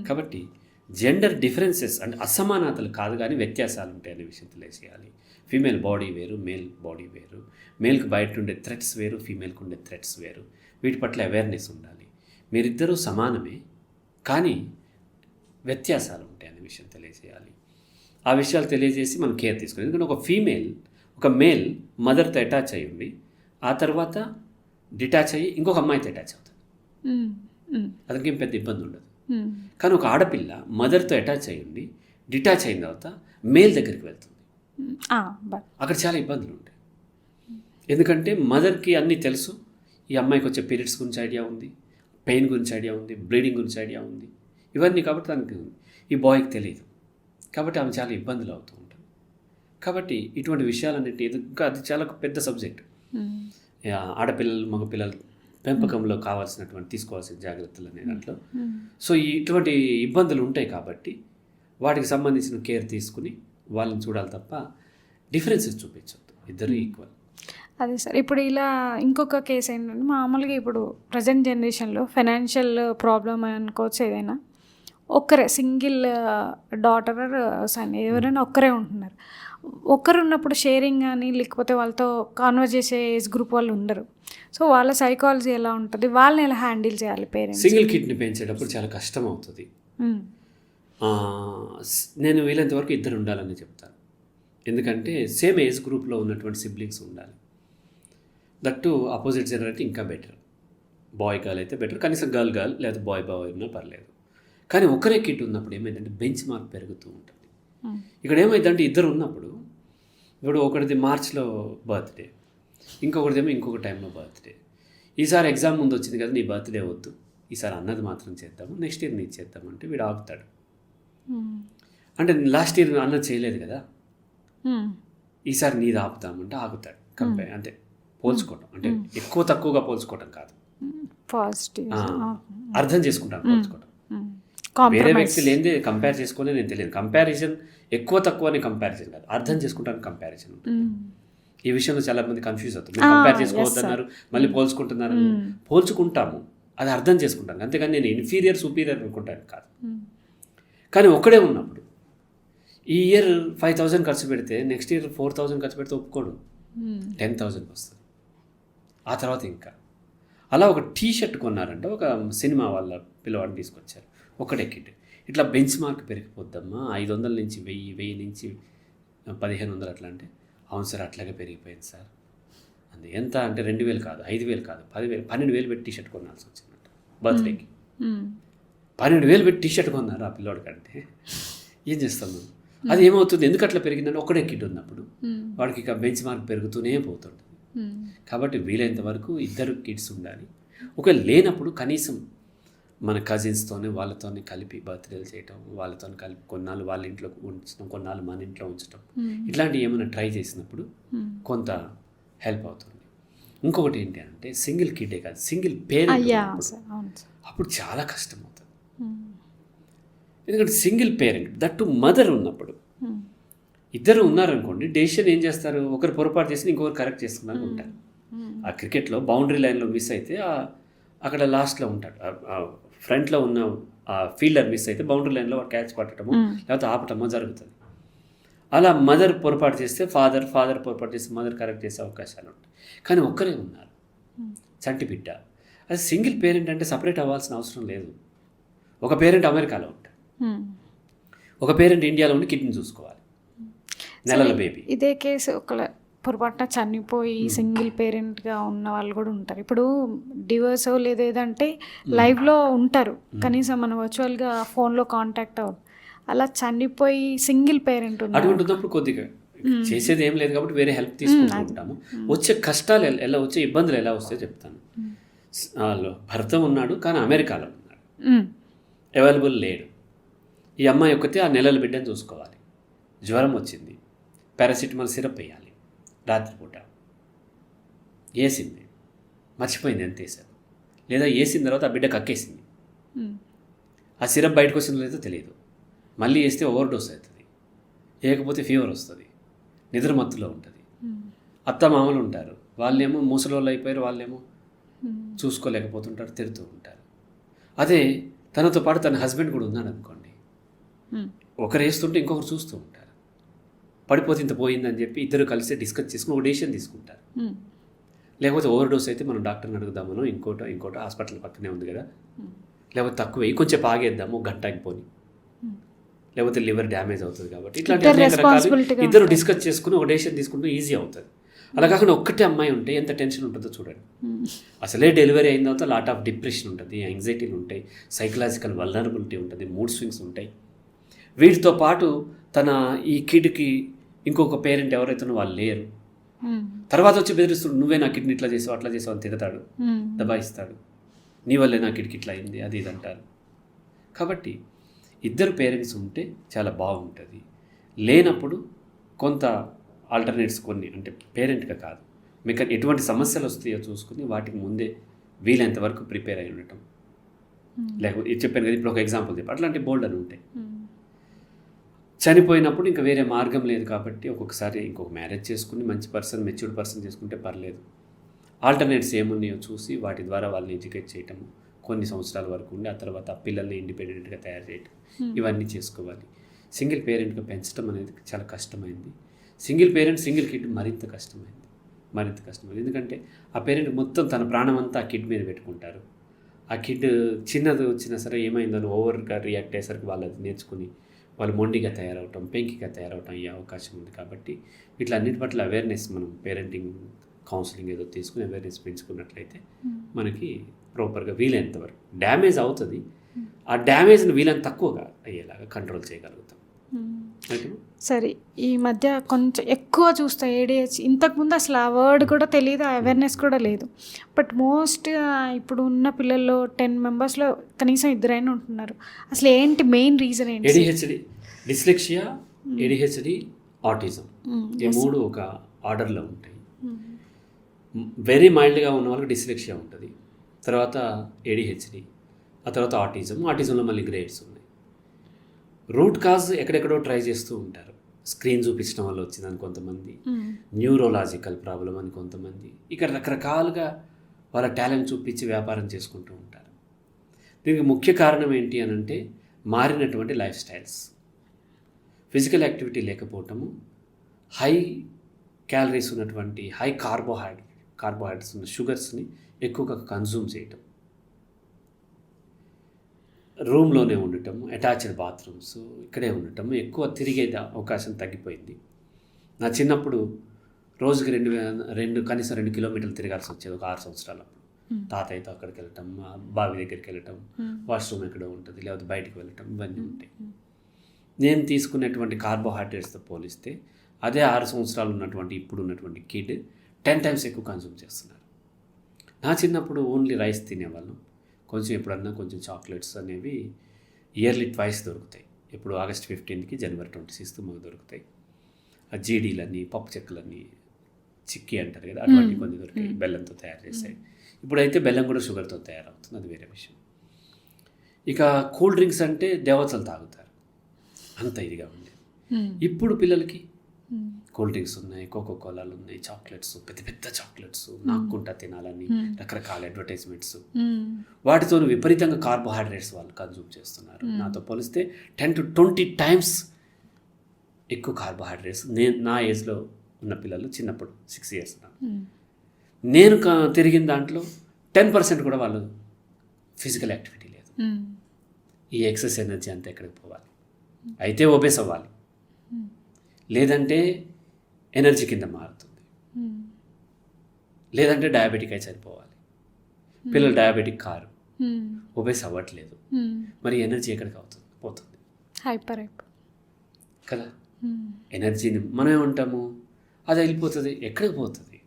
కాబట్టి జెండర్ డిఫరెన్సెస్ అంటే అసమానతలు కాదు, కానీ వ్యత్యాసాలు ఉంటాయనే విషయం తెలియజేయాలి. ఫీమేల్ బాడీ వేరు, మేల్ బాడీ వేరు. మేల్కి బయట ఉండే థ్రెట్స్ వేరు, ఫీమేల్కి ఉండే థ్రెట్స్ వేరు. వీటి పట్ల అవేర్నెస్ ఉండాలి. మీరిద్దరూ సమానమే, కానీ వ్యత్యాసాలు ఉంటాయనే విషయం తెలియజేయాలి. ఆ విషయాలు తెలియజేసి మనం కేర్ తీసుకోవాలి. ఎందుకంటే ఒక మేల్ మదర్తో అటాచ్ అయ్యి ఉండి ఆ తర్వాత డిటాచ్ అయ్యి ఇంకొక అమ్మాయితో అటాచ్ అవుతుంది, అతనికి ఏం పెద్ద ఇబ్బంది ఉండదు. కానీ ఒక ఆడపిల్ల మదర్తో అటాచ్ అయ్యి ఉండి డిటాచ్ అయిన తర్వాత మేల్ దగ్గరికి వెళ్తుంది, అక్కడ చాలా ఇబ్బందులు ఉంటాయి. ఎందుకంటే మదర్కి అన్నీ తెలుసు, ఈ అమ్మాయికి వచ్చే పీరియడ్స్ గురించి ఐడియా ఉంది, పెయిన్ గురించి ఐడియా ఉంది, బ్లీడింగ్ గురించి ఐడియా ఉంది, ఇవన్నీ. కాబట్టి తనకి ఈ బాయ్కి తెలియదు, కాబట్టి ఆమె చాలా ఇబ్బందులు అవుతూ ఉంటుంది. కాబట్టి ఇటువంటి విషయాలన్నిటి ఇంకా అది చాలా పెద్ద సబ్జెక్ట్. ఆడపిల్లలు మగపిల్లలు పెంపకంలో కావాల్సినటువంటి తీసుకోవాల్సిన జాగ్రత్తలు అనే దాంట్లో. సో ఇటువంటి ఇబ్బందులు ఉంటాయి కాబట్టి వాటికి సంబంధించిన కేర్ తీసుకుని వాళ్ళని చూడాలి తప్ప డిఫరెన్సెస్ చూపించవద్దు, ఇద్దరు ఈక్వల్. అదే సార్, ఇప్పుడు ఇలా ఇంకొక కేసు ఏంటంటే మామూలుగా ఇప్పుడు ప్రజెంట్ జనరేషన్లో ఫైనాన్షియల్ ప్రాబ్లమ్ అనుకోవచ్చు ఏదైనా, ఒక్కరే సింగిల్ డాటర్ సన్ ఎవరైనా ఒక్కరే ఉంటున్నారు. ఒక్కరు ఉన్నప్పుడు షేరింగ్ కానీ లేకపోతే వాళ్ళతో కాన్వర్స్ చేసే ఏజ్ గ్రూప్ వాళ్ళు ఉండరు. సో వాళ్ళ సైకాలజీ ఎలా ఉంటుంది, వాళ్ళని ఎలా హ్యాండిల్ చేయాలి పేరెంట్స్? సింగిల్ కిడ్ని పెంచేటప్పుడు చాలా కష్టం అవుతుంది. నేను వీలైనంతవరకు ఇద్దరు ఉండాలని చెప్తాను. ఎందుకంటే సేమ్ ఏజ్ గ్రూప్లో ఉన్నటువంటి సిబ్లింగ్స్ ఉండాలి. దట్టు ఆపోజిట్ జెండర్ అయితే ఇంకా బెటర్. బాయ్ గర్ల్ అయితే బెటర్, కనీసం గర్ల్ లేదా బాయ్ ఉన్నా పర్లేదు. కానీ ఒకరే కిడ్ ఉన్నప్పుడు ఏమైందంటే బెంచ్ మార్క్ పెరుగుతూ ఉంటుంది. ఇక్కడ ఏమైందంటే ఇద్దరు ఉన్నప్పుడు, ఇప్పుడు ఒకటిది మార్చ్లో బర్త్డే, ఇంకొకటిదేమో ఇంకొక టైంలో బర్త్డే. ఈసారి ఎగ్జామ్ ముందు వచ్చింది కదా, నీ బర్త్డే వద్దు, ఈసారి అన్నది మాత్రం చేద్దాము, నెక్స్ట్ ఇయర్ నీది చేద్దామంటే వీడు ఆగుతాడు. అంటే లాస్ట్ ఇయర్ అన్నది చేయలేదు కదా, ఈసారి నీది ఆపుతామంటే ఆగుతాడు. అంటే పోల్చుకోవటం, అంటే ఎక్కువ తక్కువగా పోల్చుకోవటం కాదు, అర్థం చేసుకుంటాను పోల్చుకోవటం. వేరే వ్యక్తి లేనిదే కంపేర్ చేసుకోలే నేను తెలియదు. కంపారిజన్ ఎక్కువ తక్కువ అని కంపారిజన్ కాదు, అర్థం చేసుకుంటాను కంపారిజన్ ఉంటుంది. ఈ విషయంలో చాలా మంది కన్ఫ్యూజ్ అవుతుంది. కంపేర్ చేసుకోవద్దన్నారు, మళ్ళీ పోల్చుకుంటున్నారు. పోల్చుకుంటాము, అది అర్థం చేసుకుంటాను, అంతేగాని నేను ఇన్ఫీరియర్ సూపీరియర్ అనుకుంటాను కాదు. కానీ ఒక్కడే ఉన్నప్పుడు ఈ ఇయర్ 5,000 ఖర్చు పెడితే నెక్స్ట్ ఇయర్ 4,000 ఖర్చు పెడితే ఒప్పుకోడు, 10,000 వస్తుంది. ఆ తర్వాత ఇంకా అలా ఒక టీ షర్ట్ కొన్నారంటే, ఒక సినిమా వాళ్ళ పిల్లవాడిని తీసుకొచ్చారు, ఒకటే కిడ్. ఇట్లా బెంచ్ మార్క్ పెరిగిపోద్దమ్మా, 500 నుంచి 1000 నుంచి 1,500 అట్లా అంటే, అవును సార్ అట్లాగే పెరిగిపోయింది సార్. అది ఎంత అంటే 2,000 కాదు, 5,000 కాదు, 10,000 12,000 పెట్టి టీ షర్ట్ కొనాల్సి వచ్చిందంట బర్త్డేకి. 12,000 పెట్టి టీ షర్ట్ కొన్నారు ఆ పిల్లోడి కంటే. ఏం చేస్తాము, అది ఏమవుతుంది, ఎందుకు అట్లా పెరిగిందంటే ఒకటే కిడ్ ఉన్నప్పుడు వాడికి ఇక బెంచ్ మార్క్ పెరుగుతూనే పోతుంటుంది. కాబట్టి వీలైనంత వరకు ఇద్దరు కిడ్స్ ఉండాలి. ఒకవేళ లేనప్పుడు కనీసం మన కజిన్స్తోనే వాళ్ళతోనే కలిపి బర్త్డేలు చేయటం, వాళ్ళతో కలిపి కొన్నాళ్ళు వాళ్ళ ఇంట్లో ఉంచడం, కొన్నాళ్ళు మన ఇంట్లో ఉంచడం, ఇట్లాంటివి ఏమైనా ట్రై చేసినప్పుడు కొంత హెల్ప్ అవుతుంది. ఇంకొకటి ఏంటి అంటే సింగిల్ కిడ్డే కాదు, సింగిల్ పేరెంట్ అప్పుడు చాలా కష్టం అవుతుంది. ఎందుకంటే సింగిల్ పేరెంట్, దట్టు మదర్ ఉన్నప్పుడు ఇద్దరు ఉన్నారనుకోండి, డెసిషన్ ఏం చేస్తారు, ఒకరు పొరపాటు చేసి ఇంకొకరు కరెక్ట్ చేసుకున్నాక ఉంటారు. ఆ క్రికెట్లో బౌండరీ లైన్లో మిస్ అయితే అక్కడ లాస్ట్లో ఉంటాడు, ఫ్రంట్లో ఉన్న ఆ ఫీల్డర్ మిస్ అయితే బౌండరీ లైన్లో వాడు క్యాచ్ పట్టడము లేకపోతే ఆపటమో జరుగుతుంది. అలా మదర్ పొరపాటు చేస్తే ఫాదర్ పొరపాటు చేస్తే మదర్ కరెక్ట్ చేసే అవకాశాలు ఉంటాయి. కానీ ఒక్కరే ఉన్నారు, చంటి బిడ్డ. అది సింగిల్ పేరెంట్ అంటే సపరేట్ అవ్వాల్సిన అవసరం లేదు. ఒక పేరెంట్ అమెరికాలో ఉంటాడు, ఒక పేరెంట్ ఇండియాలో ఉండి కిడ్నీ చూసుకోవాలి, నెలల బేబీ. ఇదే కేసు ఒక పొరపాటున చనిపోయి సింగిల్ పేరెంట్గా ఉన్న వాళ్ళు కూడా ఉంటారు. ఇప్పుడు డివోర్స్ లేదంటే లైవ్లో ఉంటారు, కనీసం మనం వర్చువల్గా ఫోన్లో కాంటాక్ట్ అవ్వదు. అలా చనిపోయి సింగిల్ పేరెంట్ అటువంటిప్పుడు కొద్దిగా చేసేది ఏం లేదు కాబట్టి వేరే హెల్ప్ తీసుకుంటూ ఉంటాము. వచ్చే కష్టాలు ఎలా వచ్చే ఇబ్బందులు ఎలా వస్తాయో చెప్తాను. భర్త ఉన్నాడు కానీ అమెరికాలో ఉన్నాడు, అవైలబుల్ లేడు. ఈ అమ్మాయి ఒక్కతే ఆ నెలల బిడ్డను చూసుకోవాలి. జ్వరం వచ్చింది, పారాసిటమాల్ సిరప్ వేయాలి, రాత్రిపూట వేసింది, మర్చిపోయింది ఎంత వేసారు, లేదా వేసిన తర్వాత ఆ బిడ్డ కక్కేసింది, ఆ సిరప్ బయటకు వచ్చిందో లేదో తెలియదు, మళ్ళీ వేస్తే ఓవర్ డోస్ అవుతుంది, లేకపోతే ఫీవర్ వస్తుంది, నిద్రమత్తులో ఉంటుంది. అత్త మామలు ఉంటారు, వాళ్ళేమో ముసలోళ్ళు అయిపోయారు, వాళ్ళేమో చూసుకోలేకపోతుంటారు, తిడుతూ ఉంటారు. అదే తనతో పాటు తన హస్బెండ్ కూడా ఉన్నాడు అనుకోండి, ఒకరు వేస్తుంటే ఇంకొకరు చూస్తూ ఉంటారు. పడిపోతే ఇంత పోయిందని చెప్పి ఇద్దరు కలిసి డిస్కస్ చేసుకుని ఒక డెసిషన్ తీసుకుంటారు. లేకపోతే ఓవర్ డోస్ అయితే మనం డాక్టర్ని అడుగుదామనో ఇంకోటో హాస్పిటల్ పక్కనే ఉంది కదా, లేకపోతే తక్కువ కొంచెం ఆగేద్దాము, గంట ఆగిపోని, లేకపోతే లివర్ డ్యామేజ్ అవుతుంది కాబట్టి ఇట్లాంటి అనేక రకాలు ఇద్దరు డిస్కస్ చేసుకుని ఒక డెసిషన్ తీసుకుంటే ఈజీ అవుతుంది. అలా కాకుండా ఒక్కటే అమ్మాయి ఉంటే ఎంత టెన్షన్ ఉంటుందో చూడండి. అసలే డెలివరీ అయిన తర్వాత లాట్ ఆఫ్ డిప్రెషన్ ఉంటుంది, యాంగ్జైటీలు ఉంటాయి, సైకలాజికల్ వల్నరబిలిటీ ఉంటుంది, మూడ్ స్వింగ్స్ ఉంటాయి. వీటితో పాటు తన ఈ కిడ్కి ఇంకొక పేరెంట్ ఎవరైతే వాళ్ళు లేరు, తర్వాత వచ్చి బెదిరిస్తుడు, నువ్వే నా కిడ్ని ఇట్లా చేసావు అట్లా చేసావు అని తిడతాడు, దబాయిస్తాడు, నీ వల్లే నా కిడ్కి ఇట్లా అయింది అది ఇది అంటారు. కాబట్టి ఇద్దరు పేరెంట్స్ ఉంటే చాలా బాగుంటుంది. లేనప్పుడు కొంత ఆల్టర్నేట్స్ కొన్ని, అంటే పేరెంట్గా కాదు, మీకు ఎటువంటి సమస్యలు వస్తాయో చూసుకుని వాటికి ముందే వీలైనంత వరకు ప్రిపేర్ అయి ఉండటం, లేకపోతే ఇది చెప్పాను కదా ఇప్పుడు ఒక ఎగ్జాంపుల్ చెప్పి అట్లాంటి బోల్డ్ అని ఉంటాయి. చనిపోయినప్పుడు ఇంకా వేరే మార్గం లేదు కాబట్టి ఒక్కొక్కసారి ఇంకొక మ్యారేజ్ చేసుకుని మంచి పర్సన్, మెచ్యూర్డ్ పర్సన్ చేసుకుంటే పర్లేదు. ఆల్టర్నేట్స్ ఏమున్నాయో చూసి వాటి ద్వారా వాళ్ళని ఎడ్యుకేట్ చేయటం, కొన్ని సంవత్సరాల వరకు ఉండి ఆ తర్వాత ఆ పిల్లల్ని ఇండిపెండెంట్గా తయారు చేయటం, ఇవన్నీ చేసుకోవాలి. సింగిల్ పేరెంట్గా పెంచడం అనేది చాలా కష్టమైంది. సింగిల్ పేరెంట్ సింగిల్ కిడ్ మరింత కష్టమైంది. ఎందుకంటే ఆ పేరెంట్ మొత్తం తన ప్రాణం అంతా ఆ కిడ్ మీద పెట్టుకుంటారు. ఆ కిడ్ చిన్నది వచ్చినా సరే ఏమైందని ఓవర్గా రియాక్ట్ అయ్యేసరికి వాళ్ళు అది నేర్చుకుని వాళ్ళు మొండిగా తయారవటం, పెంకిగా తయారవటం అయ్యే అవకాశం ఉంది. కాబట్టి ఇట్లా అన్నిటి పట్ల అవేర్నెస్, మనం పేరెంటింగ్ కౌన్సిలింగ్ ఏదో తీసుకుని అవేర్నెస్ పెంచుకున్నట్లయితే మనకి ప్రాపర్గా వీలైనంత వరకు డ్యామేజ్ అవుతుంది, ఆ డ్యామేజ్ని వీలైనంత తక్కువగా అయ్యేలాగా కంట్రోల్ చేయగలుగుతాం. సరే, ఈ మధ్య కొంచెం ఎక్కువ చూస్తా ADHD. ఇంతకుముందు అసలు ఆ వర్డ్ కూడా తెలియదు, అవేర్నెస్ కూడా లేదు. బట్ మోస్ట్ ఇప్పుడు ఉన్న పిల్లల్లో 10 మెంబర్స్లో కనీసం 2 ఉంటున్నారు. అసలు ఏంటి మెయిన్ రీజన్ ఏంటి? ADHD, డిస్లెక్సియా, ADHD, ఆటిజం, ఈ 3 ఒక ఆర్డర్లో ఉంటాయి. వెరీ మైల్డ్గా ఉన్న వాళ్ళకి డిస్లెక్సియా ఉంటుంది, తర్వాత ADHD, ఆ తర్వాత ఆటిజంలో మళ్ళీ గ్రేడ్స్ ఉన్నాయి. రూట్ కాజ్ ఎక్కడెక్కడో ట్రై చేస్తూ ఉంటారు. స్క్రీన్ చూపించడం వల్ల వచ్చిందని కొంతమంది, న్యూరోలాజికల్ ప్రాబ్లం అని కొంతమంది, ఇక్కడ రకరకాలుగా వాళ్ళ టాలెంట్ చూపించి వ్యాపారం చేసుకుంటూ ఉంటారు. దీనికి ముఖ్య కారణం ఏంటి అని అంటే మారినటువంటి లైఫ్ స్టైల్స్, ఫిజికల్ యాక్టివిటీ లేకపోవటము, హై క్యాలరీస్ ఉన్నటువంటి హై కార్బోహైడ్రేట్స్ ఉన్న షుగర్స్ని ఎక్కువగా కన్జ్యూమ్ చేయటం, రూమ్లోనే ఉండటం, అటాచ్డ్ బాత్రూమ్స్, ఇక్కడే ఉండటం, ఎక్కువ తిరిగే అవకాశం తగ్గిపోయింది. నా చిన్నప్పుడు రోజుకి కనీసం 2 కిలోమీటర్లు తిరగాల్సి వచ్చేది ఒక 6 సంవత్సరాలప్పుడు. తాతయ్యతో అక్కడికి వెళ్ళటం, బావి దగ్గరికి వెళ్ళటం, వాష్రూమ్ ఎక్కడో ఉంటుంది, లేకపోతే బయటికి వెళ్ళటం, ఇవన్నీ ఉంటాయి. నేను తీసుకునేటువంటి కార్బోహైడ్రేట్స్తో పోలిస్తే అదే 6 సంవత్సరాలు ఉన్నటువంటి ఇప్పుడు ఉన్నటువంటి కిడ్ 10 టైమ్స్ ఎక్కువ కన్జ్యూమ్ చేస్తున్నారు. నా చిన్నప్పుడు ఓన్లీ రైస్ తినేవాళ్ళం, కొంచెం ఎప్పుడన్నా కొంచెం చాక్లెట్స్ అనేవి ఇయర్లీ ట్వైస్ దొరుకుతాయి. ఇప్పుడు ఆగస్ట్ 15కి, జనవరి 26కి మాకు దొరుకుతాయి. ఆ జీడీలని, పప్పు చెక్కలని, చిక్కీ అంటారు కదా, అటువంటి కొన్ని దొరికాయి, బెల్లంతో తయారు చేస్తాయి. ఇప్పుడైతే బెల్లం కూడా షుగర్తో తయారవుతుంది, అది వేరే విషయం. ఇక కూల్ డ్రింక్స్ అంటే దేవతలు తాగుతారు, అంత ఇదిగా ఉండేది. ఇప్పుడు పిల్లలకి కూల్ డ్రింక్స్ ఉన్నాయి, కోకోకోలాలు ఉన్నాయి, చాక్లెట్స్, పెద్ద పెద్ద చాక్లెట్స్, నాక్కుంటా తినాలని రకరకాల అడ్వర్టైజ్మెంట్స్, వాటితో విపరీతంగా కార్బోహైడ్రేట్స్ వాళ్ళు కన్జ్యూమ్ చేస్తున్నారు. నాతో పోలిస్తే 10 to 20 టైమ్స్ ఎక్కువ కార్బోహైడ్రేట్స్ నా ఏజ్లో ఉన్న పిల్లలు, చిన్నప్పుడు 6 years నేను తిరిగిన దాంట్లో 10% కూడా వాళ్ళు ఫిజికల్ యాక్టివిటీ లేదు. ఈ ఎక్సెస్ ఎనర్జీ అంతా ఎక్కడికి పోవాలి? అయితే ఒబేస్ అవ్వాలి, లేదంటే ఎనర్జీ కింద మారుతుంది, లేదంటే డయాబెటిక్ అయి చనిపోవాలి. పిల్లలు డయాబెటిక్ కారు, ఒబేస్ అవ్వట్లేదు, మరి ఎనర్జీ ఎక్కడికి పోతుంది? హైపర్ కదా. ఎనర్జీని మనం ఏమంటాము, అది వెళ్ళిపోతుంది, ఎక్కడికి పోతుంది?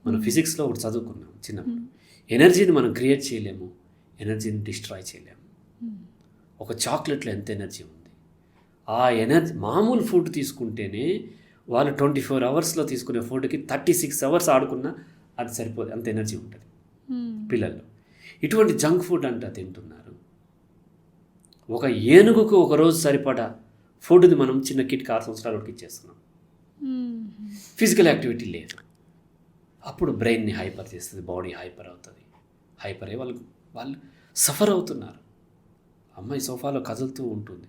మనం ఫిజిక్స్లో ఒకటి చదువుకున్నాం చిన్నప్పుడు, ఎనర్జీని మనం క్రియేట్ చేయలేము, ఎనర్జీని డిస్ట్రాయ్ చేయలేము. ఒక చాక్లెట్లో ఎంత ఎనర్జీ ఉంది, ఆ ఎనర్జీ మామూలు ఫుడ్ తీసుకుంటేనే వాళ్ళు 24 hours తీసుకునే ఫుడ్కి 36 hours ఆడుకున్నా అది సరిపోదు, అంత ఎనర్జీ ఉంటుంది పిల్లల్లో. ఇటువంటి జంక్ ఫుడ్ అంతా తింటున్నారు. ఒక ఏనుగుకు ఒక రోజు సరిపడా ఫుడ్ని మనం చిన్న కిడ్కి 6 సంవత్సరాలకి ఇచ్చేస్తున్నాం. ఫిజికల్ యాక్టివిటీ లేదు, అప్పుడు బ్రెయిన్ని హైపర్ చేస్తుంది, బాడీ హైపర్ అవుతుంది. హైపర్ అయ్యి వాళ్ళు సఫర్ అవుతున్నారు. అమ్మాయి సోఫాలో కదులుతూ ఉంటుంది,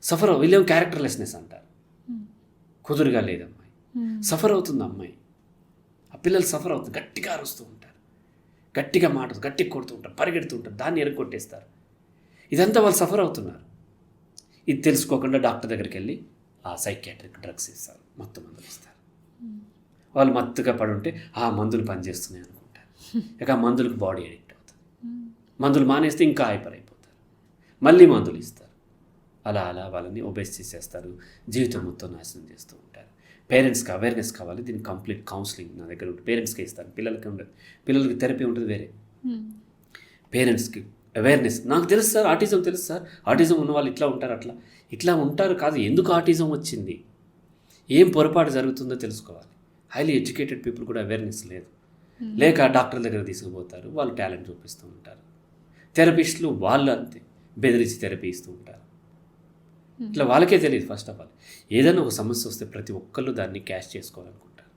సఫర్ వీళ్ళేమో క్యారెక్టర్లెస్నెస్ అంటారు, కుదురుగా లేదు అమ్మాయి, సఫర్ అవుతుంది అమ్మాయి. ఆ పిల్లలు సఫర్ అవుతుంది, గట్టిగా అరుస్తూ ఉంటారు, గట్టిగా మాటలు గట్టిగా కొడుతూ ఉంటారు, పరిగెడుతూ ఉంటారు, దాన్ని ఎరగొట్టేస్తారు. ఇదంతా వాళ్ళు సఫర్ అవుతున్నారు. ఇది తెలుసుకోకుండా డాక్టర్ దగ్గరికి వెళ్ళి ఆ సైకియాట్రిక్ డ్రగ్స్ ఇస్తారు, మత్తు మందులు ఇస్తారు. వాళ్ళు మత్తుగా పడుంటే ఆ మందులు పనిచేస్తున్నాయి అనుకుంటారు, ఇక ఆ మందులకు బాడీ అడిక్ట్ అవుతుంది. మందులు మానేస్తే ఇంకా హైపర్ అయిపోతారు, మళ్ళీ మందులు ఇస్తారు. అలా వాళ్ళని ఒబేస్ చేసేస్తారు, జీవితం మొత్తం నాశనం చేస్తూ ఉంటారు. పేరెంట్స్కి అవేర్నెస్ కావాలి, దీనికి కంప్లీట్ కౌన్సిలింగ్ నా దగ్గర ఉంటుంది. పేరెంట్స్కి ఇస్తాను, పిల్లలకి ఉండదు. పిల్లలకి థెరపీ ఉంటుంది వేరే. పేరెంట్స్కి అవేర్నెస్, నాకు తెలుసు సార్ ఆటిజం తెలుసు సార్, ఆటిజం ఉన్న వాళ్ళు ఇట్లా ఉంటారు, ఇట్లా ఉంటారు కాదు, ఎందుకు ఆటిజం వచ్చింది, ఏం పొరపాటు జరుగుతుందో తెలుసుకోవాలి. హైలీ ఎడ్యుకేటెడ్ పీపుల్ కూడా అవేర్నెస్ లేదు. లేక డాక్టర్ దగ్గర తీసుకుపోతారు, వాళ్ళు టాలెంట్ చూపిస్తూ ఉంటారు. థెరపిస్టులు వాళ్ళు అంతే, బెదిరించి థెరపీ ఇస్తూ ఉంటారు. ఇట్లా వాళ్ళకే తెలియదు. ఫస్ట్ ఆఫ్ ఆల్ ఏదైనా ఒక సమస్య వస్తే ప్రతి ఒక్కళ్ళు దాన్ని క్యాష్ చేసుకోవాలనుకుంటారు,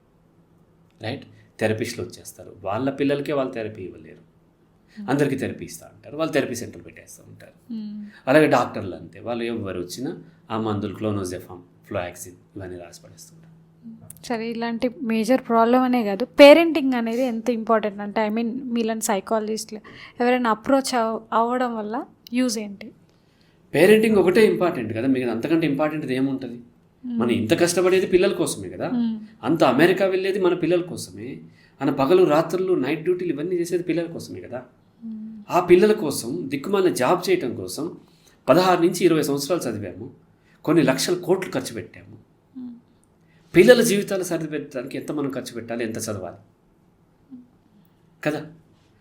రైట్? థెరపిస్టులు వచ్చేస్తారు, వాళ్ళ పిల్లలకే వాళ్ళు థెరపీ ఇవ్వలేరు, అందరికీ థెరపీ ఇస్తూ ఉంటారు, వాళ్ళు థెరపీ సెంటర్ పెట్టేస్తూ ఉంటారు. అలాగే డాక్టర్లు అంతే, వాళ్ళు ఎవరు వచ్చినా ఆ మందులు క్లోనోజెఫామ్, ఫ్లోయాక్సిన్ ఇవన్నీ రాసి పడేస్తుంటారు. సరే, ఇలాంటి మేజర్ ప్రాబ్లం అనే కాదు, పేరెంటింగ్ అనేది ఎంత ఇంపార్టెంట్ అంటే, ఐ మీన్ మీలాంటి సైకాలజిస్టులు ఎవరైనా అప్రోచ్ అవ్వడం వల్ల యూజ్ ఏంటి? పేరెంటింగ్ ఒకటే ఇంపార్టెంట్ కదా, మీకు అంతకంటే ఇంపార్టెంట్ ఏముంటుంది? మనం ఇంత కష్టపడేది పిల్లల కోసమే కదా, అంత అమెరికా వెళ్ళేది మన పిల్లల కోసమే, మన పగలు రాత్రులు నైట్ డ్యూటీలు ఇవన్నీ చేసేది పిల్లల కోసమే కదా. ఆ పిల్లల కోసం దిక్కుమాలిన జాబ్ చేయటం కోసం 16 నుంచి 20 సంవత్సరాలు చదివాము, కొన్ని లక్షల కోట్లు ఖర్చు పెట్టాము. పిల్లల జీవితాలు సరిదిద్దడానికి ఎంత మనం ఖర్చు పెట్టాలి, ఎంత చదవాలి కదా,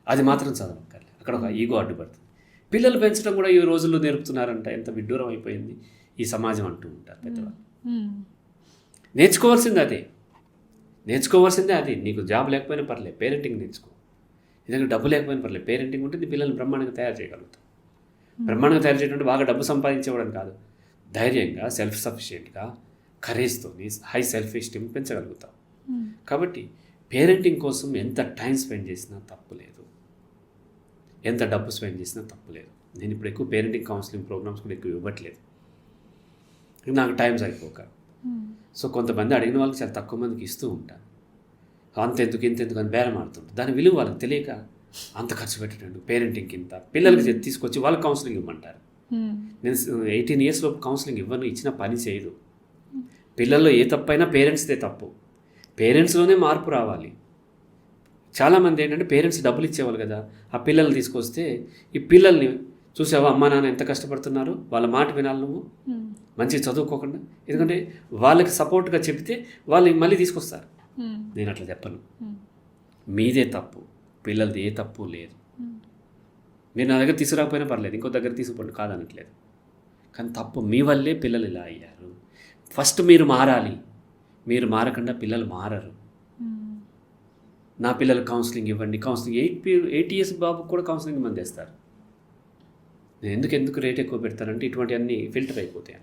అది మాత్రం చదవక్కర్లేదు. అక్కడ ఒక ఈగో అడ్డుపడుతుంది. పిల్లలు పెంచడం కూడా ఈ రోజుల్లో నేర్పుతున్నారంట, ఎంత విడ్డూరం అయిపోయింది ఈ సమాజం అంటూ ఉంటారు పెద్దవాళ్ళు. నేర్చుకోవాల్సిందే అదే. నీకు జాబ్ లేకపోయినా పర్లేదు, పేరెంటింగ్ నేర్చుకో. నీ దగ్గర డబ్బు లేకపోయినా పర్లేదు, పేరెంటింగ్ ఉంటే నీ పిల్లల్ని బ్రహ్మాండంగా తయారు చేయగలుగుతాం. బ్రహ్మాండంగా తయారు చేయడం బాగా డబ్బు సంపాదించేవాడని కాదు, ధైర్యంగా, సెల్ఫ్ సఫిషియెంట్గా, కరేజ్తో హై సెల్ఫ్ ఎస్టీమ్ పెంచగలుగుతాం. కాబట్టి పేరెంటింగ్ కోసం ఎంత టైం స్పెండ్ చేసినా తప్పు లేదు, ఎంత డబ్బు స్పెండ్ చేసినా తప్పు లేదు. నేను ఇప్పుడు ఎక్కువ పేరెంటింగ్ కౌన్సిలింగ్ ప్రోగ్రామ్స్ కూడా ఎక్కువ ఇవ్వట్లేదు, నాకు టైం సరిపోక. సో కొంతమంది అడిగిన వాళ్ళకి చాలా తక్కువ మందికి ఇస్తూ ఉంటాను. అంతెందుకు ఇంతెందుకు అని బేరం ఆడుతుంటారు. దాని విలువ వాళ్ళకి తెలియక అంత ఖర్చు పెట్టండి పేరెంటింగ్కి ఇంత, పిల్లలకి తీసుకొచ్చి వాళ్ళకి కౌన్సిలింగ్ ఇవ్వమంటారు. నేను 18 years లోపు కౌన్సిలింగ్ ఇచ్చిన పని చేయదు. పిల్లల్లో ఏ తప్పైనా పేరెంట్స్దే తప్పు, పేరెంట్స్లోనే మార్పు రావాలి. చాలామంది ఏంటంటే పేరెంట్స్ డబ్బులు ఇచ్చేవాళ్ళు కదా, ఆ పిల్లల్ని తీసుకొస్తే ఈ పిల్లల్ని చూసావా అమ్మా నాన్న ఎంత కష్టపడుతున్నారు, వాళ్ళ మాట వినాలి నువ్వు, మంచిగా చదువుకోకుండా. ఎందుకంటే వాళ్ళకి సపోర్ట్గా చెప్తే వాళ్ళు మళ్ళీ తీసుకొస్తారు. నేను అట్లా చెప్పను, మీదే తప్పు, పిల్లలది ఏ తప్పు లేదు. మీరు నా దగ్గర తీసుకురాకపోయినా పర్లేదు, ఇంకో దగ్గర తీసుకుపోండి, కాదనట్లేదు. కానీ తప్పు మీ వల్లే పిల్లలు ఇలా అయ్యారు. ఫస్ట్ మీరు మారాలి, మీరు మారకుండా పిల్లలు మారరు. నా పిల్లలు కౌన్సిలింగ్ ఇవ్వండి, కౌన్సిలింగ్ 8 years బాబుకు కూడా కౌన్సిలింగ్ మంది వేస్తారు. నేను ఎందుకు రేట్ ఎక్కువ పెడతానంటే ఇటువంటివన్నీ ఫిల్టర్ అయిపోతాయి.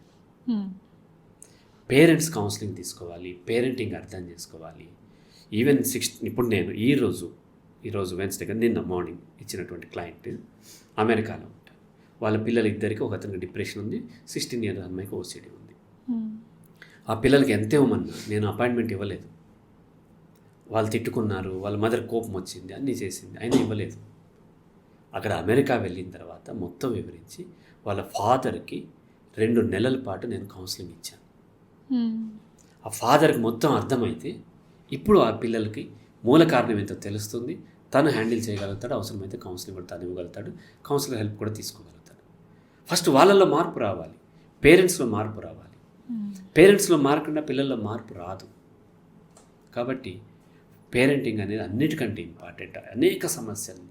పేరెంట్స్ కౌన్సిలింగ్ తీసుకోవాలి, పేరెంటింగ్ అర్థం చేసుకోవాలి. ఈవెన్ ఇప్పుడు నేను ఈరోజు వెన్స్డే కదా, నిన్న మార్నింగ్ ఇచ్చినటువంటి క్లయింట్ అమెరికాలో ఉంటారు. వాళ్ళ పిల్లలిద్దరికి, ఒక అతనికి డిప్రెషన్ ఉంది, 16 years అమ్మాయికి ఓసిడి ఉంది. ఆ పిల్లలకి ఎంత ఇవ్వమన్నా నేను అపాయింట్మెంట్ ఇవ్వలేదు. వాళ్ళు తిట్టుకున్నారు, వాళ్ళ మదర్ కోపం వచ్చింది, అన్నీ చేసింది, అయినా ఇవ్వలేదు. అక్కడ అమెరికా వెళ్ళిన తర్వాత మొత్తం వివరించి వాళ్ళ ఫాదర్కి 2 నెలల పాటు నేను కౌన్సిలింగ్ ఇచ్చాను. ఆ ఫాదర్కి మొత్తం అర్థమైతే ఇప్పుడు ఆ పిల్లలకి మూల కారణం ఏంటో తెలుస్తుంది, తను హ్యాండిల్ చేయగలుగుతాడు, అవసరమైతే కౌన్సిలింగ్ కూడా తను ఇవ్వగలుగుతాడు, కౌన్సిలర్ హెల్ప్ కూడా తీసుకోగలుగుతాడు. ఫస్ట్ వాళ్ళల్లో మార్పు రావాలి, పేరెంట్స్లో మార్పు రావాలి. పేరెంట్స్లో మారకుండా పిల్లల్లో మార్పు రాదు. కాబట్టి పేరెంటింగ్ అనేది అన్నిటికంటే ఇంపార్టెంట్. అనేక సమస్యలు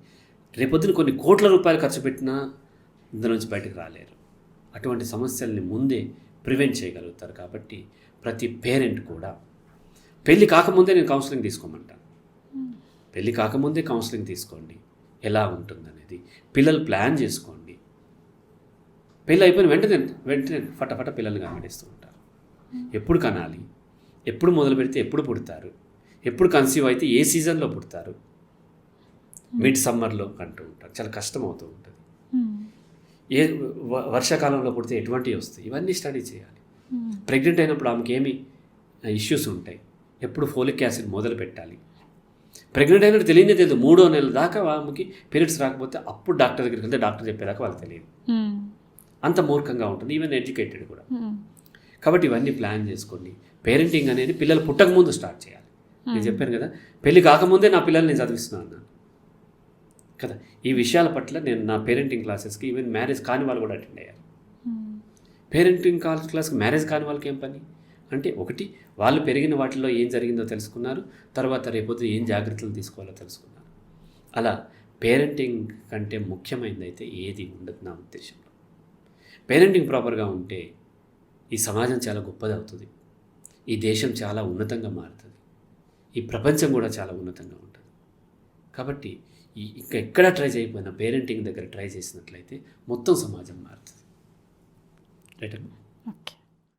రేపొద్దున కొన్ని కోట్ల రూపాయలు ఖర్చు పెట్టినా ఇందు నుంచి బయటకు రాలేరు. అటువంటి సమస్యల్ని ముందే ప్రివెంట్ చేయగలుగుతారు. కాబట్టి ప్రతి పేరెంట్ కూడా పెళ్ళి కాకముందే నేను కౌన్సిలింగ్ తీసుకోమంటాను. పెళ్ళి కాకముందే కౌన్సిలింగ్ తీసుకోండి, ఎలా ఉంటుందనేది పిల్లలు ప్లాన్ చేసుకోండి. పెళ్ళి అయిపోయిన వెంటనే ఫటాఫట పిల్లల్ని కనబడేస్తూ ఉంటారు. ఎప్పుడు కనాలి, ఎప్పుడు మొదలు పెడితే ఎప్పుడు పుడతారు, ఎప్పుడు కన్సీవ్ అయితే ఏ సీజన్లో పుడతారు, మిడ్ సమ్మర్లో అంటూ ఉంటారు, చాలా కష్టం అవుతూ ఉంటుంది. ఏ వర్షాకాలంలో పుడితే ఎటువంటివి వస్తాయి, ఇవన్నీ స్టడీ చేయాలి. ప్రెగ్నెంట్ అయినప్పుడు ఆమెకి ఏమి ఇష్యూస్ ఉంటాయి, ఎప్పుడు ఫోలిక్ యాసిడ్ మొదలు పెట్టాలి. ప్రెగ్నెంట్ అయినట్టు తెలియదే తెలియదు, 3వ నెల దాకా ఆమెకి పీరియడ్స్ రాకపోతే అప్పుడు డాక్టర్ దగ్గరికి వెళ్తే డాక్టర్ చెప్పేదాకా వాళ్ళకి తెలియదు. అంత మూర్ఖంగా ఉంటుంది, ఈవెన్ ఎడ్యుకేటెడ్ కూడా. కాబట్టి ఇవన్నీ ప్లాన్ చేసుకోండి. పేరెంటింగ్ అనేది పిల్లలు పుట్టకముందు స్టార్ట్ చేయాలి. నేను చెప్పాను కదా, పెళ్ళి కాకముందే నా పిల్లల్ని నేను చదివిస్తున్నాను అన్నాను కదా. ఈ విషయాల పట్ల నేను నా పేరెంటింగ్ క్లాసెస్కి ఈవెన్ మ్యారేజ్ కాని వాళ్ళు కూడా అటెండ్ అయ్యారు. పేరెంటింగ్ క్లాస్కి మ్యారేజ్ కాని వాళ్ళకి ఏం పని అంటే, ఒకటి వాళ్ళు పెరిగిన వాటిల్లో ఏం జరిగిందో తెలుసుకున్నారు, తర్వాత రేపొద్దు ఏం జాగ్రత్తలు తీసుకోవాలో తెలుసుకున్నారు. అలా పేరెంటింగ్ కంటే ముఖ్యమైనది అయితే ఏది ఉండదు నా ఉద్దేశంలో. పేరెంటింగ్ ప్రాపర్గా ఉంటే ఈ సమాజం చాలా గొప్పది అవుతుంది, ఈ దేశం చాలా ఉన్నతంగా మారుతుంది, ఈ ప్రపంచం కూడా చాలా ఉన్నతంగా ఉంటుంది. కాబట్టి ఇంకా ఎక్కడ ట్రై చేయకపోయినా పేరెంటింగ్ దగ్గర ట్రై చేసినట్లయితే మొత్తం సమాజం మారుతుంది. రైట్ అమ్మా?